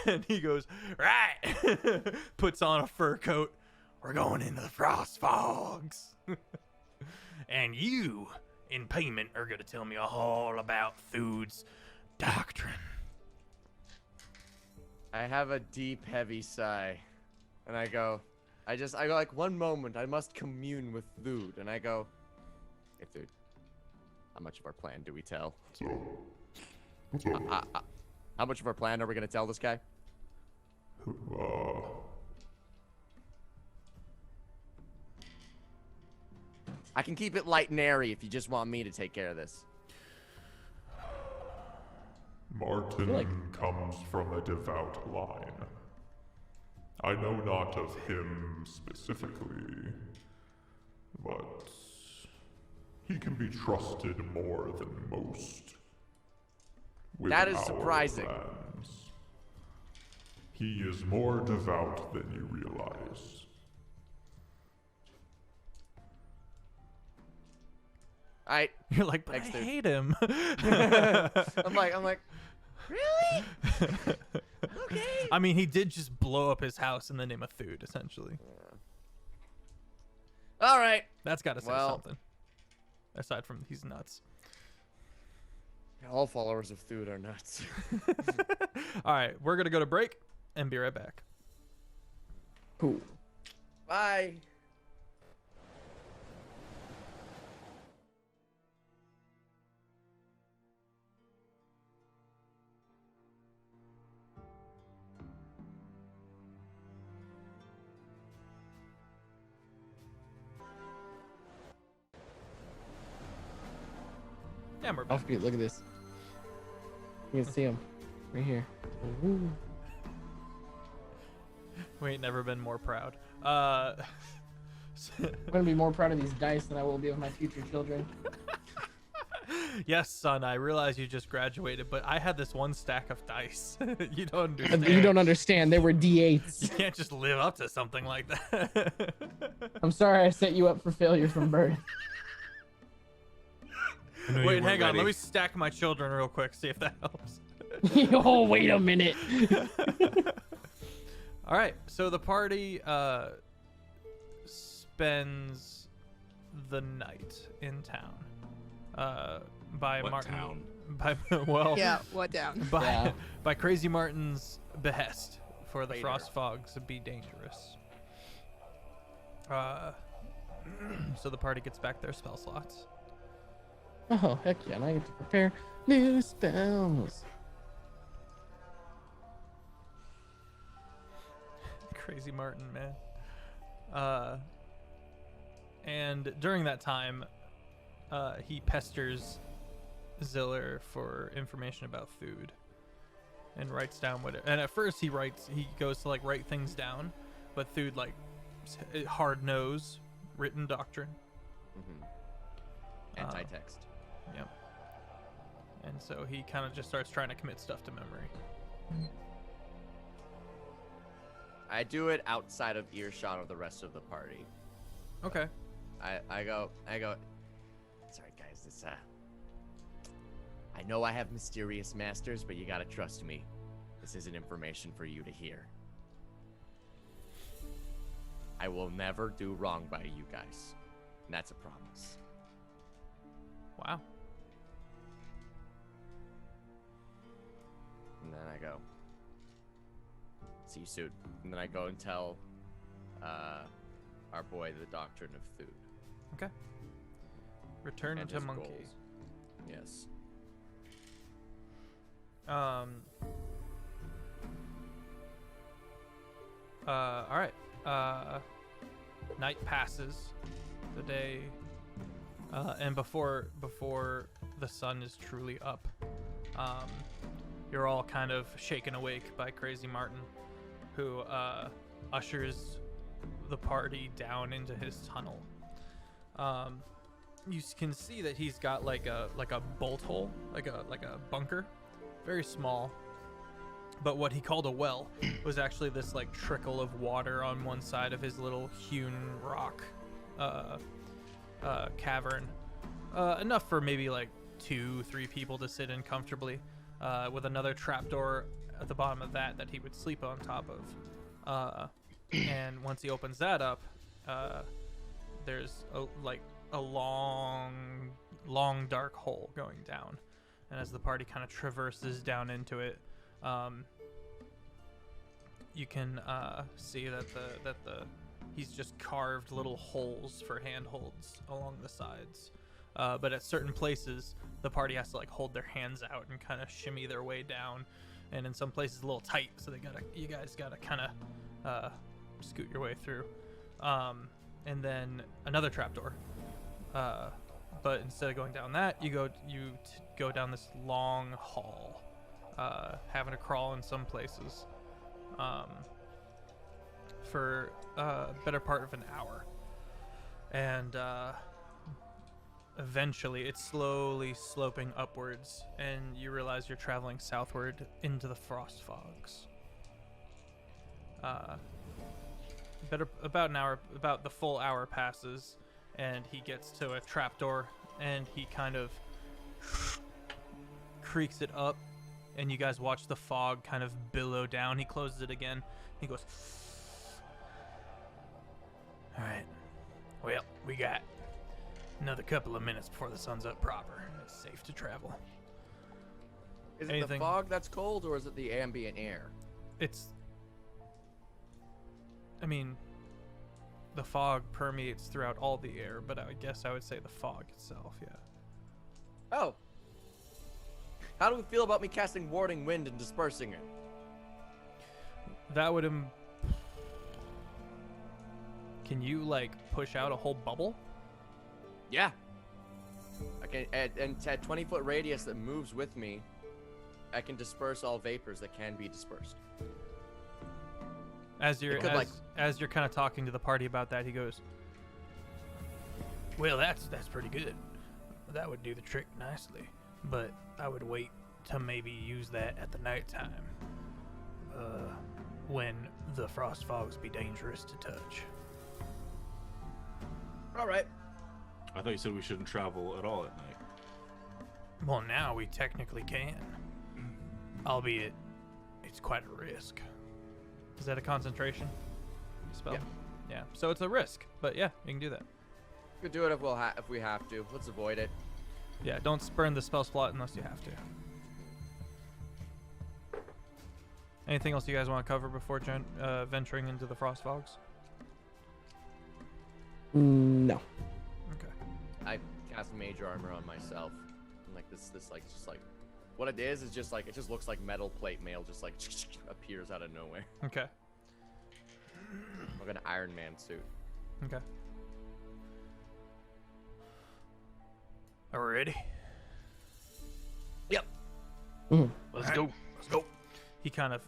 And he goes, right, puts on a fur coat. We're going into the frost fogs. And you, in payment, are going to tell me all about Thude's doctrine. I have a deep, heavy sigh. And I go, I go like, one moment, I must commune with Thude. And I go, hey, Thude, how much of our plan do we tell? So, what's up? How much of our plan are we going to tell this guy? I can keep it light and airy if you just want me to take care of this. Martin comes from a devout line. I know not of him specifically, but he can be trusted more than most. With That is our surprising. plans. He is more devout than you realize. You're like, but Next I dude. hate him. I'm like, really? Okay. I mean, he did just blow up his house in the name of Thude, essentially. All right. That's got to say Well- something. Aside from he's nuts. All followers of Thude are nuts. All right, we're gonna go to break and be right back. Cool. Bye. Yeah, we're back. Offbeat, look at this. You can see him right here. Ooh. We ain't never been more proud. I'm gonna be more proud of these dice than I will be of my future children. Yes, son, I realize you just graduated, but I had this one stack of dice. You don't understand. You don't understand. They were You D8s. can't just live up to something like that. I'm sorry I set you up for failure from birth. I know you Wait, weren't hang on. ready. Let me stack my children real quick, see if that helps. Oh, wait a minute. All right, so the party spends the night in town. By What Martin. town? By well. Yeah, what down? By Yeah. by Crazy Martin's behest for the Later. frost fogs to be dangerous. So the party gets back their spell slots. Oh, heck yeah. And I get to prepare new spells. Crazy Martin, man. And during that time, he pesters Ziller for information about food and writes down what and at first he goes to like write things down, but Thude like hard nose written doctrine. Anti-text. Yep. And so he kind of just starts trying to commit stuff to memory. I do it outside of earshot of the rest of the party. Okay. I go. Sorry, guys. It's I know I have mysterious masters, but you gotta trust me. This isn't information for you to hear. I will never do wrong by you guys, and that's a promise. Wow. And then I go, see you soon. And then I go and tell our boy the doctrine of food. Okay. Return And to his monkey. goals. Yes. All right. Night passes. The day. And before the sun is truly up, you're all kind of shaken awake by Crazy Martin, who ushers the party down into his tunnel. You can see that he's got like a bolt hole, like a bunker, very small. But what he called a well was actually this like trickle of water on one side of his little hewn rock cavern, enough for maybe like 2-3 people to sit in comfortably, with another trapdoor at the bottom of that he would sleep on top of. And once he opens that up, there's a long dark hole going down. And as the party kind of traverses down into it, you can see that the he's just carved little holes for handholds along the sides. But at certain places, the party has to like hold their hands out and kind of shimmy their way down, and in some places a little tight, so you guys gotta kind of scoot your way through. And then another trapdoor. But instead of going down that, you go down this long hall, having to crawl in some places for a better part of an hour. And eventually it's slowly sloping upwards, and you realize you're traveling southward into the frost fogs. About the full hour passes, and he gets to a trapdoor, and he kind of creaks it up, and you guys watch the fog kind of billow down. He closes it again. He goes, "All right, well, we got another couple of minutes before the sun's up proper. It's safe to travel." Is it the fog that's cold, or is it the ambient air? I mean, the fog permeates throughout all the air, but I guess I would say the fog itself, yeah. Oh. How do we feel about me casting Warding Wind and dispersing it? That would Can you, like, push out a whole bubble? Yeah. I can, at 20-foot radius that moves with me, I can disperse all vapors that can be dispersed. As you're kind of talking to the party about that, he goes, "Well, that's pretty good. That would do the trick nicely, but I would wait to maybe use that at the nighttime, when the frost fogs be dangerous to touch." All right. I thought you said we shouldn't travel at all at night. Well, now we technically can, albeit it's quite a risk. Is that a concentration spell? Yeah. Yeah. So it's a risk, but yeah, you can do that. We could do it if we have to. Let's avoid it. Yeah, don't spurn the spell slot unless you have to. Anything else you guys want to cover before venturing into the frost fogs? No. Okay. I cast Major Armor on myself. And like this like just like what it is just like it just looks like metal plate mail just like appears out of nowhere. Okay. Like an Iron Man suit. Okay. Are we ready? Yep. Let's go. Let's go. He kind of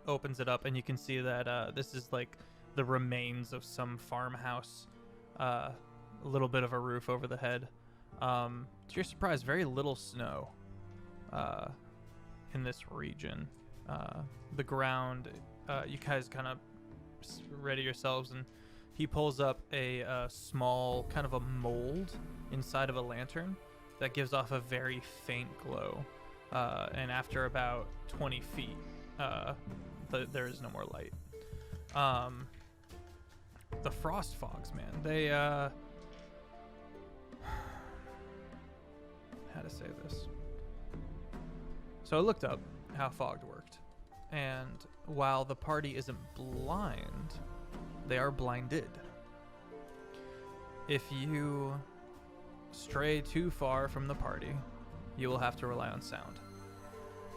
opens it up, and you can see that this is like the remains of some farmhouse. A little bit of a roof over the head. To your surprise, very little snow in this region. The ground, you guys kind of ready yourselves, and he pulls up a small kind of a mold inside of a lantern that gives off a very faint glow. And after about 20 feet, there is no more light. The frost fogs, man, they how to say this? So I looked up how fog worked, and while the party isn't blind, they are blinded. If you stray too far from the party, you will have to rely on sound.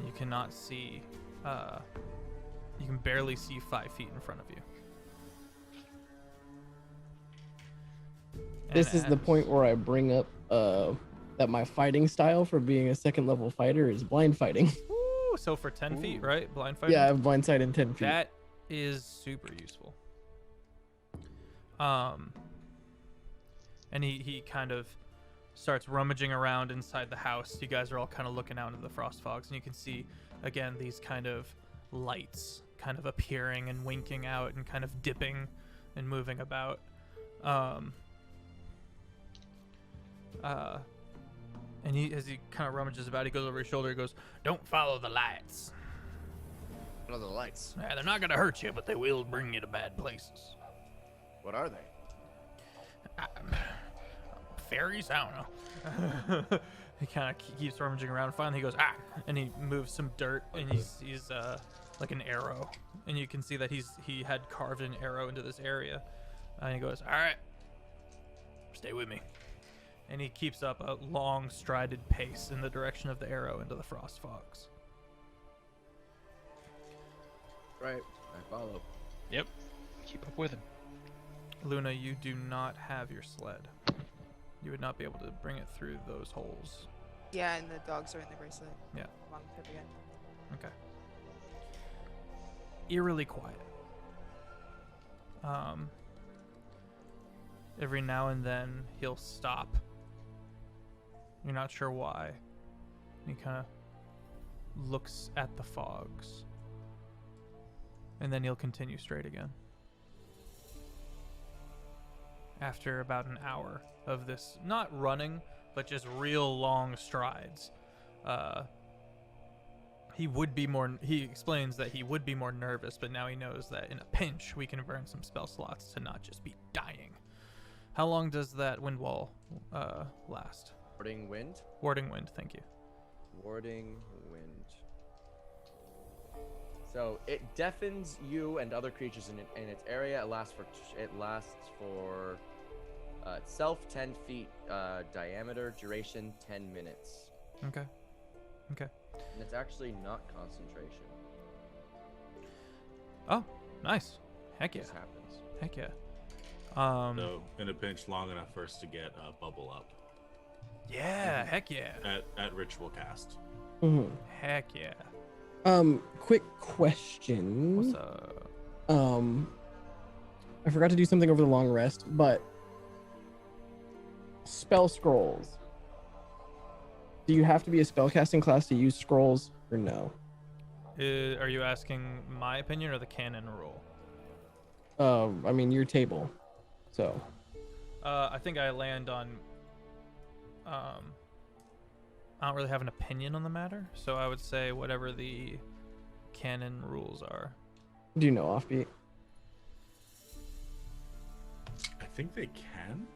You cannot see, you can barely see 5 feet in front of you. This is the point where I bring up that my fighting style for being a second level fighter is blind fighting. Ooh, so for 10 feet, right? Blind fighting? Yeah, I have blind sight in 10 feet. That is super useful. And he kind of starts rummaging around inside the house. You guys are all kind of looking out into the frost fogs, and you can see, again, these kind of lights kind of appearing and winking out and kind of dipping and moving about. And as he kind of rummages about, he goes over his shoulder. He goes, "Don't follow the lights. What are the lights? Yeah, they're not gonna hurt you, but they will bring you to bad places." What are they? Fairies? I don't know. He kind of keeps rummaging around. Finally, he goes, "Ah!" and he moves some dirt, and he sees like an arrow, and you can see that he had carved an arrow into this area. And he goes, all right, stay with me. And he keeps up a long strided pace in the direction of the arrow into the frost fogs. Right. I follow. Yep. Keep up with him. Luna, you do not have your sled. You would not be able to bring it through those holes. Yeah, and the dogs are in the bracelet. Yeah. Along with her again. Okay. Eerily quiet. Every now and then he'll stop. You're not sure why. He kind of looks at the fogs. And then he'll continue straight again. After about an hour of this, not running, but just real long strides, he explains that he would be more nervous, but now he knows that in a pinch we can burn some spell slots to not just be dying. How long does that wind wall last? Warding wind. Warding wind, thank you. Warding wind. So it deafens you and other creatures in its area. It lasts for itself 10 feet diameter, duration 10 minutes. Okay. And it's actually not concentration. Oh, nice. Heck It yeah. just happens. Heck yeah. So in a pinch long enough for us to get a bubble up Yeah, heck yeah. at ritual cast. Mhm. Heck yeah. Quick question. What's up? I forgot to do something over the long rest, but spell scrolls. Do you have to be a spellcasting class to use scrolls, or no? Are you asking my opinion or the canon rule? I mean your table. So. I think I land on. I don't really have an opinion on the matter, so I would say whatever the canon rules are. Do you know Offbeat? I think they can.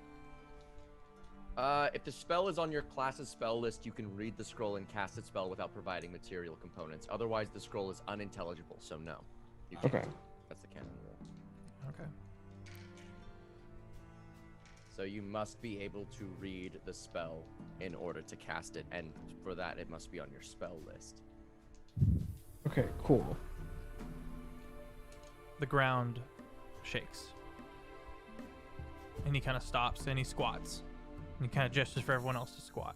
If the spell is on your class's spell list, you can read the scroll and cast its spell without providing material components. Otherwise, the scroll is unintelligible, so no. You can't. Okay. That's the canon rule. Okay. So you must be able to read the spell in order to cast it, and for that, it must be on your spell list. Okay, cool. The ground shakes. And he kind of stops and he squats. And he kind of gestures for everyone else to squat.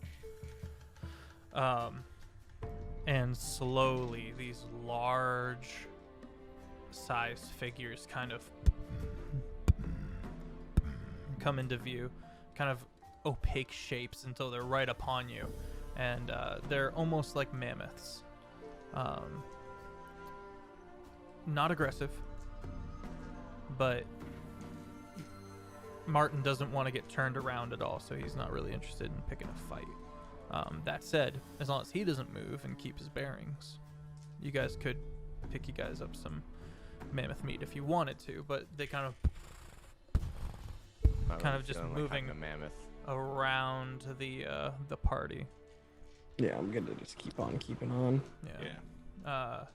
And slowly, these large sized figures kind of come into view, kind of opaque shapes until they're right upon you. And they're almost like mammoths. Not aggressive, but Martin doesn't want to get turned around at all, so he's not really interested in picking a fight. That said, as long as he doesn't move and keep his bearings, you guys could pick you guys up some mammoth meat if you wanted to, but they kind of just Feeling like moving having a mammoth. around the party. Yeah, I'm gonna just keep on keeping on. Yeah.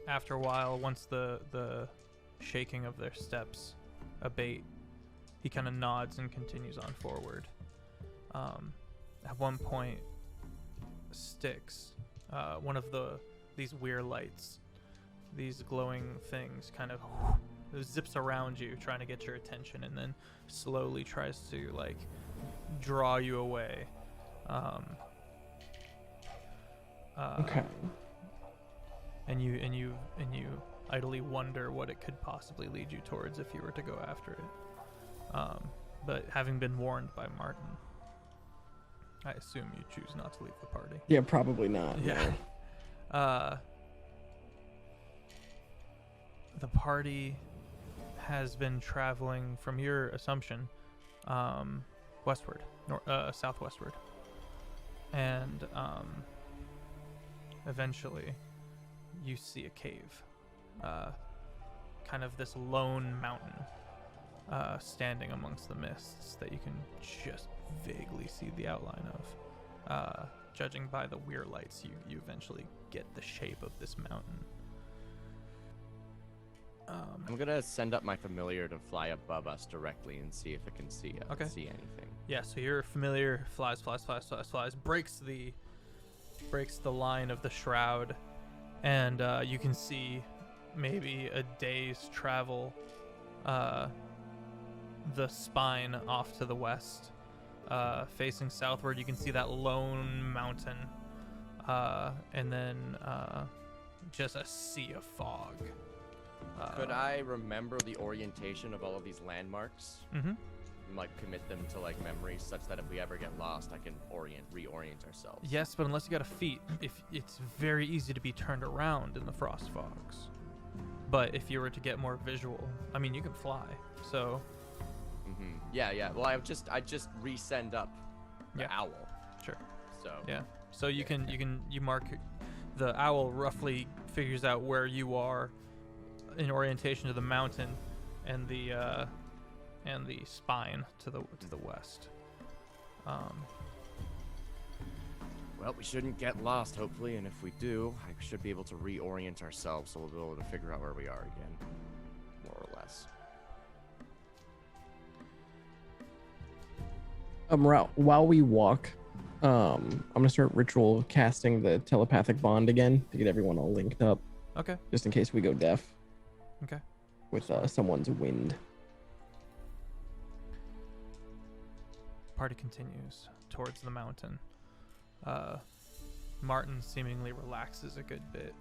After a while, once the shaking of their steps abate, he kind of nods and continues on forward. At one point, Styx, one of these weird lights, these glowing things, kind of zips around you, trying to get your attention, and then slowly tries to like draw you away. Okay. And you idly wonder what it could possibly lead you towards if you were to go after it. But having been warned by Martin, I assume you choose not to leave the party. Yeah, probably not. Yeah. No. The party has been traveling, from your assumption, westward, southwestward, and eventually you see a cave, kind of this lone mountain, standing amongst the mists that you can just vaguely see the outline of. Judging by the weird lights, you eventually get the shape of this mountain. I'm gonna send up my familiar to fly above us directly and see if it can see anything. Yeah, so your familiar flies, breaks the line of the shroud, and you can see maybe a day's travel, the spine off to the west, facing southward. You can see that lone mountain, and then just a sea of fog. Could I remember the orientation of all of these landmarks? Mm-hmm. And, like, commit them to like memories such that if we ever get lost, I can reorient ourselves. Yes, but unless you got a feat, if it's very easy to be turned around in the frost fogs. But if you were to get more visual, I mean, you can fly. So. Mm-hmm. Yeah. Well, I just resend up the owl. Sure. So. Yeah. So you mark the owl roughly figures out where you are in orientation to the mountain and the spine to the west. Well, we shouldn't get lost, hopefully, and if we do, I should be able to reorient ourselves so we'll be able to figure out where we are again, more or less. While we walk, I'm gonna start ritual casting the telepathic bond again to get everyone all linked up. Okay. Just in case we go deaf. Okay. With someone's wind. Party continues towards the mountain. Martin seemingly relaxes a good bit.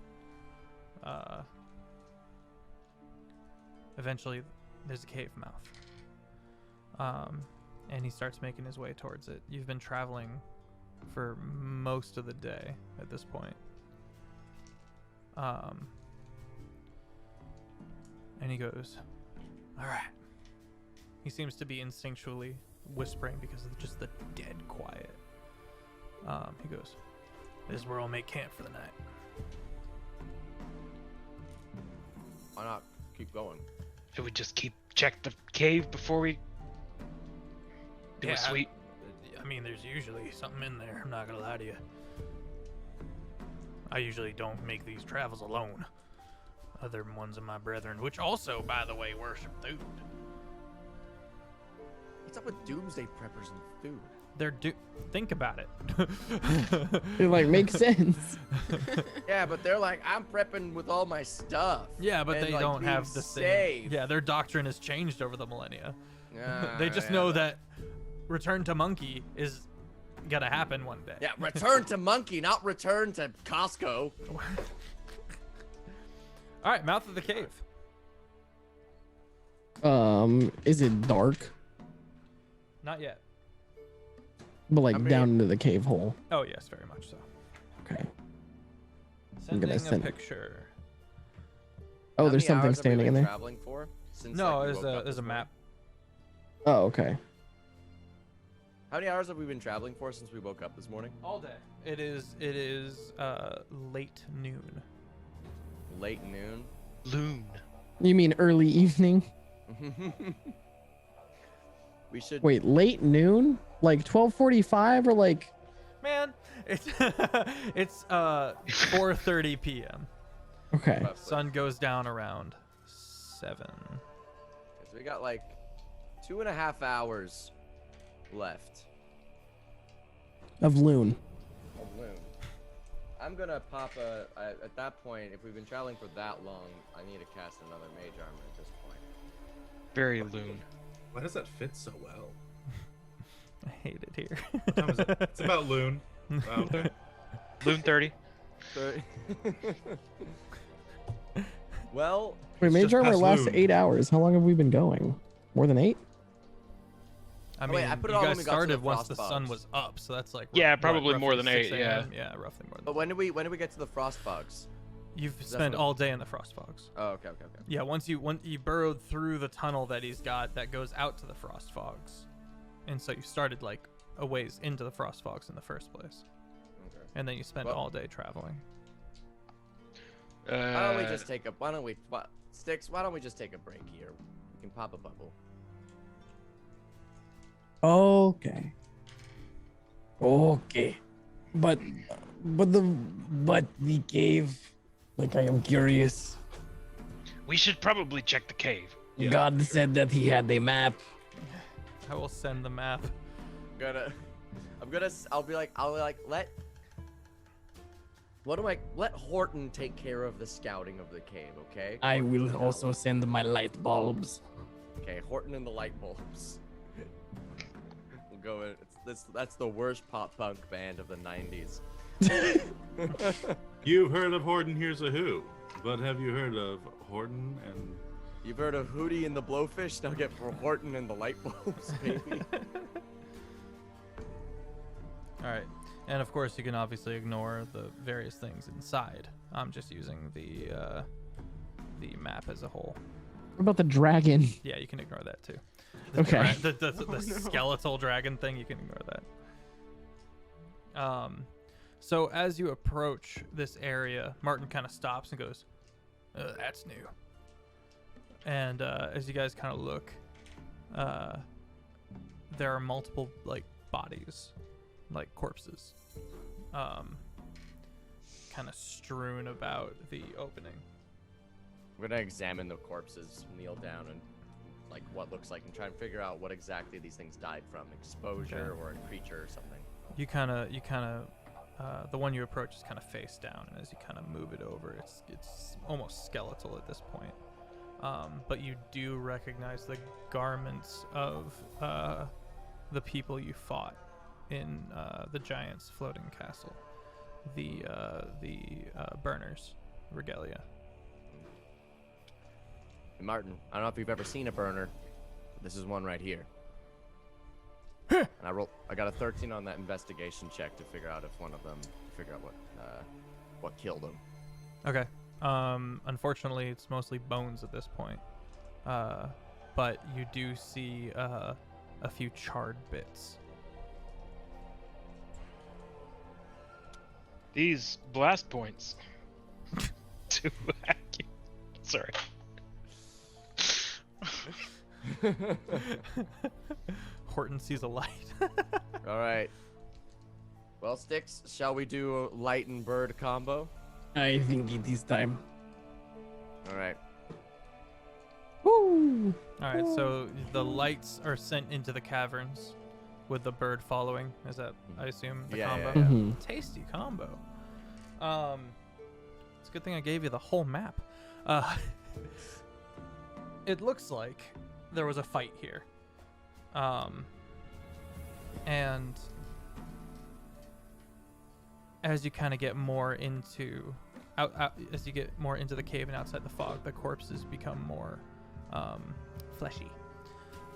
Eventually, there's a cave mouth. And he starts making his way towards it. You've been traveling for most of the day at this point. And he goes, all right. He seems to be instinctually whispering because of just the dead quiet. He goes, this is where we'll make camp for the night. Why not keep going? Should we just check the cave before we do a sweep? I mean, there's usually something in there. I'm not gonna lie to you. I usually don't make these travels alone. Other ones of my brethren, which also, by the way, worship food. What's up with doomsday preppers and food? Think about it. It like makes sense. Yeah, but they're like, I'm prepping with all my stuff. Yeah, but and, they like, don't being have the same. safe. Yeah, their doctrine has changed over the millennia. They just know that return to monkey is gonna happen one day. Yeah, return to monkey, not return to Costco. All right, mouth of the cave. Is it dark? Not yet. But like I mean- down into the cave hole. Oh yes, very much so. Okay. Sending a send- picture. Oh, How there's many something hours have we standing been in there. Traveling for since, No, like, we there's woke up this a morning? map. Oh, okay. How many hours have we been traveling for since we woke up this morning? All day. It is late noon. Late noon. Loon. You mean early evening? We should. Wait, late noon? Like 12:45 or like? Man, it's it's 4:30 p.m. Okay. roughly. Sun goes down around 7. So we got like 2.5 hours left Of loon. of loon. I'm gonna pop at that point, if we've been traveling for that long, I need to cast another mage armor at this point. Very loon. Why does that fit so well? I hate it here. What time is it? It's about Loon. Oh, okay. Loon 30. Well, Wait, It's mage just armor past lasts noon. 8 hours. How long have we been going? More than 8? I mean, wait, I put it you on when guys we got to started the once frost the sun bogs. was up, so that's like Yeah, what, probably more roughly than 6 8, yeah. a.m.? Yeah, roughly more than. but when did we get to the frost fogs? You've that spent what- all day in the frost fogs. Oh, okay. Yeah, once you burrowed through the tunnel that he's got that goes out to the frost fogs, and so you started like a ways into the frost fogs in the first place, Okay. and then you spent Well- all day traveling. Why don't we just take a? Why don't we? Sticks. Why don't we just take a break here? We can pop a bubble. Okay. Okay. But the cave, like I am curious. We should probably check the cave. Yeah, God for said that he had a map. I will send the map. I'll be like, let Horton take care of the scouting of the cave, okay? I Horton, will no. also send my light bulbs. Okay, Horton and the light bulbs. We'll go in. That's the worst pop punk band of the 90s. You've heard of Horton Here's a Who, but have you heard of Horton and... You've heard of Hootie and the Blowfish? Now get for Horton and the light bulbs, baby. All right, and of course you can obviously ignore the various things inside. I'm just using the map as a whole. What about the dragon? Yeah, you can ignore that too. Okay. The skeletal dragon thing, you can ignore that. So as you approach this area, Martin kind of stops and goes, "That's new." And as you guys kind of look, there are multiple like bodies, like corpses, kind of strewn about the opening. We're gonna examine the corpses, kneel down, and like what looks like, and try and figure out what exactly these things died from, exposure or a creature or something. You kind of, the one you approach is kind of face down, and as you kind of move it over, it's almost skeletal at this point. But you do recognize the garments of the people you fought in the Giants' floating castle, the burners, regalia. Hey, Martin, I don't know if you've ever seen a burner, but this is one right here. And I got a 13 on that investigation check to figure out what killed him. Okay. Unfortunately, it's mostly bones at this point. But you do see a few charred bits. These blast points. Too accurate. Sorry. Horton sees a light. All right. Well, Sticks, shall we do a light and bird combo? I think it is time. All right. Woo! All right, so the lights are sent into the caverns with the bird following. Is that, I assume, the Yeah, combo? yeah, yeah. Mhm. Tasty combo. It's a good thing I gave you the whole map. It looks like there was a fight here. And as you kind of get more into as you get more into the cave and outside the fog, the corpses become more fleshy.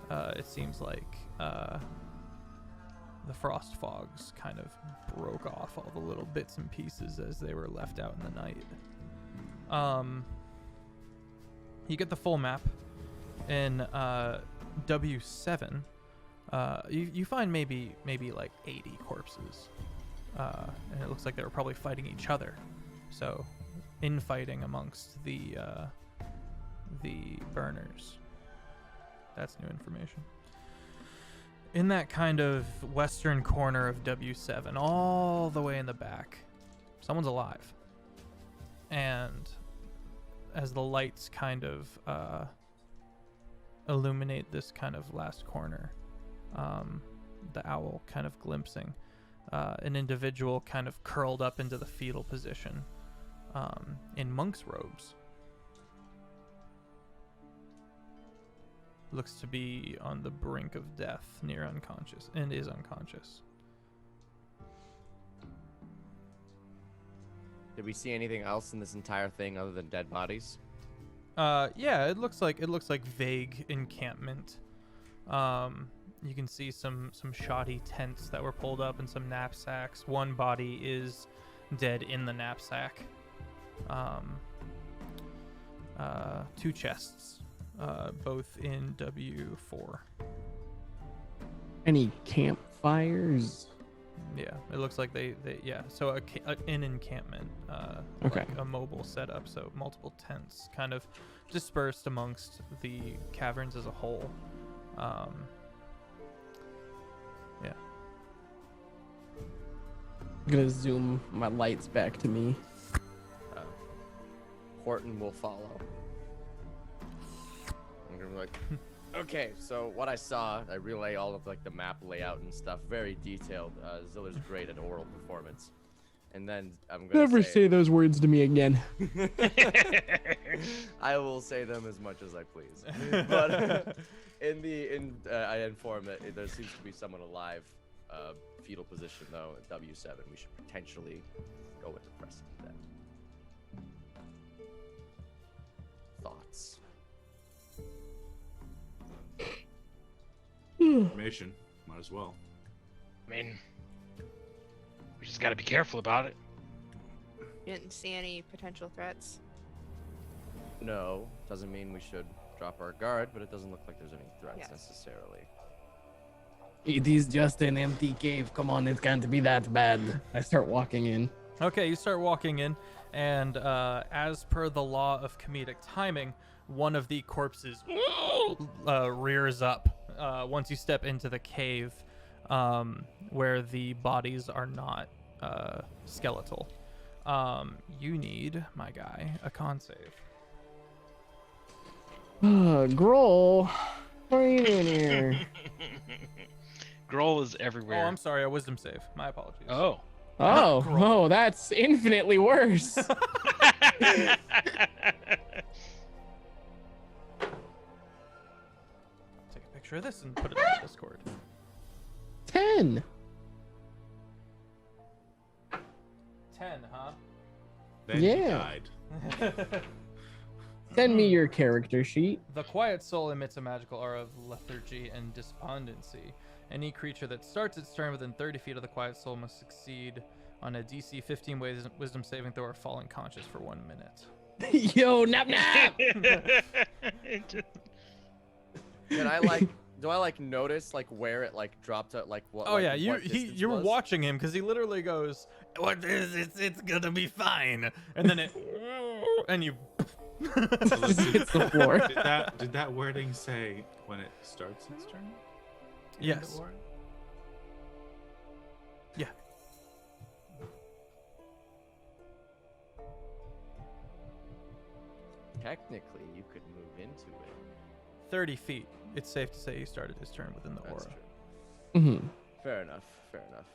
It seems like the frost fogs kind of broke off all the little bits and pieces as they were left out in the night. You get the full map in W7. You find maybe like 80 corpses, and it looks like they were probably fighting each other. So, infighting amongst the burners. That's new information. In that kind of western corner of W7, all the way in the back, someone's alive. And as the lights kind of illuminate this kind of last corner, the owl kind of glimpsing, an individual kind of curled up into the fetal position, in monk's robes. Looks to be on the brink of death, near unconscious, and is unconscious. Did we see anything else in this entire thing other than dead bodies? Yeah, it looks like vague encampment. You can see some shoddy tents that were pulled up and some knapsacks. One body is dead in the knapsack. Two chests, both in W4. Any campfires? Yeah, it looks like they yeah. So an encampment, Okay. like a mobile setup. So multiple tents, kind of dispersed amongst the caverns as a whole. Yeah. I'm gonna zoom my lights back to me. Horton will follow. I'm like, okay, so what I saw, I relay all of like the map layout and stuff, very detailed. Ziller's great at oral performance. And then I'm gonna Never say those words to me again. I will say them as much as I please. But I inform that there seems to be someone alive, fetal position though, at W7. We should potentially go with the precedent then. Thoughts? Information. Might as well. I mean, we just gotta be careful about it. You didn't see any potential threats. No, doesn't mean we should drop our guard, but it doesn't look like there's any threats Yes. necessarily. It is just an empty cave. Come on, it can't be that bad. I start walking in. Okay, you start walking in, and as per the law of comedic timing, one of the corpses rears up once you step into the cave, where the bodies are not skeletal. You need, my guy, a con save. Grohl, what are you doing here? Grohl is Oh, everywhere. I'm sorry, a wisdom save. My apologies. Oh. Oh, that's infinitely worse. Take a picture of this and put it in the Discord. 10. 10, huh? Then Yeah. he died. Send me your character sheet. The quiet soul emits a magical aura of lethargy and despondency. Any creature that starts its turn within 30 feet of the quiet soul must succeed on a DC 15 wisdom saving throw or fall unconscious for 1 minute. Yo, nap nap. Can I do I notice where it dropped at what? Oh yeah, what distance you were was? watching him because he literally goes, "What is it? It's gonna be fine," and then it, and you. Just hits the floor. Did that wording say when it starts its turn? Yes. Or? Yeah. Technically, you could move into it. 30 feet. It's safe to say he started his turn within the That's aura. true. Mhm. Fair enough. Fair enough.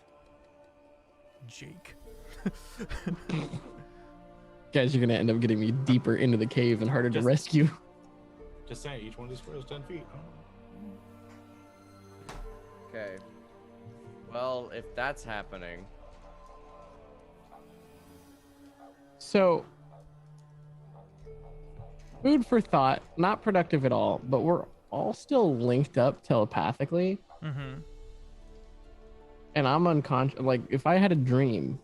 Jake. Guys, you're gonna end up getting me deeper into the cave and harder to Just- rescue. Just saying, each one of these squares is 10 feet. Okay. Well, if that's happening, So, food for thought, not productive at all, but we're all still linked up telepathically, Mm-hmm. and I'm unconscious. Like, if I had a dream,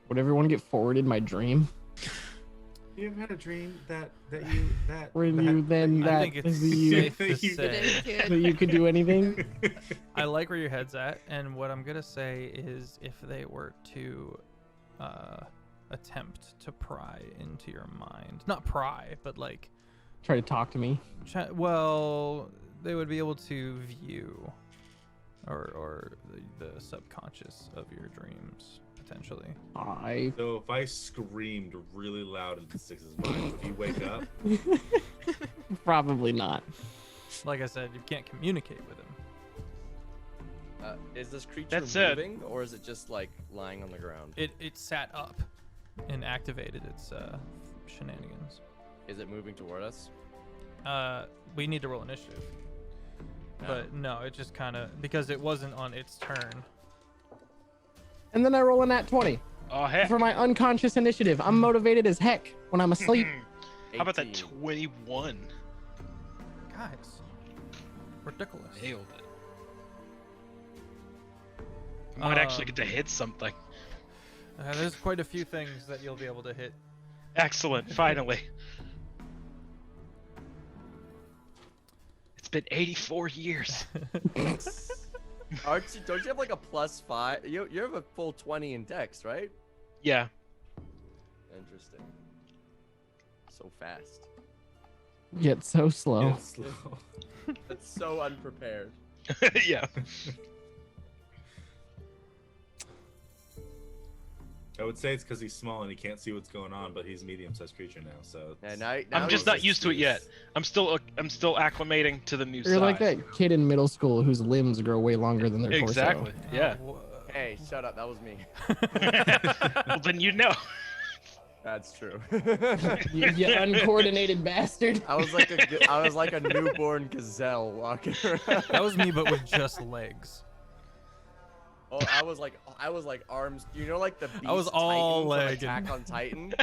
would everyone get forwarded my dream? You ever had a dream that When you then I that think it's you, safe to You say. that you could do anything? I like where your head's at, and what I'm gonna say is, if they were to attempt to pry into your mind, not pry, but Try to talk to me. well, they would be able to view, or the subconscious of your dreams potentially. So if I screamed really loud into Six's mind, would he wake up? Probably not. Like I said, you can't communicate with him. is this creature That's it. moving, or is it just lying on the ground? It sat up and activated its shenanigans. Is it moving toward us? We need to roll initiative. No. But no, it just kind of, because it wasn't on its turn. And then I roll a nat 20 Oh heck. for my unconscious initiative. I'm motivated as heck when I'm asleep. How about that 18. 21? Guys, ridiculous. Nailed it. I might actually get to hit something. There's quite a few things that you'll be able to hit. Excellent, finally. It's been 84 years. Archie, don't you have a +5? You have a full 20 in Dex, right? Yeah. Interesting. So fast. Yet so slow. Yeah, slow. That's so unprepared. Yeah. I would say it's because he's small and he can't see what's going on, but he's a medium-sized creature now, so. Yeah, now I'm just he's not just used to it yet. I'm still acclimating to the new You're size. like that kid in middle school whose limbs grow way longer than their Exactly. torso. Yeah. Hey, shut up. That was me. Well, then you know. That's true. You uncoordinated bastard. I was like a newborn gazelle walking around. That was me, but with just legs. Oh, I was like arms. You know, like the beast I was all Titan from leg Attack on Titan.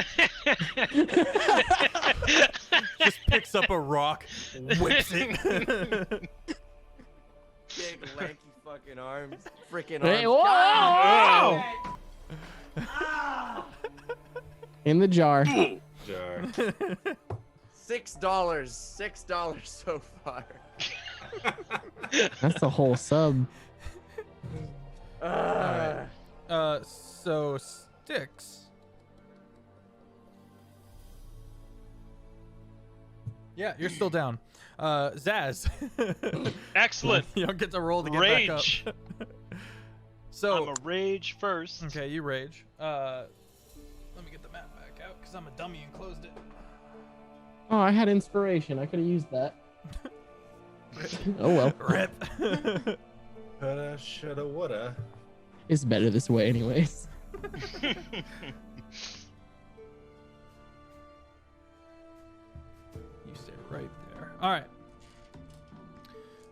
Just picks up a rock, whips it. Big lanky fucking arms, freaking Hey, arms. whoa! In the jar. Jar. $6 so far. That's the whole sub. Alright. So Sticks. Yeah, you're still down. Zaz. Excellent. You don't get to roll to get Rage. back up. So I'm a rage first. okay, you rage. Let me get the map back out because I'm a dummy and closed it. Oh, I had inspiration. I could have used that. Oh well. Rip. Coulda, shoulda, woulda. It's better this way, anyways. You stay right there. All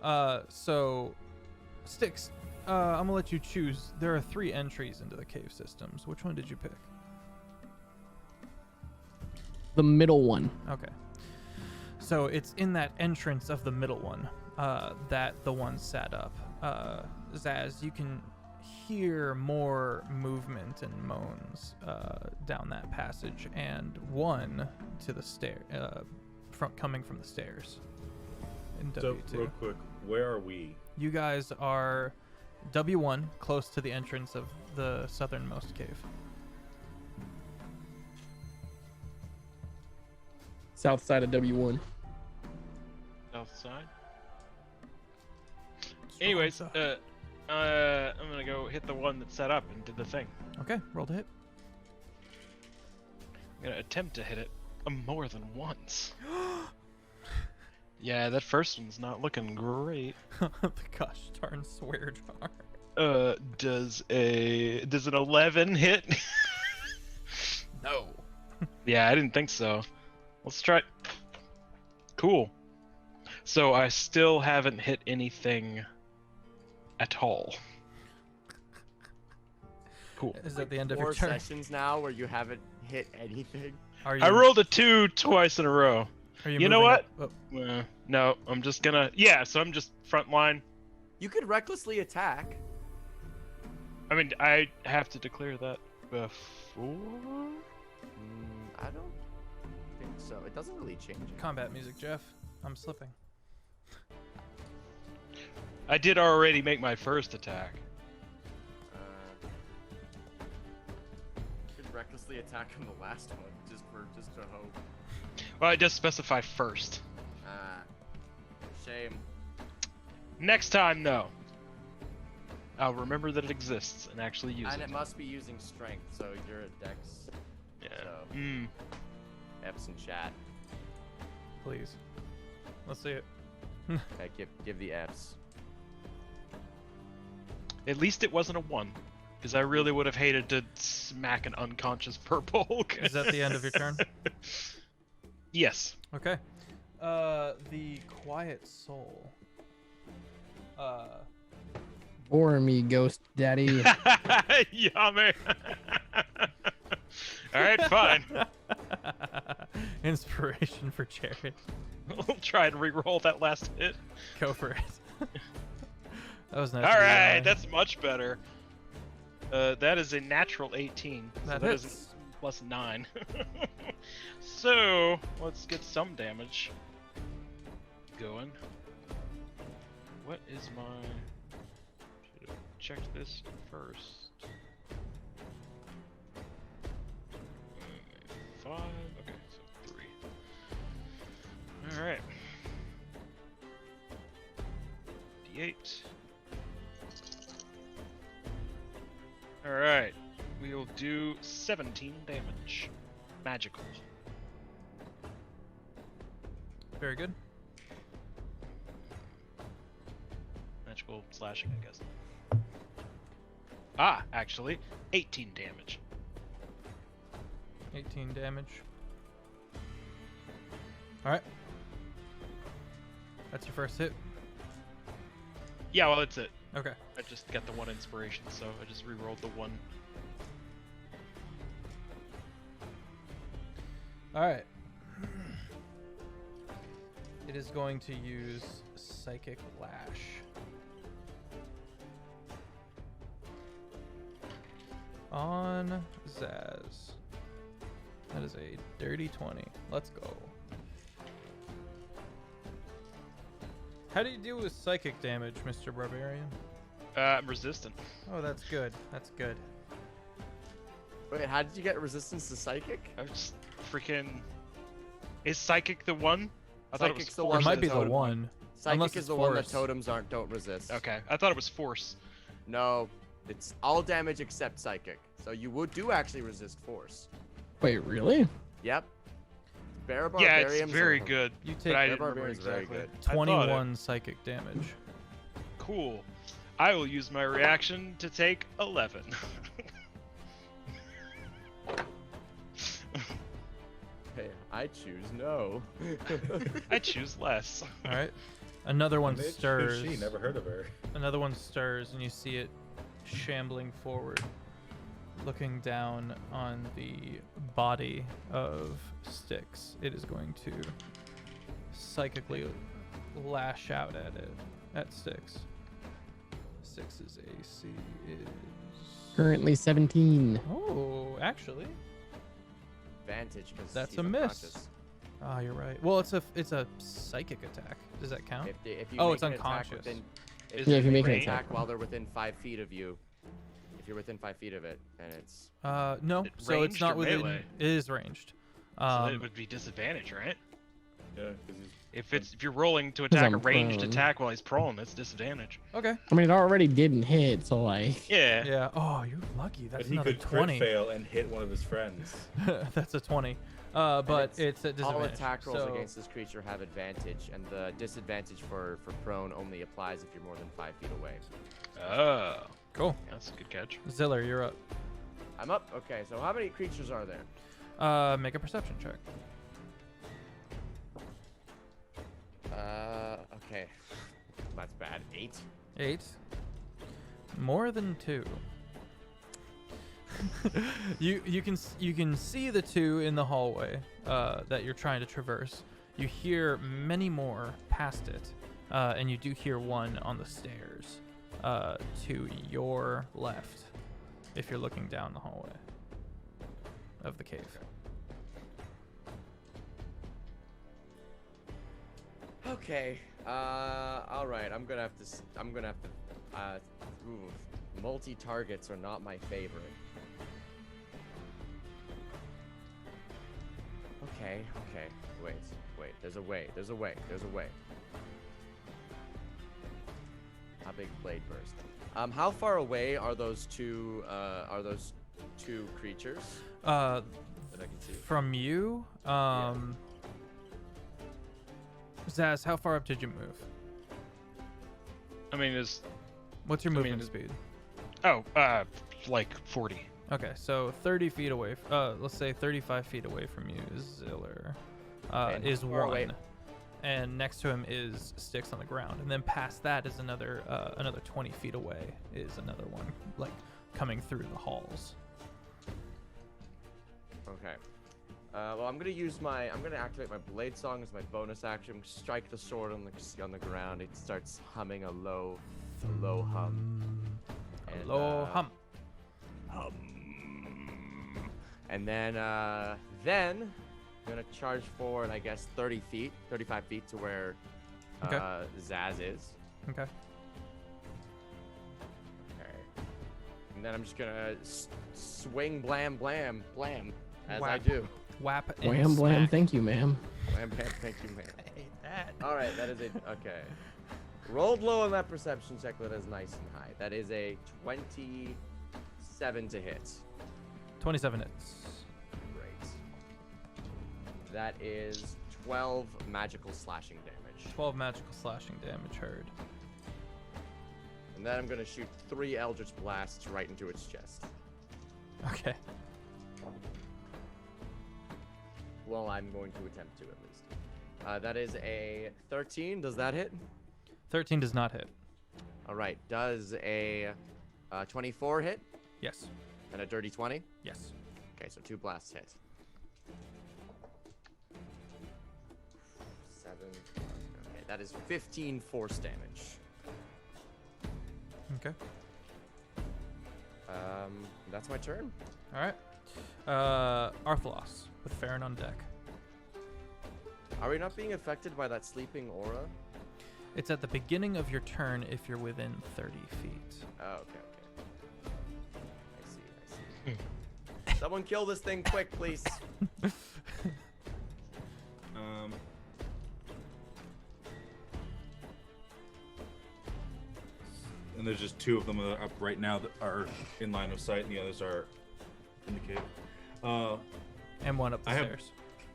right. So, Sticks, I'm gonna let you choose. There are 3 entries into the cave systems. Which one did you pick? The middle one. Okay. So it's in that entrance of the middle one that the one sat up. Zaz, you can hear more movement and moans down that passage, and one to the stair, coming from the stairs. In So, W2. real quick, where are we? You guys are W1, close to the entrance of the southernmost cave. South side of W1. Outside. Anyways, I'm gonna go hit the one that's set up and did the thing. Okay, roll to hit. I'm gonna attempt to hit it more than once. Yeah, that first one's not looking great. The gosh darn swear jar. Does an 11 hit? No. Yeah, I didn't think so. Let's try. Cool. So I still haven't hit anything at all. Cool. Is that the end of 4 your turn? sessions now where you haven't hit anything. Are you, I rolled a 2 twice in a row. Are You know moving what? up- oh, No, I'm just gonna. Yeah, so I'm just front line. You could recklessly attack. I mean, I have to declare that before. I don't think so. It doesn't really change it. combat music, Jeff. I'm slipping. I did already make my first attack. You could recklessly attack on the last one just to hope. Well, it does specify first. Shame. Next time, though, I'll remember that it exists and actually use And it. it must be using strength, so you're a dex. Yeah. So, F's in chat. Please. Let's see it. Okay, give the F's. At least it wasn't a 1, because I really would have hated to smack an unconscious purple. Is that the end of your turn? Yes. Okay. The Quiet Soul. Bore me, ghost daddy. Yummy. All right, fine. Inspiration for Jared. We'll try and re-roll that last hit. Go for it. That was nice. All of you, right, Ryan. that's much better. That is a natural 18. So That that is hits. plus 9. So let's get some damage going. What is my? Should have checked this first. 5. Okay, so 3. All right. D8. All right. We'll do 17 damage. Magical. Very good. Magical slashing, I guess. Ah, actually, 18 damage. 18 damage. All right. That's your first hit. Yeah, well, that's it. Okay. I just got the 1 inspiration, so I just re-rolled the 1. All right. It is going to use Psychic Lash. On Zaz. That is a dirty 20. Let's go. How do you deal with psychic damage, Mr. Barbarian? I'm resistant. Oh, that's good. That's good. Wait, how did you get resistance to psychic? I was just freaking. Is psychic the one? I thought it was Psychic's the force. one It might that be the totem- one. Psychic Unless is it's the one that force. totems don't resist. Okay, I thought it was force. No, it's all damage except psychic. So you do actually resist force. Wait, really? Yep. Bear Yeah, barbarians it's very are- good. You But take I Bear didn't remember barbarians are very exactly. good. I thought 21 psychic damage. Cool. I will use my reaction to take 11. Hey, I choose no. I choose less. All right. Another one Who's stirs. she? Never heard of her. Another one stirs, and you see it shambling forward, looking down on the body of Styx. It is going to psychically lash out at it, at Styx. Styx's AC is... Currently 17. Oh, actually. Advantage because That's a miss. Oh, you're right. Well, it's a psychic attack. Does that count? If you Oh, make it's an attack unconscious. Within, Is Yeah, it if you make an range? attack. while they're within 5 feet of you, if you're within 5 feet of it, and it's No. It So it's ranged not or within. melee? It is ranged. So it would be disadvantage, right? Yeah, because he's If you're rolling to 'Cause attack I'm a ranged prone. attack while he's prone, that's disadvantage. Okay. I mean, it already didn't hit, so like. Yeah. Yeah. Oh, you're lucky. but That's he another could 20. Critfail and hit one of his friends. That's a 20. But it's at all disadvantage. attack rolls so, against this creature have advantage, and the disadvantage for prone only applies if you're more than 5 feet away. Oh, Cool. that's a good catch. Ziller, you're up. I'm up. Okay, so how many creatures are there? Make a perception check. Okay, that's bad. 8. 8. More than 2. you can see the 2 in the hallway that you're trying to traverse. You hear many more past it, and you do hear one on the stairs to your left if you're looking down the hallway of the cave. Okay. All right. I'm gonna have to. Multi targets are not my favorite. Okay. Okay. Wait. There's a way. How big blade burst? How far away are those two creatures that I can see? From you, Zaz, how far up did you move? I mean, is What's your I mean, movement speed? like 40. Okay, so 30 feet away. Let's say 35 feet away from you is Ziller. And Is how far away- one, and next to him is Styx on the ground, and then past that is another 20 feet away is another one, like coming through the halls. Okay. Well, I'm gonna activate my blade song as my bonus action. Strike the sword on the ground. It starts humming a low hum. And, Low hum. And then I'm gonna charge forward, I guess, 35 feet to where Okay. Zaz is. Okay. Okay. And then I'm just gonna swing blam as I Whap. do. Whap and Wham blam, smack. thank you, ma'am. Blam, thank you, man. I hate that. All right, that is it. Okay. Rolled low on that perception check, but that is nice and high. That is a 27. 27 to hit. 27 hits. Great. That is 12 magical slashing damage. 12 magical slashing damage heard. And then I'm going to shoot 3 Eldritch Blasts right into its chest. Okay. Well, I'm going to attempt to at least. That is a 13. Does that hit? 13 does not hit. All right. Does a 24 hit? Yes. And a dirty 20? Yes. Okay, so 2 blasts hit. 7. Okay, that is 15 force damage. Okay. That's my turn. All right. Arthalos with Farron on deck. Are we not being affected by that sleeping aura? It's at the beginning of your turn if you're within 30 feet. Oh, okay. I see. Someone kill this thing quick, please. And there's just 2 of them up right now that are in line of sight, and the others are in the cave. And one up the stairs.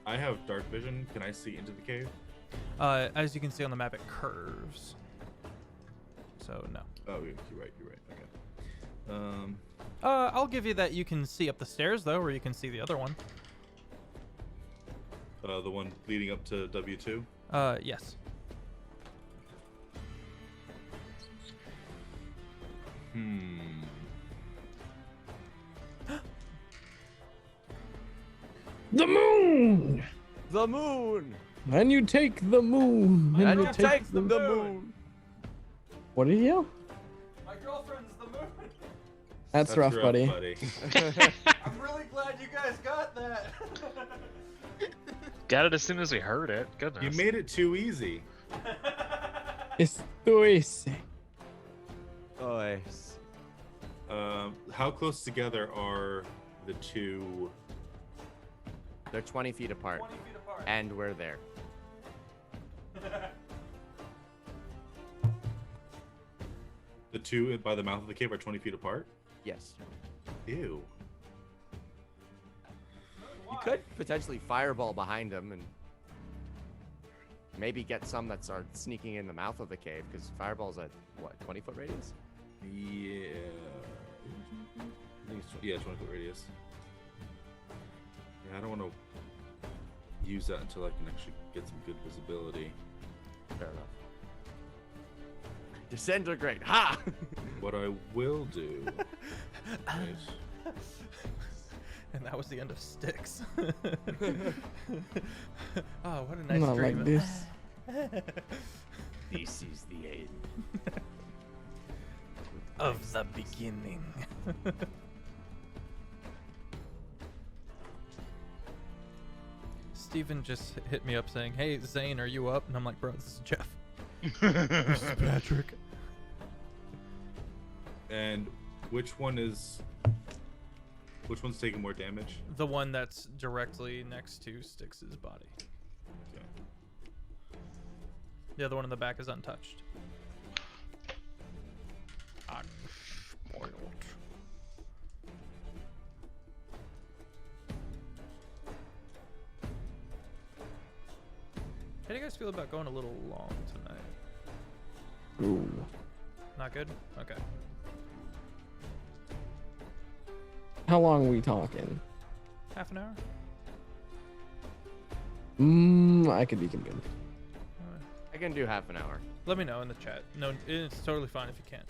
I have dark vision. Can I see into the cave? As you can see on the map, it curves. So, no. Oh, you're right. Okay. I'll give you that you can see up the stairs, though, or you can see the other one. The one leading up to W2? Yes. The moon! The moon! And you take the moon. And you take the moon! What did you yell? My girlfriend's the moon. That's rough, buddy. I'm really glad you guys got that. Got it as soon as we heard it. Goodness. You made it too easy. Esto easy. Oh, How close together are the 2? they're 20 feet apart. 20 feet apart. And we're there. The 2 by the mouth of the cave are 20 feet apart? Yes. Ew. You could potentially fireball behind them and maybe get some that start sneaking in the mouth of the cave, because fireball's at, what, 20-foot radius? Yeah. I think it's 20-foot radius. Yeah, I don't want to use that until I can actually get some good visibility. Fair enough. Disintegrate! Ha! What I will do is... And that was the end of Sticks. Oh, what a nice Not dream. like this. This is the end. Of the beginning. Steven just hit me up saying, "Hey, Zane, are you up?" And I'm like, "Bro, this is Jeff." This is Patrick. And which one's taking more damage? The one that's directly next to Styx' body. Okay. The other one in the back is untouched. Unspoiled. How do you guys feel about going a little long tonight? Ooh. Not good? Okay. How long are we talking? Half an hour? I could be convinced. Alright. I can do half an hour. Let me know in the chat. No, it's totally fine if you can't.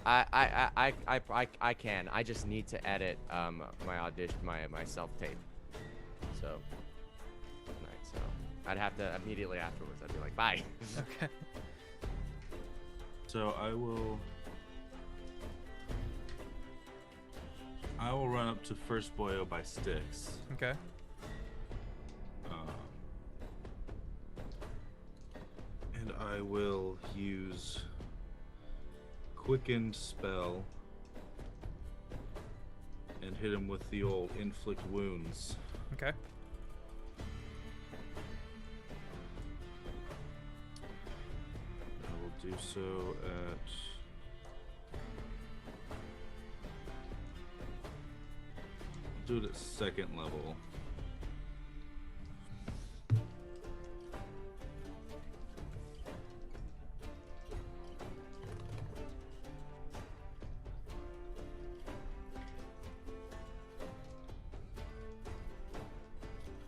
I can. I just need to edit my audition, my self tape. So, tonight. So I'd have to immediately afterwards. I'd be like, bye. Okay. So I will run up to first boyo by Styx. Okay. And I will use Quickened spell and hit him with the old inflict wounds. Okay. I will do so at do it at second level.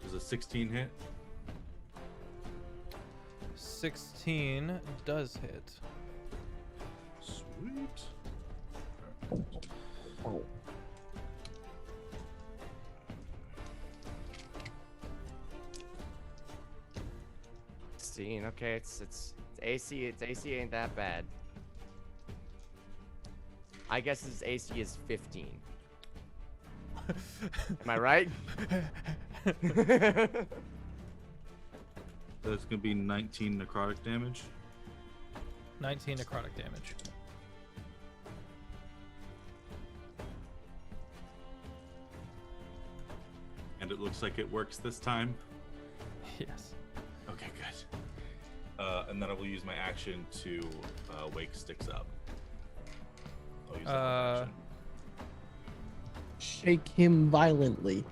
Does a 16 hit? 16 does hit. Sweet. Oh. Okay, it's AC. Its AC ain't that bad. I guess his AC is 15. Am I right? That's gonna be 19 necrotic damage. 19 necrotic damage. And it looks like it works this time. Yes. Okay, good. And then I will use my action to wake Sticks up. I'll use that action. Shake him violently.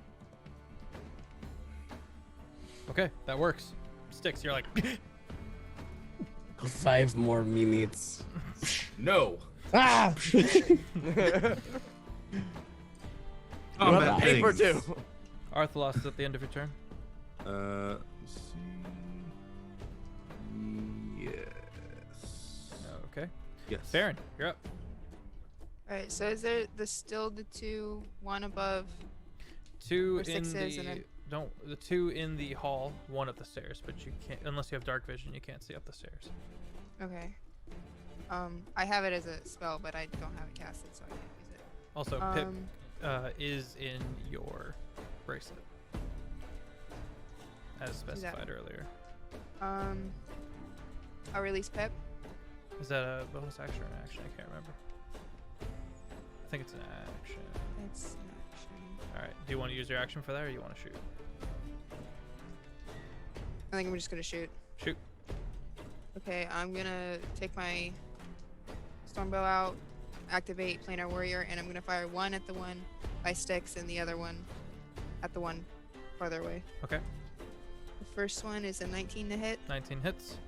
Okay, that works. Sticks, you're like. 5 more minutes. No! Ah! Oh, Well, man, paper things. too. Arthalos is at the end of your turn. Let's see. Yes. Okay. Yes. Farron, you're up. Alright, so is there still the 2, 1 above? 2 Or in sixes the and then- the 2 in the hall, 1 up the stairs, but you can't unless you have dark vision. You can't see up the stairs. Okay. I have it as a spell, but I don't have it casted, so I can't use it. Also, Pip is in your bracelet, as specified earlier. I'll release Pip. Is that a bonus action or an action? I can't remember. I think it's an action. It's an action. All right. Do you want to use your action for that, or you want to shoot? I think I'm just gonna shoot. Shoot. Okay, I'm gonna take my Stormbow out, activate Planar Warrior, and I'm gonna fire one at the one by Sticks and the other one at the one farther away. Okay. The first one is a 19 to hit. 19 hits.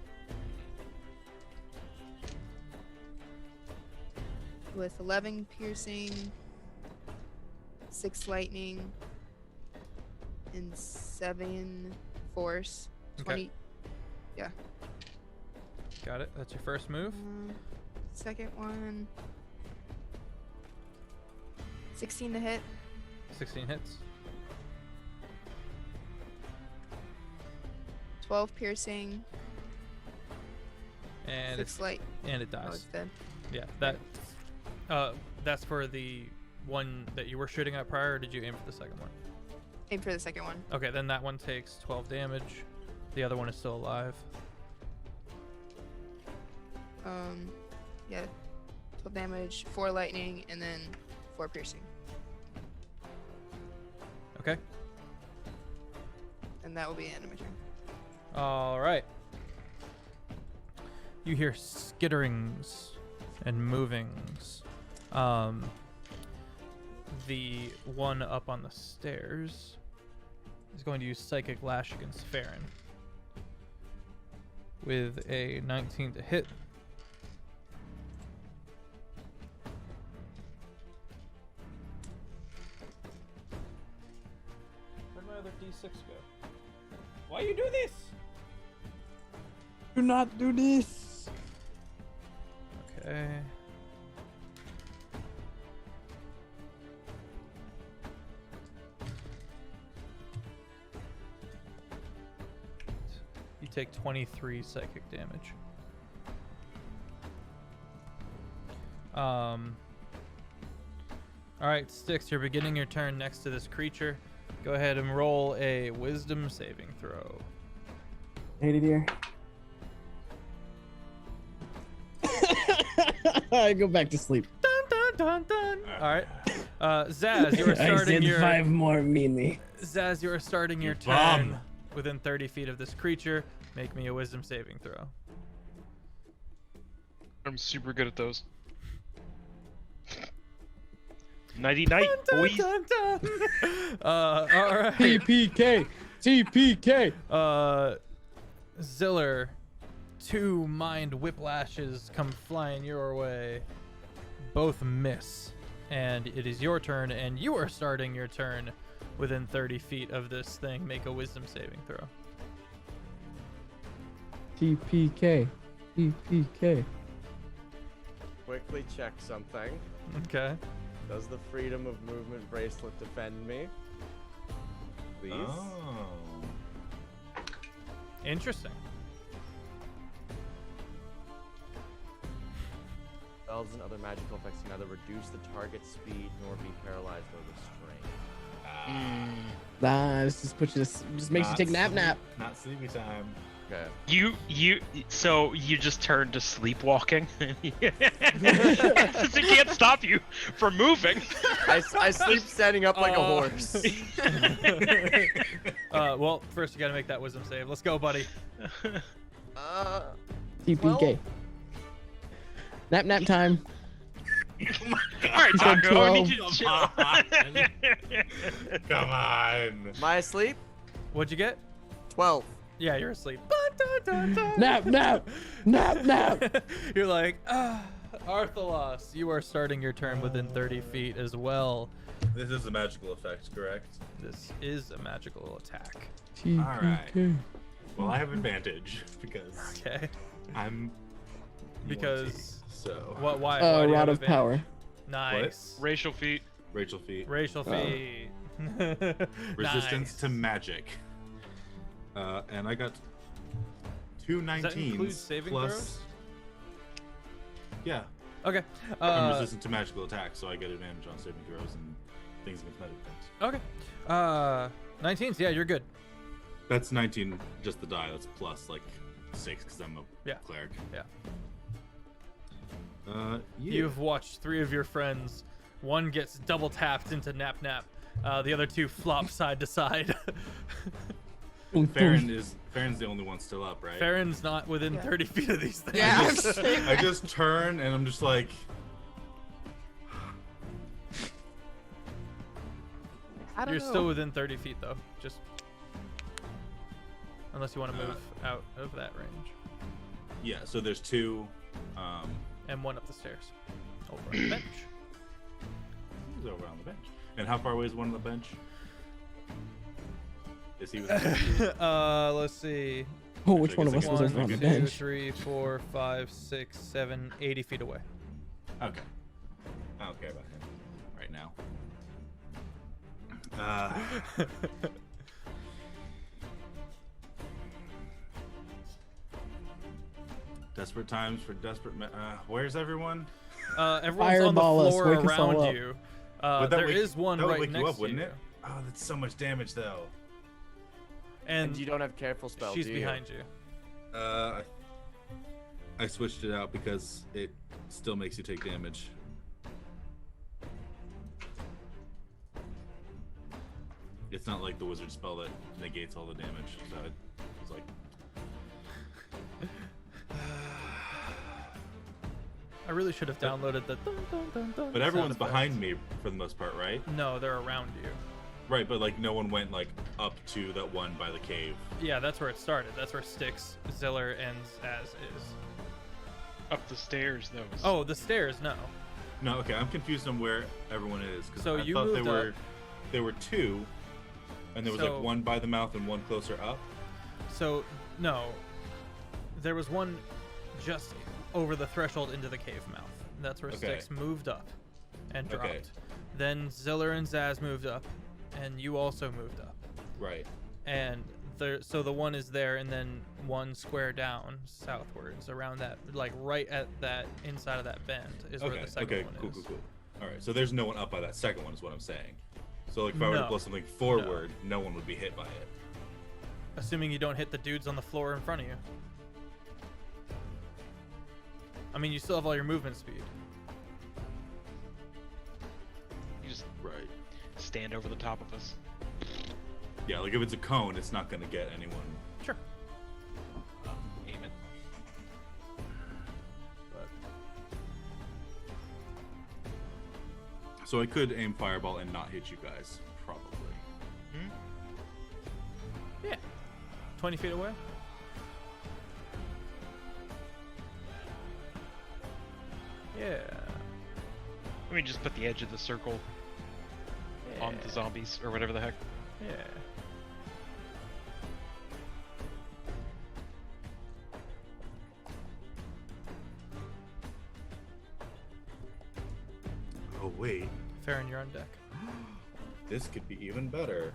With 11 piercing, 6 lightning, and 7 force. 20. Okay. Got it. That's your first move. Second one. 16 to hit. 16 hits. 12 piercing. And 6 light. it Oh, dies. it's dead. Yeah, that's for the one that you were shooting at prior, or did you aim for the second one? Aim for the second one. Okay, then that one takes 12 damage. The other one is still alive. Yeah. 12 damage, 4 lightning, and then 4 piercing. Okay. And that will be the end of my turn. All right. You hear skitterings and movings. The one up on the stairs is going to use Psychic Lash against Farron with a 19 to hit. Where'd my other D6 go? Why you do this? Do not do this. Okay. You take 23 psychic damage. Alright, Styx, you're beginning your turn next to this creature. Go ahead and roll a wisdom saving throw. Hate it here. I go back to sleep. Dun dun dun dun. Alright. Zaz, you are I starting said your 5 more minutes. Zaz, you are starting your bum. turn within 30 feet of this creature. Make me a wisdom saving throw. I'm super good at those. Nighty night, boys. Dun, dun, dun. All right. TPK. Ziller, 2 mind whiplashes come flying your way. Both miss. And it is your turn, and you are starting your turn within 30 feet of this thing. Make a wisdom saving throw. TPK. Quickly check something. Okay. Does the freedom of movement bracelet defend me? Please. Oh. Interesting. Spells and other magical effects can neither reduce the target's speed nor be paralyzed or restrained. Nah, this just makes you take nap. Not sleepy time. Okay. So you just turned to sleepwalking? Since it can't stop you from moving. I sleep standing up like a horse. Well, first you gotta make that wisdom save. Let's go, buddy. TPK. Nap time. All right, said Taco, I need 12. you to chill. Come on. Am I asleep? What'd you get? 12. Yeah, you're asleep. Nap. You're like, Arthalos, you are starting your turn within 30 feet as well. This is a magical effect, correct? This is a magical attack. TPK. Well, I have advantage because Okay. I'm. Because So. what? Why? Why do you Rod have of advantage? power. Nice. Racial feet. Rachel feet. Racial feet. Resistance Nice. to magic. And I got 2 19s Does that include saving plus. throws? Yeah. Okay. I'm resistant to magical attacks, so I get advantage on saving throws and things against magic attacks. Okay. 19s. Yeah, you're good. That's 19, just the die. That's plus like 6 because I'm a Yeah. cleric. Yeah. Yeah. You've watched 3 of your friends. One gets double tapped into nap. The other 2 flop side to side. Farron's the only one still up, right? Farron's not within 30 feet of these things. Yeah. I just turn and I'm just like, I don't You're know. still within 30 feet though. Just unless you want to move out of that range. yeah. So there's 2. And 1 up the stairs. Over on the bench. He's over on the bench. And how far away is one on the bench? Is he? With Let's see. Oh, which Actually, one of I us guess was I over can on the 1, do 2, bench? 3, 4, 5, 6, 7, 80 feet away. Okay. I don't care about him right now. Desperate times for desperate. Where's everyone? Everyone's on the Fireball us, floor wake us all around up. you. Would that There wake- is one that would right wake next you up, to wouldn't you. it? Oh, that's so much damage though. And And you don't have careful spell, she's do you? behind you. I switched it out because it still makes you take damage. It's not like the wizard spell that negates all the damage. So it was like, I really should have downloaded the. Dun, dun, dun, dun but everyone's sound effect. behind me for the most part, right? No, they're around you. Right, but like no one went like up to that one by the cave. Yeah, that's where it started. That's where Styx, Ziller, and Az is. Up the stairs, though. Oh, the stairs. No. No, okay, I'm confused on where everyone is because So I you thought moved up. there were 2, and there was So- like one by the mouth and one closer up. So no, there was one just over the threshold into the cave mouth. That's where Okay. Styx moved up and dropped. Okay. Then Ziller and Zaz moved up, and you also moved up. Right. And so the one is there, and then one square down southwards around that, like right at that inside of that bend is where Okay. the second Okay. one Cool. is. Cool. Cool. All right. So there's no one up by that second one, is what I'm saying. So like if I were to No. blow something forward, no one would be hit by it. Assuming you don't hit the dudes on the floor in front of you. I mean, you still have all your movement speed. You just Right. stand over the top of us. Yeah. Like if it's a cone, it's not gonna get anyone. Sure. Aim it. But So I could aim fireball and not hit you guys, probably. Yeah. 20 feet away. Yeah. Let me just put the edge of the circle on the zombies or whatever the heck. Yeah. Oh wait, Farron, you're on deck. this could be even better.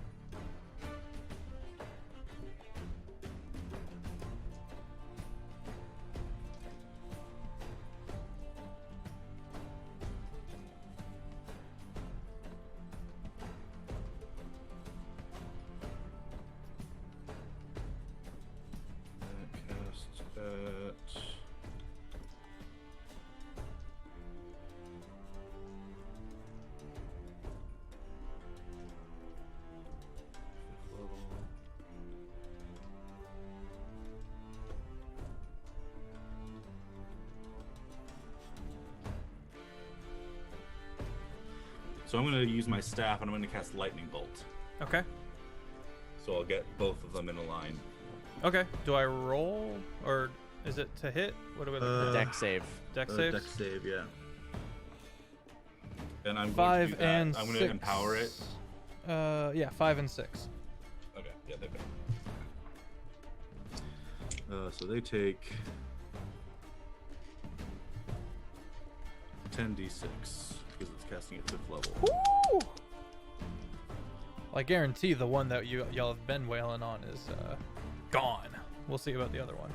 Cast at fifth level. So I'm going to use my staff and I'm going to cast Lightning Bolt. Okay. So I'll get both of them in a line. Okay. Do I roll or is it to hit? What do we look at? Deck save. Deck save. Deck save, yeah. And I'm 5 going to do that. and I'm 6. going to empower it. Yeah, 5 and 6. Okay, yeah, they're good. So they take 10d6 because it's casting at 5th level. Woo! I guarantee the one that y'all have been wailing on is gone. We'll see about the other one.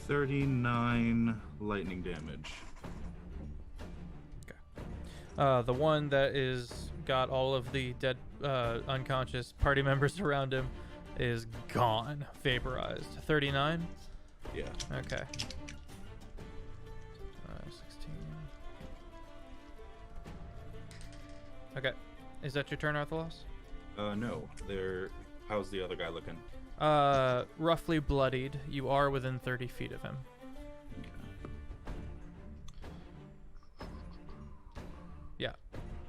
$39 lightning damage. The one that is got all of the dead, unconscious party members around him is gone, vaporized. 39. Yeah. Okay. 16. Okay. Is that your turn, Arthalos? No. How's the other guy looking? Roughly bloodied. You are within 30 feet of him.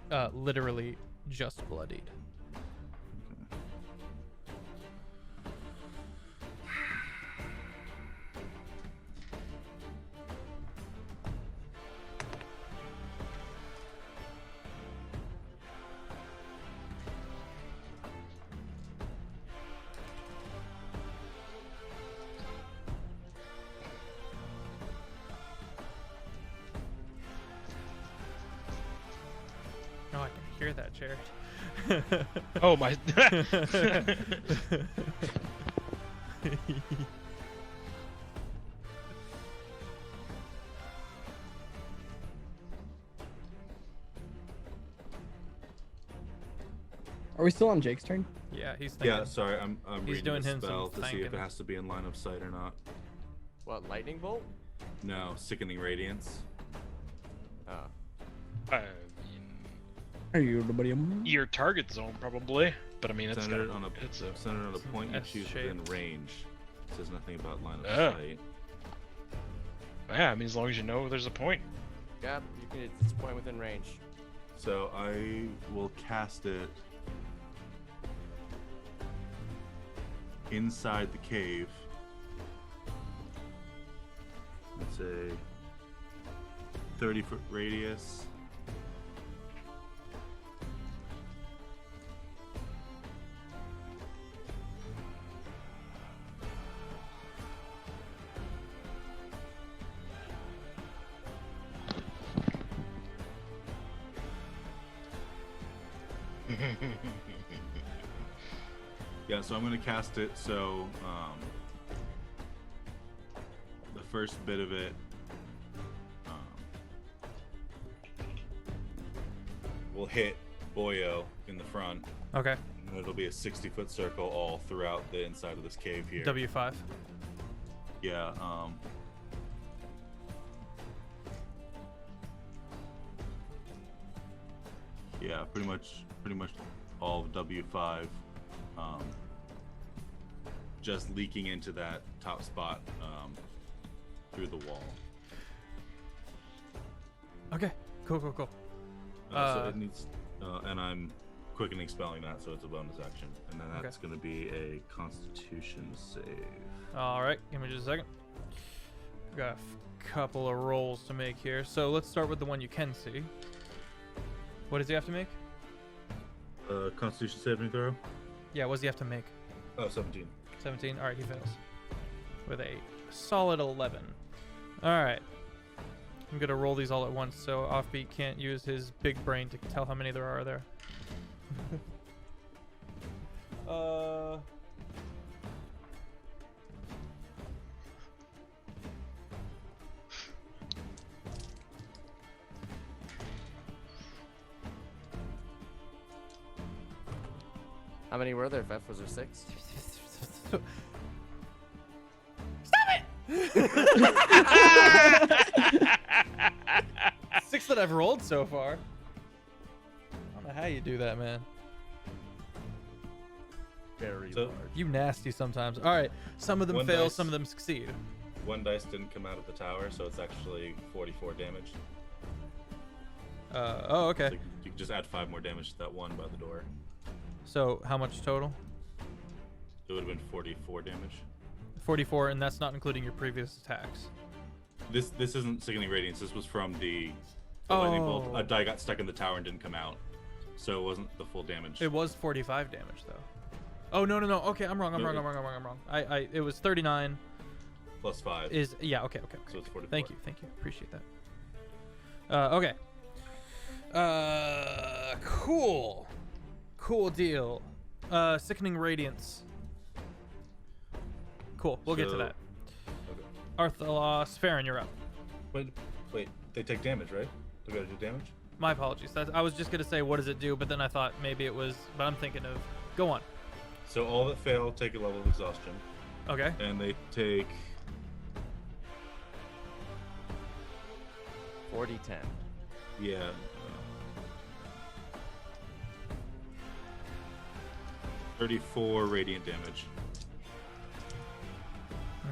Yeah. Literally just bloodied. Oh, I can hear that, Jared. Oh my! Are we still on Jake's turn? Yeah, he's thinking. Yeah, sorry, I'm He's reading doing the him some spell to see if it thinking. has to be in line of sight or not. What, lightning bolt? No, Sickening Radiance. Oh. I mean, Are you everybody? your target zone probably, but I mean it's Centered got on a it's a centered on a point you choose within S-shaped. range. It says nothing about line of Oh. sight. yeah. I mean as long as you know there's a point. Yeah, you can. It's point within range. So I will cast it inside the cave. It's a 30-foot radius. Yeah, so I'm going to cast it so the first bit of it will hit Boyo in the front. Okay. And it'll be a 60-foot circle all throughout the inside of this cave here. W5. Yeah, Yeah, pretty much all of W5, just leaking into that top spot through the wall. Okay, cool. So it needs, and I'm quickening spelling that, so it's a bonus action, and then that's going to be a Constitution save. All right, give me just a second. Got a couple of rolls to make here, so let's start with the one you can see. What does he have to make? Constitution saving throw. Yeah, what does he have to make? Oh, 17. 17. All right, he fails with a solid 11. All right. I'm gonna roll these all at once, so Offbeat can't use his big brain to tell how many there are there. How many were there, Feff? Was there 6? Six that I've rolled so far. I don't know how you do that, man. Very So- large. You nasty sometimes. All right, some of them One fail, dice. some of them succeed. One dice didn't come out of the tower, so it's actually 44 damage. Oh, okay. So you can just add 5 more damage to that one by the door. So how much total? It would have been 44 damage. 44, and that's not including your previous attacks. This isn't Sickening Radiance. This was from the lightning bolt. Oh. A die got stuck in the tower and didn't come out, so it wasn't the full damage. It was 45 damage though. Oh no. Okay, I'm wrong. It was 39. Plus 5. Is yeah. Okay. So it's 44. Thank you. Appreciate that. Okay. Cool deal. Sickening Radiance. Cool. We'll get to So- that. Okay. Arthalos, Farron, you're up. Wait. They take damage, right? They gotta do damage. My apologies. I was just gonna say what does it do, but then I thought maybe it was. But I'm thinking of. Go on. So all that fail take a level of exhaustion, Okay. and they take 40-10. yeah. 34 radiant damage.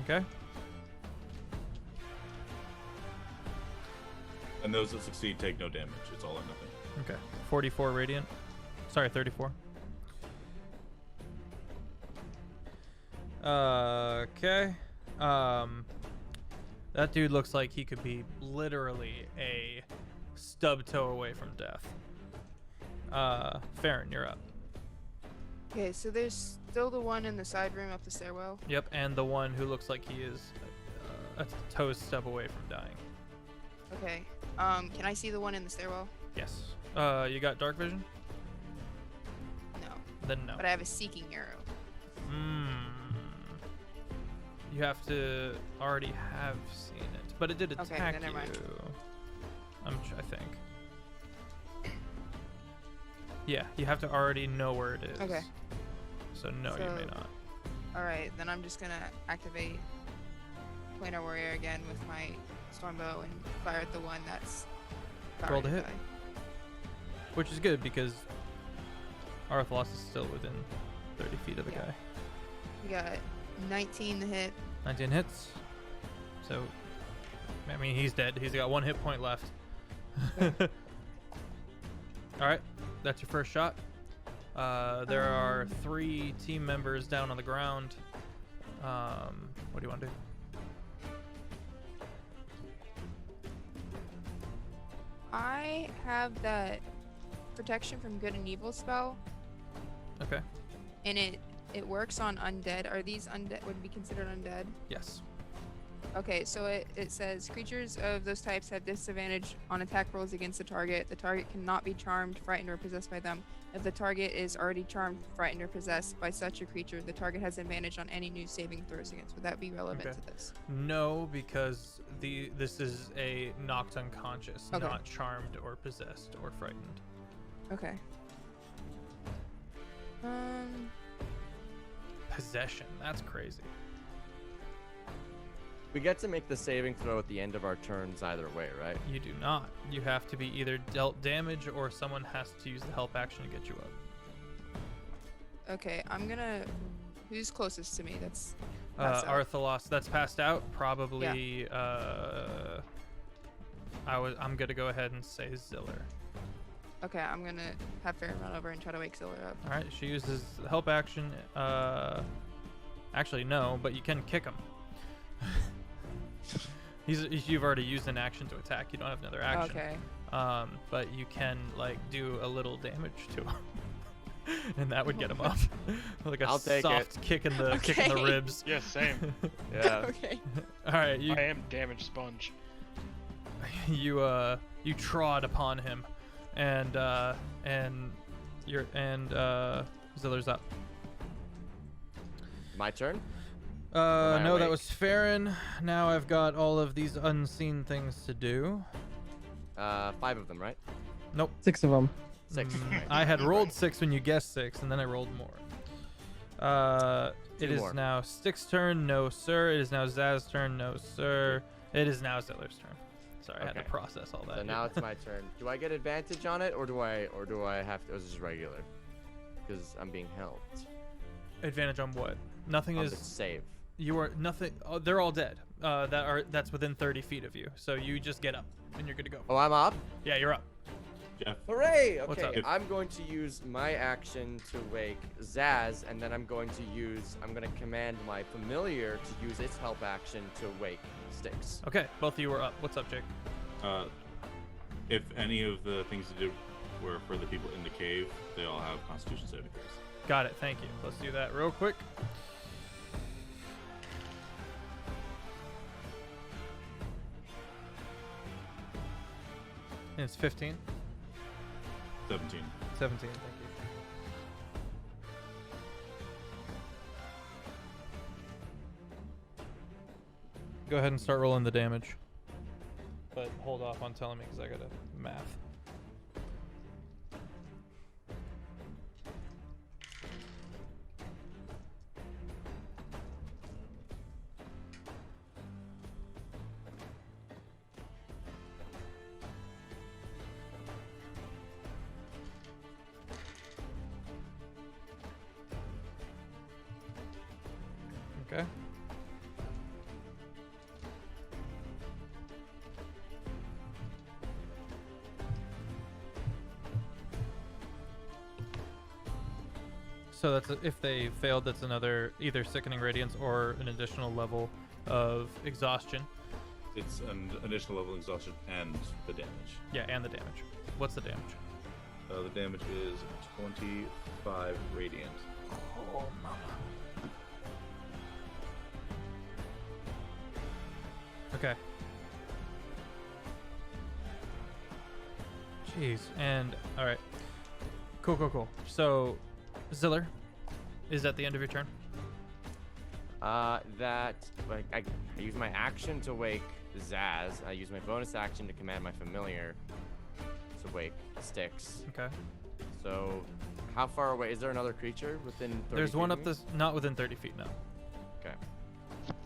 Okay. And those that succeed take no damage. It's all or nothing. Okay. 44 radiant. Sorry, 34. Okay. That dude looks like he could be literally a stub toe away from death. Farron, you're up. Okay, so there's still the one in the side room up the stairwell. Yep, and the one who looks like he is a toe's stub away from dying. Okay. Can I see the one in the stairwell? Yes. You got dark vision? No. Then no. But I have a seeking arrow. You have to already have seen it, but it did attack Okay, then never you. mind. I think. Yeah, you have to already know where it is. Okay. So no, you may So- not. Alright, then I'm just gonna activate Planar Warrior again with my Stormbow and fire at the one that's Roll to already hit. died. Which is good because Arthalos is still within 30 feet of the Yeah. guy. We got 19 to hit. 19 hits. So, I mean, he's dead. He's got 1 hit point left. All right, that's your first shot. There are 3 team members down on the ground. What do you want to do? I have that protection from good and evil spell, Okay. and it works on undead. Are these undead would be considered undead? Yes. Okay, so it says creatures of those types have disadvantage on attack rolls against the target. The target cannot be charmed, frightened, or possessed by them. If the target is already charmed, frightened, or possessed by such a creature, the target has advantage on any new saving throws against. Would that be relevant Okay. to this? No, because this is a knocked unconscious, Okay. not charmed or possessed or frightened. Okay. Possession. That's crazy. We get to make the saving throw at the end of our turns either way, right? You do not. You have to be either dealt damage or someone has to use the help action to get you up. Okay, I'm gonna. Who's closest to me? That's. Uh, Pass out. Arthalos, that's passed out. Probably. I'm gonna go ahead and say Ziller. Okay, I'm gonna have Farron run over and try to wake Ziller up. All right, she uses the help action. Actually, no, but you can kick him. You've already used an action to attack. You don't have another action. Okay. But you can like do a little damage to him, and that would get him up, like a I'll take soft kick in the ribs. Yeah, same. Yeah. Okay. All right, I am damage sponge. you trod upon him, and Ziller's up. My turn? No, that awake? was Farron. Now I've got all of these unseen things to do. 5 of them, right? Nope. 6 of them. 6. Right. I had rolled 6 when you guessed 6, and then I rolled more. It Two is more. now Stick's turn. No, sir. It is now Zaz's turn. No, sir. It is now Ziller's turn. Sorry, I had to Okay. process all that. So now it's my turn. Do I get advantage on it, or do I have to? Or is it just regular? Because I'm being helped. Advantage on what? Nothing On is. the save. You are nothing. Oh, they're all dead. That's within 30 feet of you. So you just get up, and you're good to go. Oh, I'm up. Yeah, you're up. Jeff. Hooray! What's Okay, up? I'm going to use my action to wake Zaz, and then I'm going to command my familiar to use its help action to wake Sticks. Okay, both of you are up. What's up, Jake? If any of the things you did were for the people in the cave, they all have Constitution saving throws. Got it. Thank you. Let's do that real quick. And it's 15. 17. 17. Thank you. Go ahead and start rolling the damage. But hold off on telling me because I gotta math. Okay. So that's if they failed, that's another either sickening radiance or an additional level of exhaustion. It's an additional level of exhaustion and the damage. Yeah, and the damage. What's the damage? The damage is 25 radiant. Oh, mama. Okay. Jeez. And all right. Cool. So, Ziller, is that the end of your turn? I use my action to wake Zaz. I use my bonus action to command my familiar to wake Sticks. Okay. So, how far away is there another creature within 30 There's feet one of up me? this, not within 30 feet, no. Okay.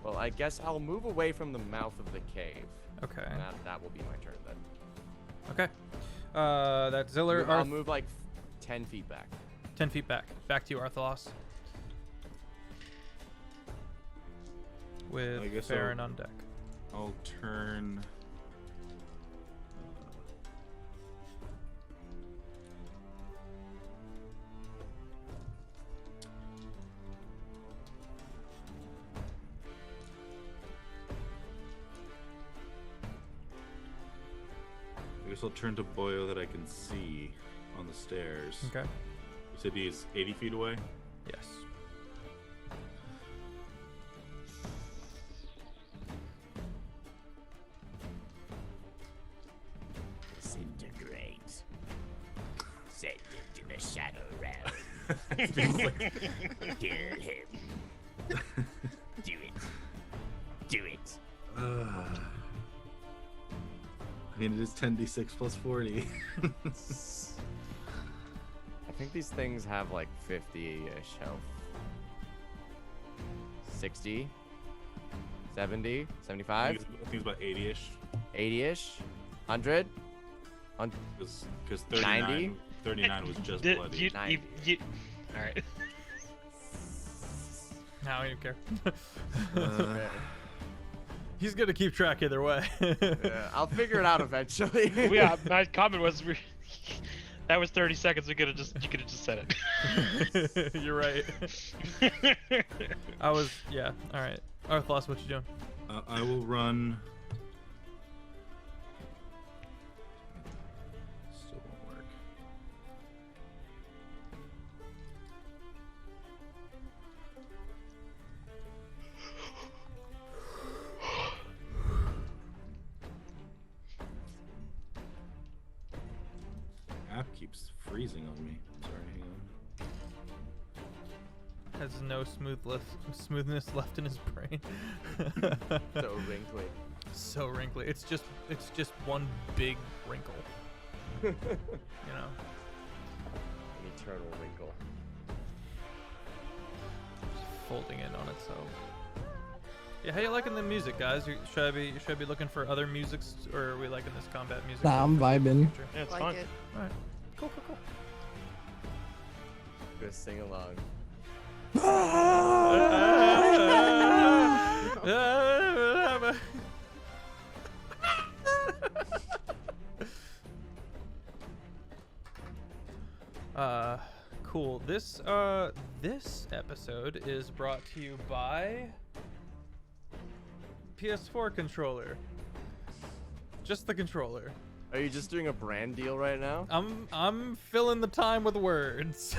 Well, I guess I'll move away from the mouth of the cave. Okay. And that will be my turn then. Okay. That's Ziller. I'll move like 10 feet back. 10 feet back. Back to you, Arthalos. I With guess Farron on deck. I'll turn. I guess I'll turn to Boyo that I can see on the stairs. Okay. You said he's 80 feet away? Yes. Disintegrate. Send him to the shadow realm. Kill him. Do it. Do it. I mean, it is 10d6 plus 40. I think these things have like 50-ish health. 60? 70, I 75, think it's about 80-ish. 80-ish, 100, Because 90? 39 was just Did bloody. 90. All right. No, I don't care. Uh, He's gonna keep track either way. Yeah, I'll figure it out eventually. Yeah, my comment was that was 30 seconds. You could have just said it. You're right. Yeah. All right. Arthlos, what you doing? I will run. Still won't work. App keeps freezing on me. Sorry, hang on. Has no smoothness left in his brain. So wrinkly. So wrinkly. It's just one big wrinkle. You know. An eternal wrinkle. Just folding in on itself. Yeah, how you liking the music, guys? Should I be looking for other musics, or are we liking this combat music? Nah, I'm vibing. Yeah, it's Like fun. it. All right. Cool. Just sing along. Cool. This episode is brought to you by PS4 controller. Just the controller. Are you just doing a brand deal right now? I'm filling the time with words.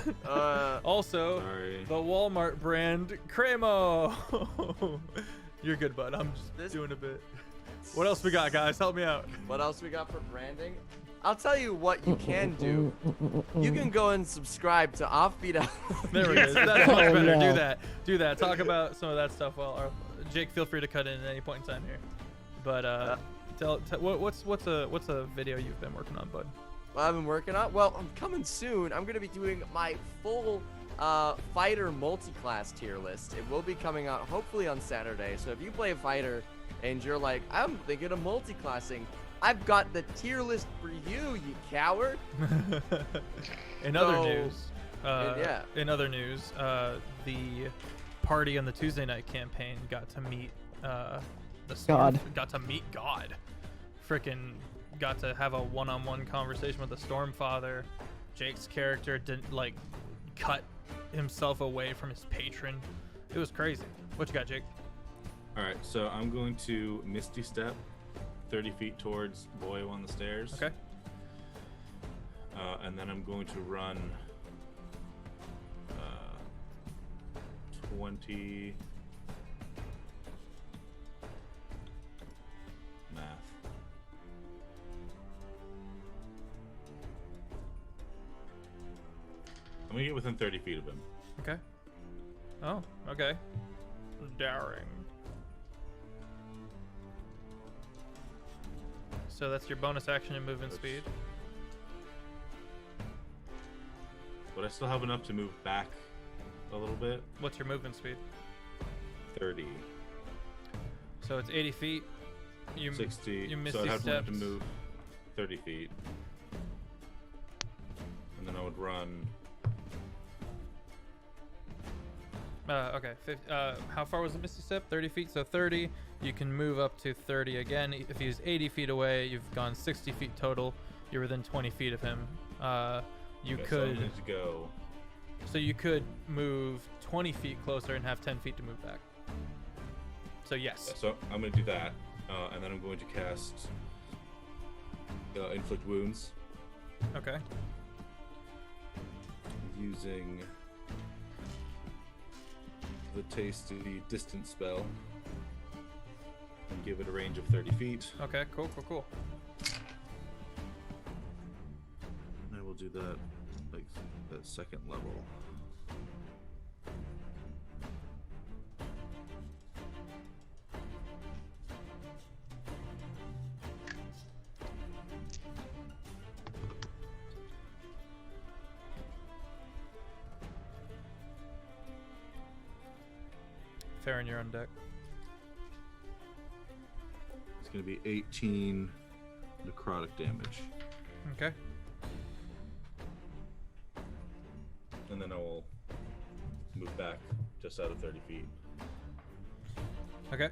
Also, Sorry. the Walmart brand Cremo. You're good, bud. I'm just doing a bit. What else we got, guys? Help me out. What else we got for branding? I'll tell you what you can do. You can go and subscribe to Offbeat. There we go. That's much better. no. Do that. Talk about some of that stuff. Well, Jake, feel free to cut in at any point in time here. But what's a video you've been working on, bud? I've been working on. Well, I'm coming soon. I'm gonna be doing my full fighter multi-class tier list. It will be coming out hopefully on Saturday. So if you play a fighter and you're like, I'm thinking of multi-classing, I've got the tier list for you, you coward. In other So, news, yeah. In other news, the party on the Tuesday night campaign got to meet God. Got to meet God. Frickin' got to have a one-on-one conversation with the Stormfather. Jake's character didn't cut himself away from his patron. It was crazy. What you got, Jake? All right, so I'm going to Misty Step 30 feet towards Boyo on the stairs. Okay. And then I'm going to run 20 math. I'm gonna get within 30 feet of him. Okay. Oh, okay. Daring. So that's your bonus action and movement speed. But I still have enough to move back a little bit. What's your movement speed? 30, So it's 80 feet. You 60. You So Misty I'd have steps. to move 30 feet. And then I would run. Okay. How far was the Misty Step? 30 feet. So 30. You can move up to 30 again. If he's 80 feet away, you've gone 60 feet total. You're within 20 feet of him. You Okay, so could. I'm going to go. So you could move 20 feet closer and have 10 feet to move back. So yes. So I'm going to do that. And then I'm going to cast Inflict Wounds Okay. using the tasty distance spell and give it a range of 30 feet. Okay. Cool. I will do that like at second level. Farron, you're on deck. going to be 18 necrotic damage. Okay. And then I will move back just out of 30 feet. Okay.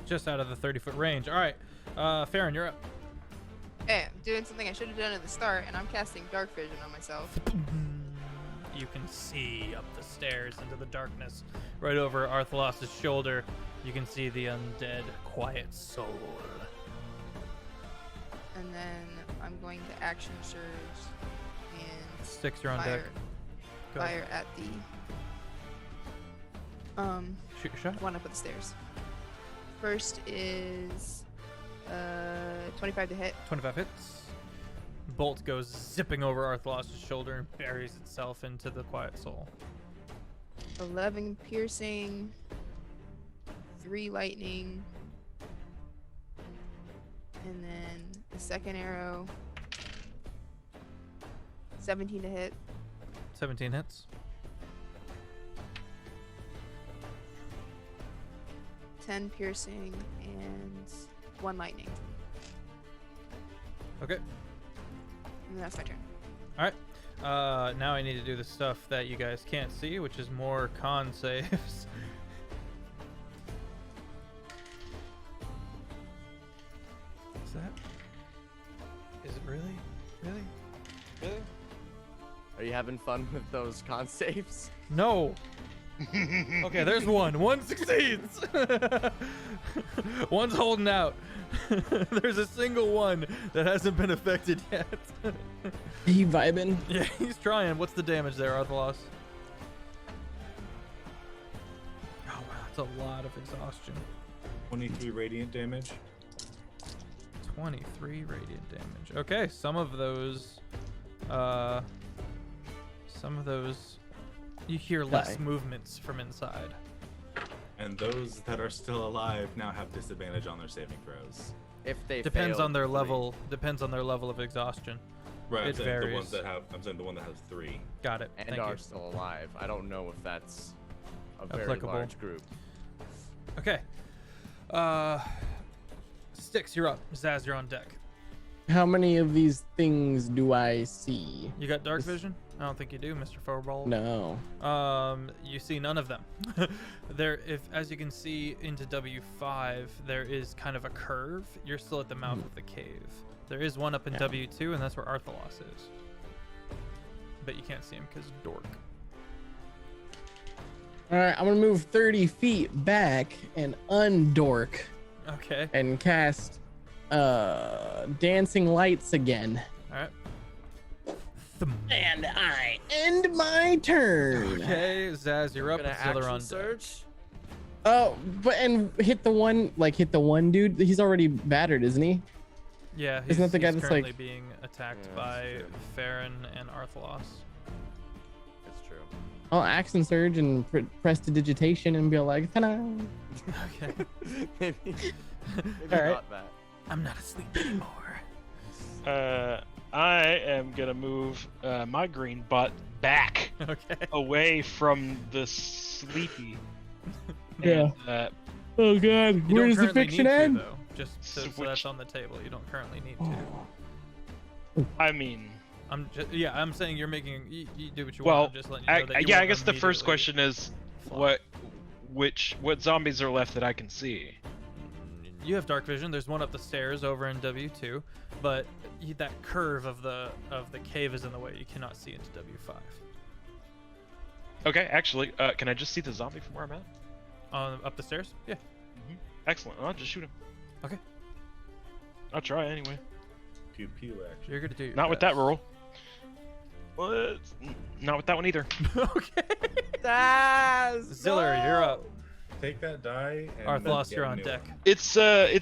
Just out of the 30-foot range. All right. Farron, you're up. Hey, I'm doing something I should have done at the start, and I'm casting Dark Vision on myself. You can see up the stairs into the darkness. Right over Arthalos's shoulder, you can see the undead quiet soul. And then I'm going to action surge and Sticks, you're on deck. Go ahead. fire at the Shoot your shot. one up at the stairs. First is 25 to hit. 25 hits. Bolt goes zipping over Arthalos's shoulder and buries itself into the quiet soul. 11 piercing, 3 lightning, and then the second arrow, 17 to hit. 17 hits. 10 piercing and 1 lightning. Okay. And that's my turn. All right. Now I need to do the stuff that you guys can't see, which is more con saves. Is that? Is it really? Really? Really? Are you having fun with those con saves? No. Okay, there's one. One succeeds. One's holding out. There's a single one that hasn't been affected yet. He vibing. Yeah, he's trying. What's the damage there, Arthalos? Oh wow, that's a lot of exhaustion. 23 radiant damage. 23 radiant damage. Okay, some of those you hear less Die. movements from inside. And those that are still alive now have disadvantage on their saving throws. If they Depends failed on their 3. level. Depends on their level of exhaustion. Right, It I'm varies. saying the one that has 3. Got it. and Thank are you. still alive. I don't know if that's a very Applicable. large group. Okay. Styx, you're up. Zaz, you're on deck. How many of these things do I see? You got dark vision? I don't think you do, Mr. Forball. No. You see none of them. As you can see into W5, there is kind of a curve. You're still at the mouth of the cave. There is one up in Yeah. W2, and that's where Arthalos is. But you can't see him because dork. All right, I'm gonna move 30 feet back and undork Okay. and cast dancing lights again. All right. And I end my turn. Okay, Zaz, you're up. Gonna It's Ziller action on deck. surge. Oh, but and hit the one dude. He's already battered, isn't he? Yeah, Isn't that the guy he's that's, currently like- being attacked Yeah, by that's true. Farron and Arthalos. It's true. I'll action surge and press to digitation and be like, ta-da. Okay. maybe All right. not that. I'm not asleep anymore. I am gonna move my green butt back Okay. away from the sleepy. Yeah. And, Oh god, You where don't does the currently fiction need to, end? though. Just so that's Switch. on the table. You don't currently need Oh. to. I mean, I'm saying you're making. You do what you well, want. I'm just letting you know that you I won't guess the first immediately question is flop. what zombies are left that I can see. You have dark vision. There's one up the stairs over in W2, but that curve of the cave is in the way. You cannot see into W5. Okay, actually, can I just see the zombie from where I'm at? Up the stairs? Yeah. Excellent. I'll just shoot him. Okay. I'll try anyway. Pew pew action. You're gonna do your Not with that best. roll. What? Not with that one either. Okay. Ziller, you're up. Take that die and Arthalos, get you're a on new deck. one. It's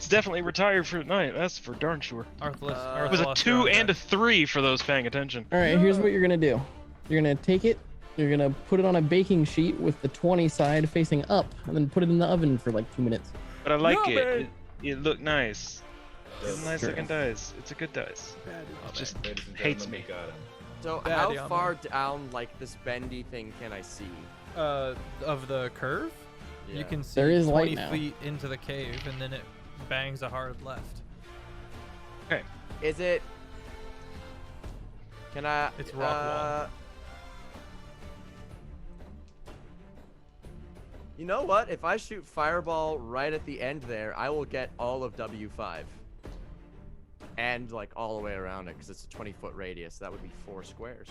definitely retired for tonight. That's for darn sure. Arthalos, It It was a Arthalos, you're 2 on and a deck. 3 for those paying attention. All right, here's what you're gonna do. You're gonna take it. You're gonna put it on a baking sheet with the 20 side facing up, and then put it in the oven for like 2 minutes. But I like No, it. man. It looked nice. It's a nice Sure. looking dice. It's a good dice. Oh, It just Ladies and hates gentlemen, me. we got him. So Bad how yum. far down like this bendy thing can I see? Of the curve? You can see There is 20 light now. feet into the cave, and then it bangs a hard left. Is it? Can I? It's rock wall. You know what? If I shoot fireball right at the end there, I will get all of W5. And like all the way around it, because it's a 20-foot radius. That would be 4 squares.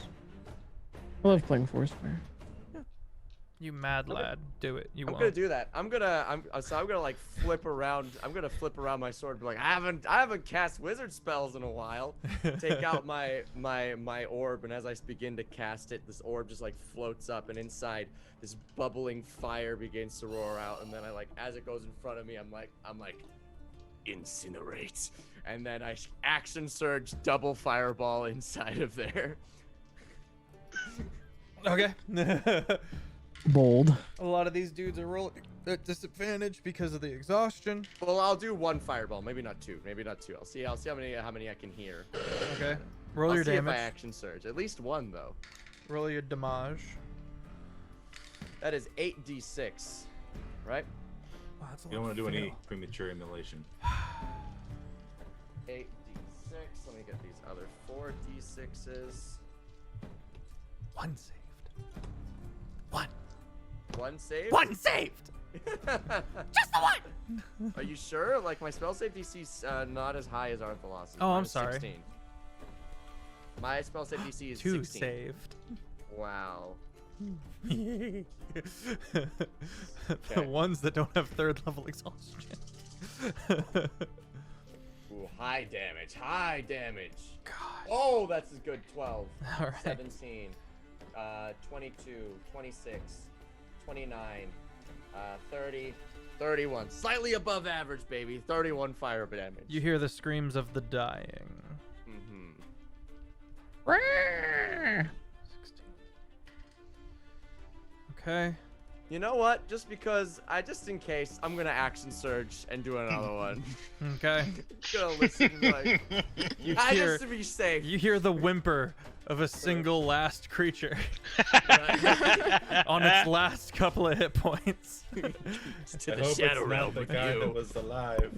I love playing Foursquare. You mad lad, do it. You I'm won't. gonna do that. I'm gonna like flip around. I'm gonna flip around my sword and be like, I haven't cast wizard spells in a while. Take out my orb, and as I begin to cast it, this orb just like floats up, and inside this bubbling fire begins to roar out. And then I like, as it goes in front of me, I'm like, incinerate, and then I action surge double fireball inside of there. Okay. Bold. A lot of these dudes are rolling at disadvantage because of the exhaustion. Well, I'll do 1 fireball, maybe not 2, maybe not 2. I'll see how many I can hear. Okay. Roll I'll your see damage. if I action surge. At least 1 though. Roll your damage. That is 8d6, right? Wow, that's a You don't lot want to do of any fail. premature immolation. 8d6. Let me get these other 4d6s. 1 saved. 1. 1 save. 1 saved. Just the 1. Are you sure? Like my spell save DC's not as high as Arthalos's. Oh, I'm Mine is sorry. 16. My spell save DC is 2 16. saved. Wow. The Okay. ones that don't have 3rd level exhaustion. Ooh, high damage. High damage. God. Oh, that's a good 12. All right. 17. 22, 26, 29, 30, 31. Slightly above average, baby. 31 fire damage. You hear the screams of the dying. Mm-hmm. 16. Okay. You know what? Just because, just in case, I'm gonna action surge and do another one. Okay. Gonna listen, like, You just hear, to be safe. you hear the whimper of a single last creature on its last couple of hit points. To I the hope shadow it's realm not the with guy you. that was alive.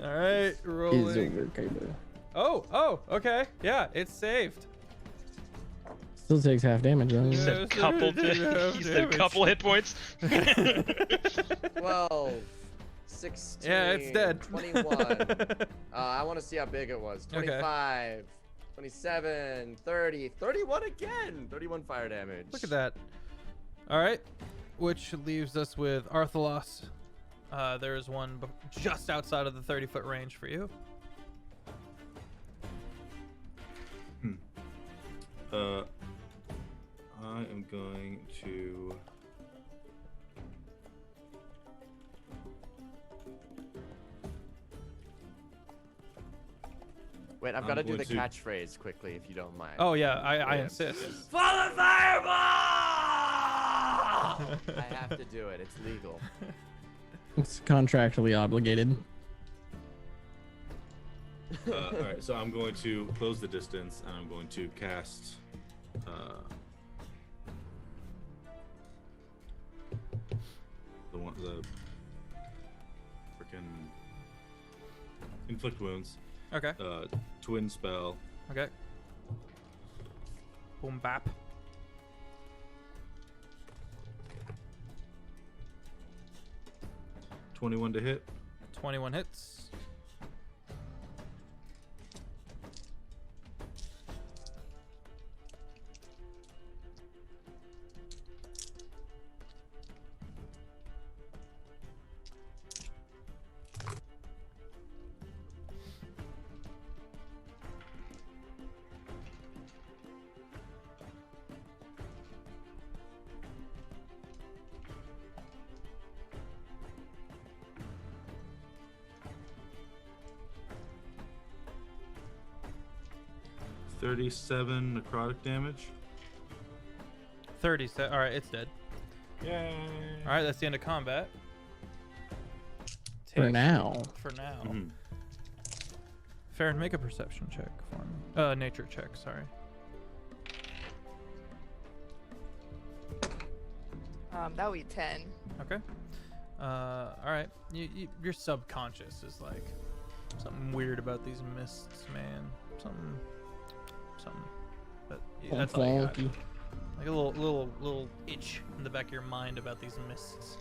All right, Is rolling. over, Kyber. Oh, okay. Yeah, it's saved. Still takes half damage though. You Yeah. said couple. You said couple hit points. 12, 16, Yeah, it's dead. 21. I want to see how big it was. Okay. 25, 27, 30, 31 again. 31 fire damage. Look at that. All right, which leaves us with Arthalos. There's one just outside of the 30-foot range for you. I am going to. Wait, I've I'm got to do going the to- catchphrase quickly if you don't mind. Oh yeah, I Yes, insist. yes. Follow fireball! I have to do it. It's legal. It's contractually obligated. All right, so I'm going to close the distance, and I'm going to cast. The freaking inflict wounds. Okay. Twin spell. Okay. Boom bap. $21 to hit. 21 hits. $37 necrotic damage. 30. All right, it's dead. Yay! All right, that's the end of combat. For Take- now. For now. Mhm. Farron, make a perception check for me. Nature check. Sorry. That would be 10. Okay. All right. Your subconscious is like something weird about these mists, man. Something. But yeah, that's all you got. Funky. Like a little itch in the back of your mind about these mists.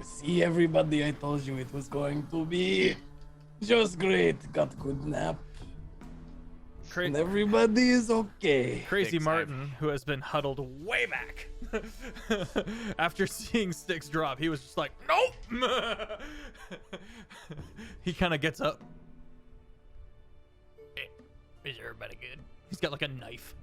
See, everybody, I told you it was going to be just great. Got good nap. And everybody is okay. Crazy Thanks, Martin, who has been huddled way back after seeing Sticks drop, he was just like, nope. He kind of gets up. Hey, is everybody good? He's got like a knife.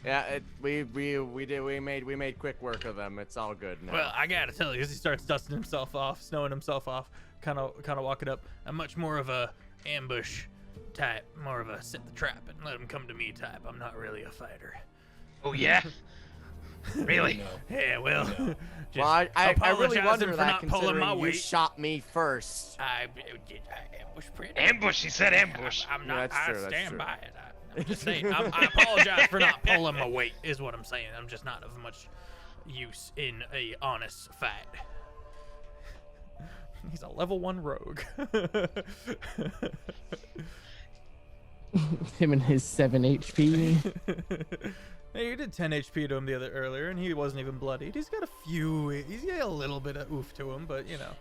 Yeah, we made quick work of them. It's all good now. Well, I gotta tell you, as he starts dusting himself off, snowing himself off, kind of walking up, I'm much more of a ambush type, more of a set the trap and let him come to me type. I'm not really a fighter. Oh yeah. Really? Yeah, well, just Well, I really apologizing wonder for that not pulling my considering you weight. shot me first. I ambush pretty. Ambush. He said ambush. I'm Yeah, not. that's true, I that's stand true. by it. I'm just saying. I apologize for not pulling my weight. Is what I'm saying. I'm just not of much use in a honest fight. He's a level 1 rogue. Him and his 7 HP. Hey, you did 10 HP to him earlier, and he wasn't even bloodied. He's got a little bit of oof to him, but you know.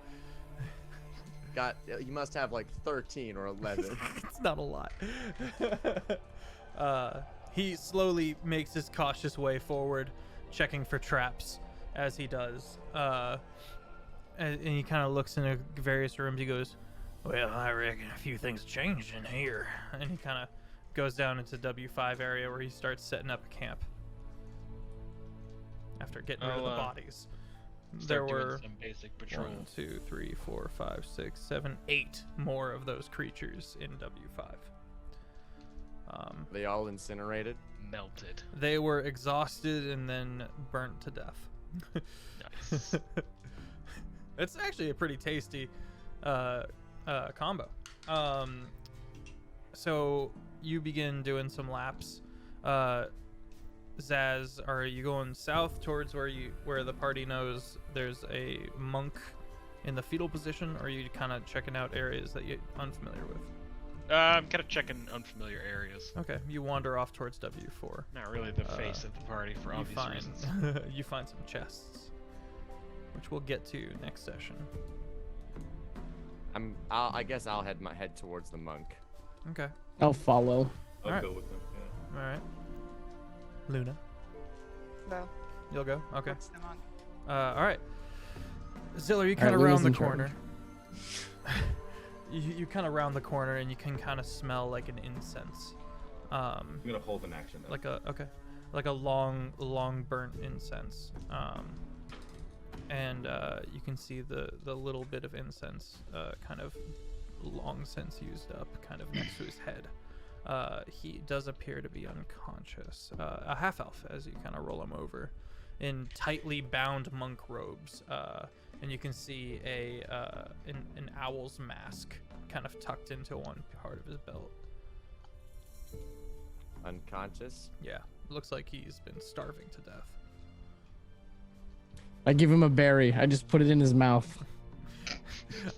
You must have like 13 or 11. It's not a lot. He slowly makes his cautious way forward, checking for traps as he does. And he kind of looks into various rooms. He goes, well, I reckon a few things changed in here. And he kind of goes down into W5 area where he starts setting up a camp. After getting rid of the bodies. There Start doing were some basic patrol. 1, 2, 3, 4, 5, 6, 7, 8 more of those creatures in W5. They all incinerated. Melted. They were exhausted and then burnt to death. Nice. It's actually a pretty tasty combo. So you begin doing some laps. Zaz, are you going south towards where the party knows there's a monk in the fetal position, or are you kind of checking out areas that you're unfamiliar with? I'm kind of checking unfamiliar areas. Okay, you wander off towards W4. Not really the face of the party for obvious reasons. You find some chests, which we'll get to next session. I guess I'll head towards the monk. Okay. I'll follow. I'll Alright. go with them. Yeah. All right. Luna, So, you'll go. Okay. what's the monk? All right. Ziller, you All right, kind of Luna's round the in charge. corner. You kind of round the corner and you can kind of smell like an incense. I'm gonna hold an action. Though. Like a long burnt incense. And you can see the little bit of incense kind of long since used up kind of next to his head. He does appear to be unconscious. A half elf as you kind of roll him over in tightly bound monk robes. And you can see an owl's mask kind of tucked into one part of his belt. Unconscious. Yeah, looks like he's been starving to death. I give him a berry. I just put it in his mouth.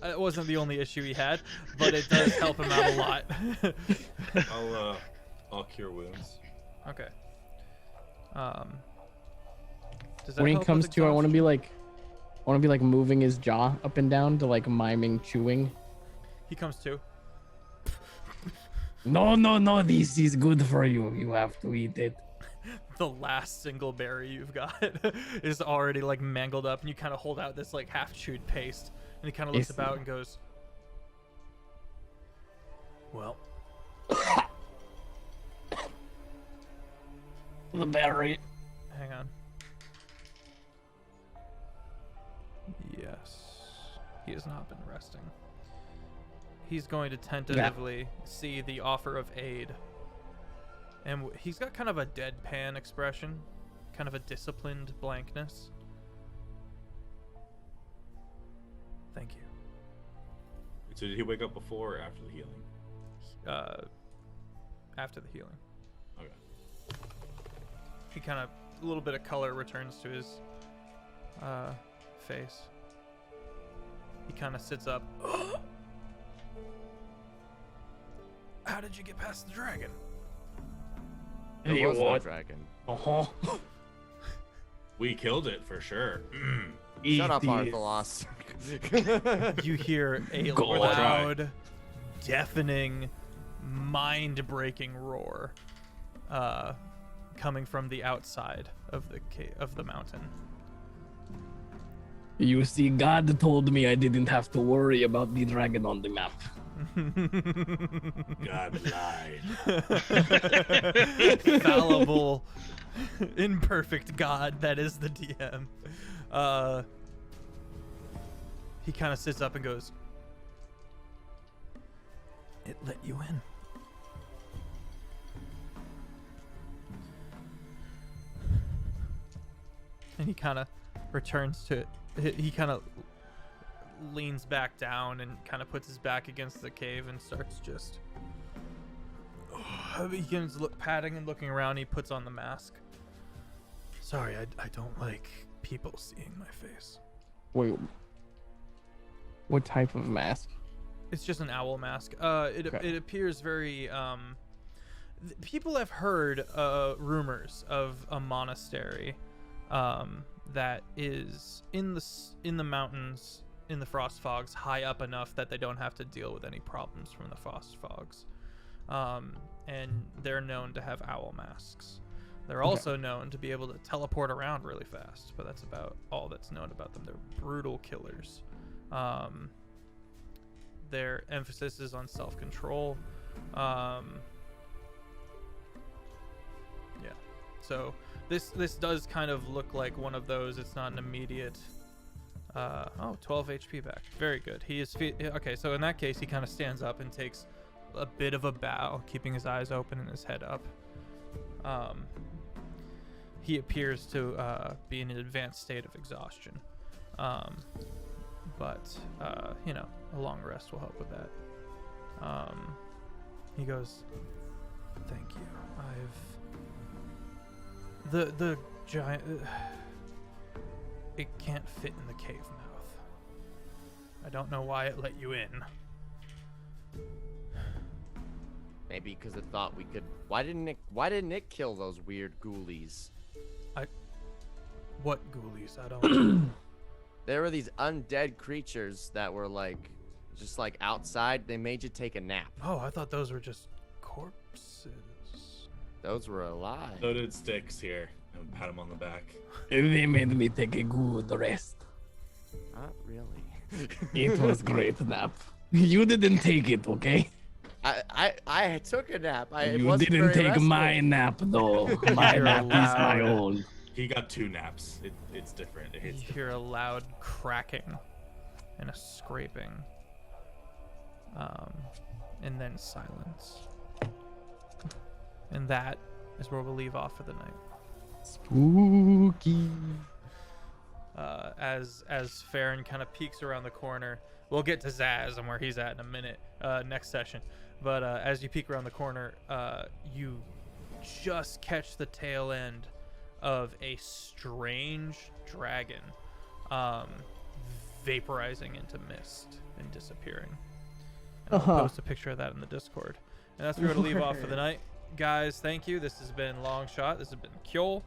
It wasn't the only issue he had, but it does help him out a lot. I'll cure wounds. Okay. Does that When he help with comes to, I want to exhaustion? be like moving his jaw up and down to like miming chewing. He comes to. No, this is good for you. You have to eat it. The last single berry you've got is already like mangled up, and you kind of hold out this like half chewed paste, and he kind of looks Yes. about and goes, well, The berry. hang on. Yes, he has not been resting. He's going to tentatively see the offer of aid. And he's got kind of a deadpan expression, kind of a disciplined blankness. Thank you. So did he wake up before or after the healing? After the healing. Okay. He kind of, a little bit of color returns to his face. He kind of sits up. How did you get past the dragon? There was no dragon. We killed it for sure. Shut up, Arthalos. You hear a loud, deafening, mind-breaking roar coming from the outside of the mountain. You see, God told me I didn't have to worry about the dragon on the map. God lied. Fallible, imperfect God that is the DM. He kind of sits up and goes, "It let you in." And he kind of returns to it. He kind of leans back down and kind of puts his back against the cave and starts just he begins patting and looking around. He puts on the mask. Sorry, I don't like people seeing my face. Wait, what type of mask? It's just an owl mask. It appears very people have heard rumors of a monastery that is in the mountains, in the frost fogs, high up enough that they don't have to deal with any problems from the frost fogs. And they're known to have owl masks. They're also known to be able to teleport around really fast, but that's about all that's known about them. They're brutal killers. Their emphasis is on self-control. Yeah. So this does kind of look like one of those. It's not an immediate 12 HP back. Very good. He is okay, so in that case he kind of stands up and takes a bit of a bow, keeping his eyes open and his head up. He appears to be in an advanced state of exhaustion. But a long rest will help with that. He goes, "Thank you. The giant it can't fit in the cave mouth. I don't know why it let you in." Maybe because it thought we could. Why didn't it kill those weird ghoulies? What ghoulies? I don't. There were these undead creatures that were just outside. They made you take a nap. Oh, I thought those were just corpses. Those were alive. So did Sticks here. And pat him on the back. They made me take a good rest. Not really. It was great nap. You didn't take it, okay? I took a nap. You didn't take my nap, though. My nap is my own. He got 2 naps. It's different. It hits You hear a loud cracking and a scraping. And then silence. And that is where we'll leave off for the night. Spooky. As Farron kind of peeks around the corner, we'll get to Zaz and where he's at in a minute, next session. But as you peek around the corner, you just catch the tail end of a strange dragon vaporizing into mist and disappearing. And I'll post a picture of that in the Discord. And that's where we're going to leave off for the night. Guys, thank you. This has been Long Shot. This has been Kjol.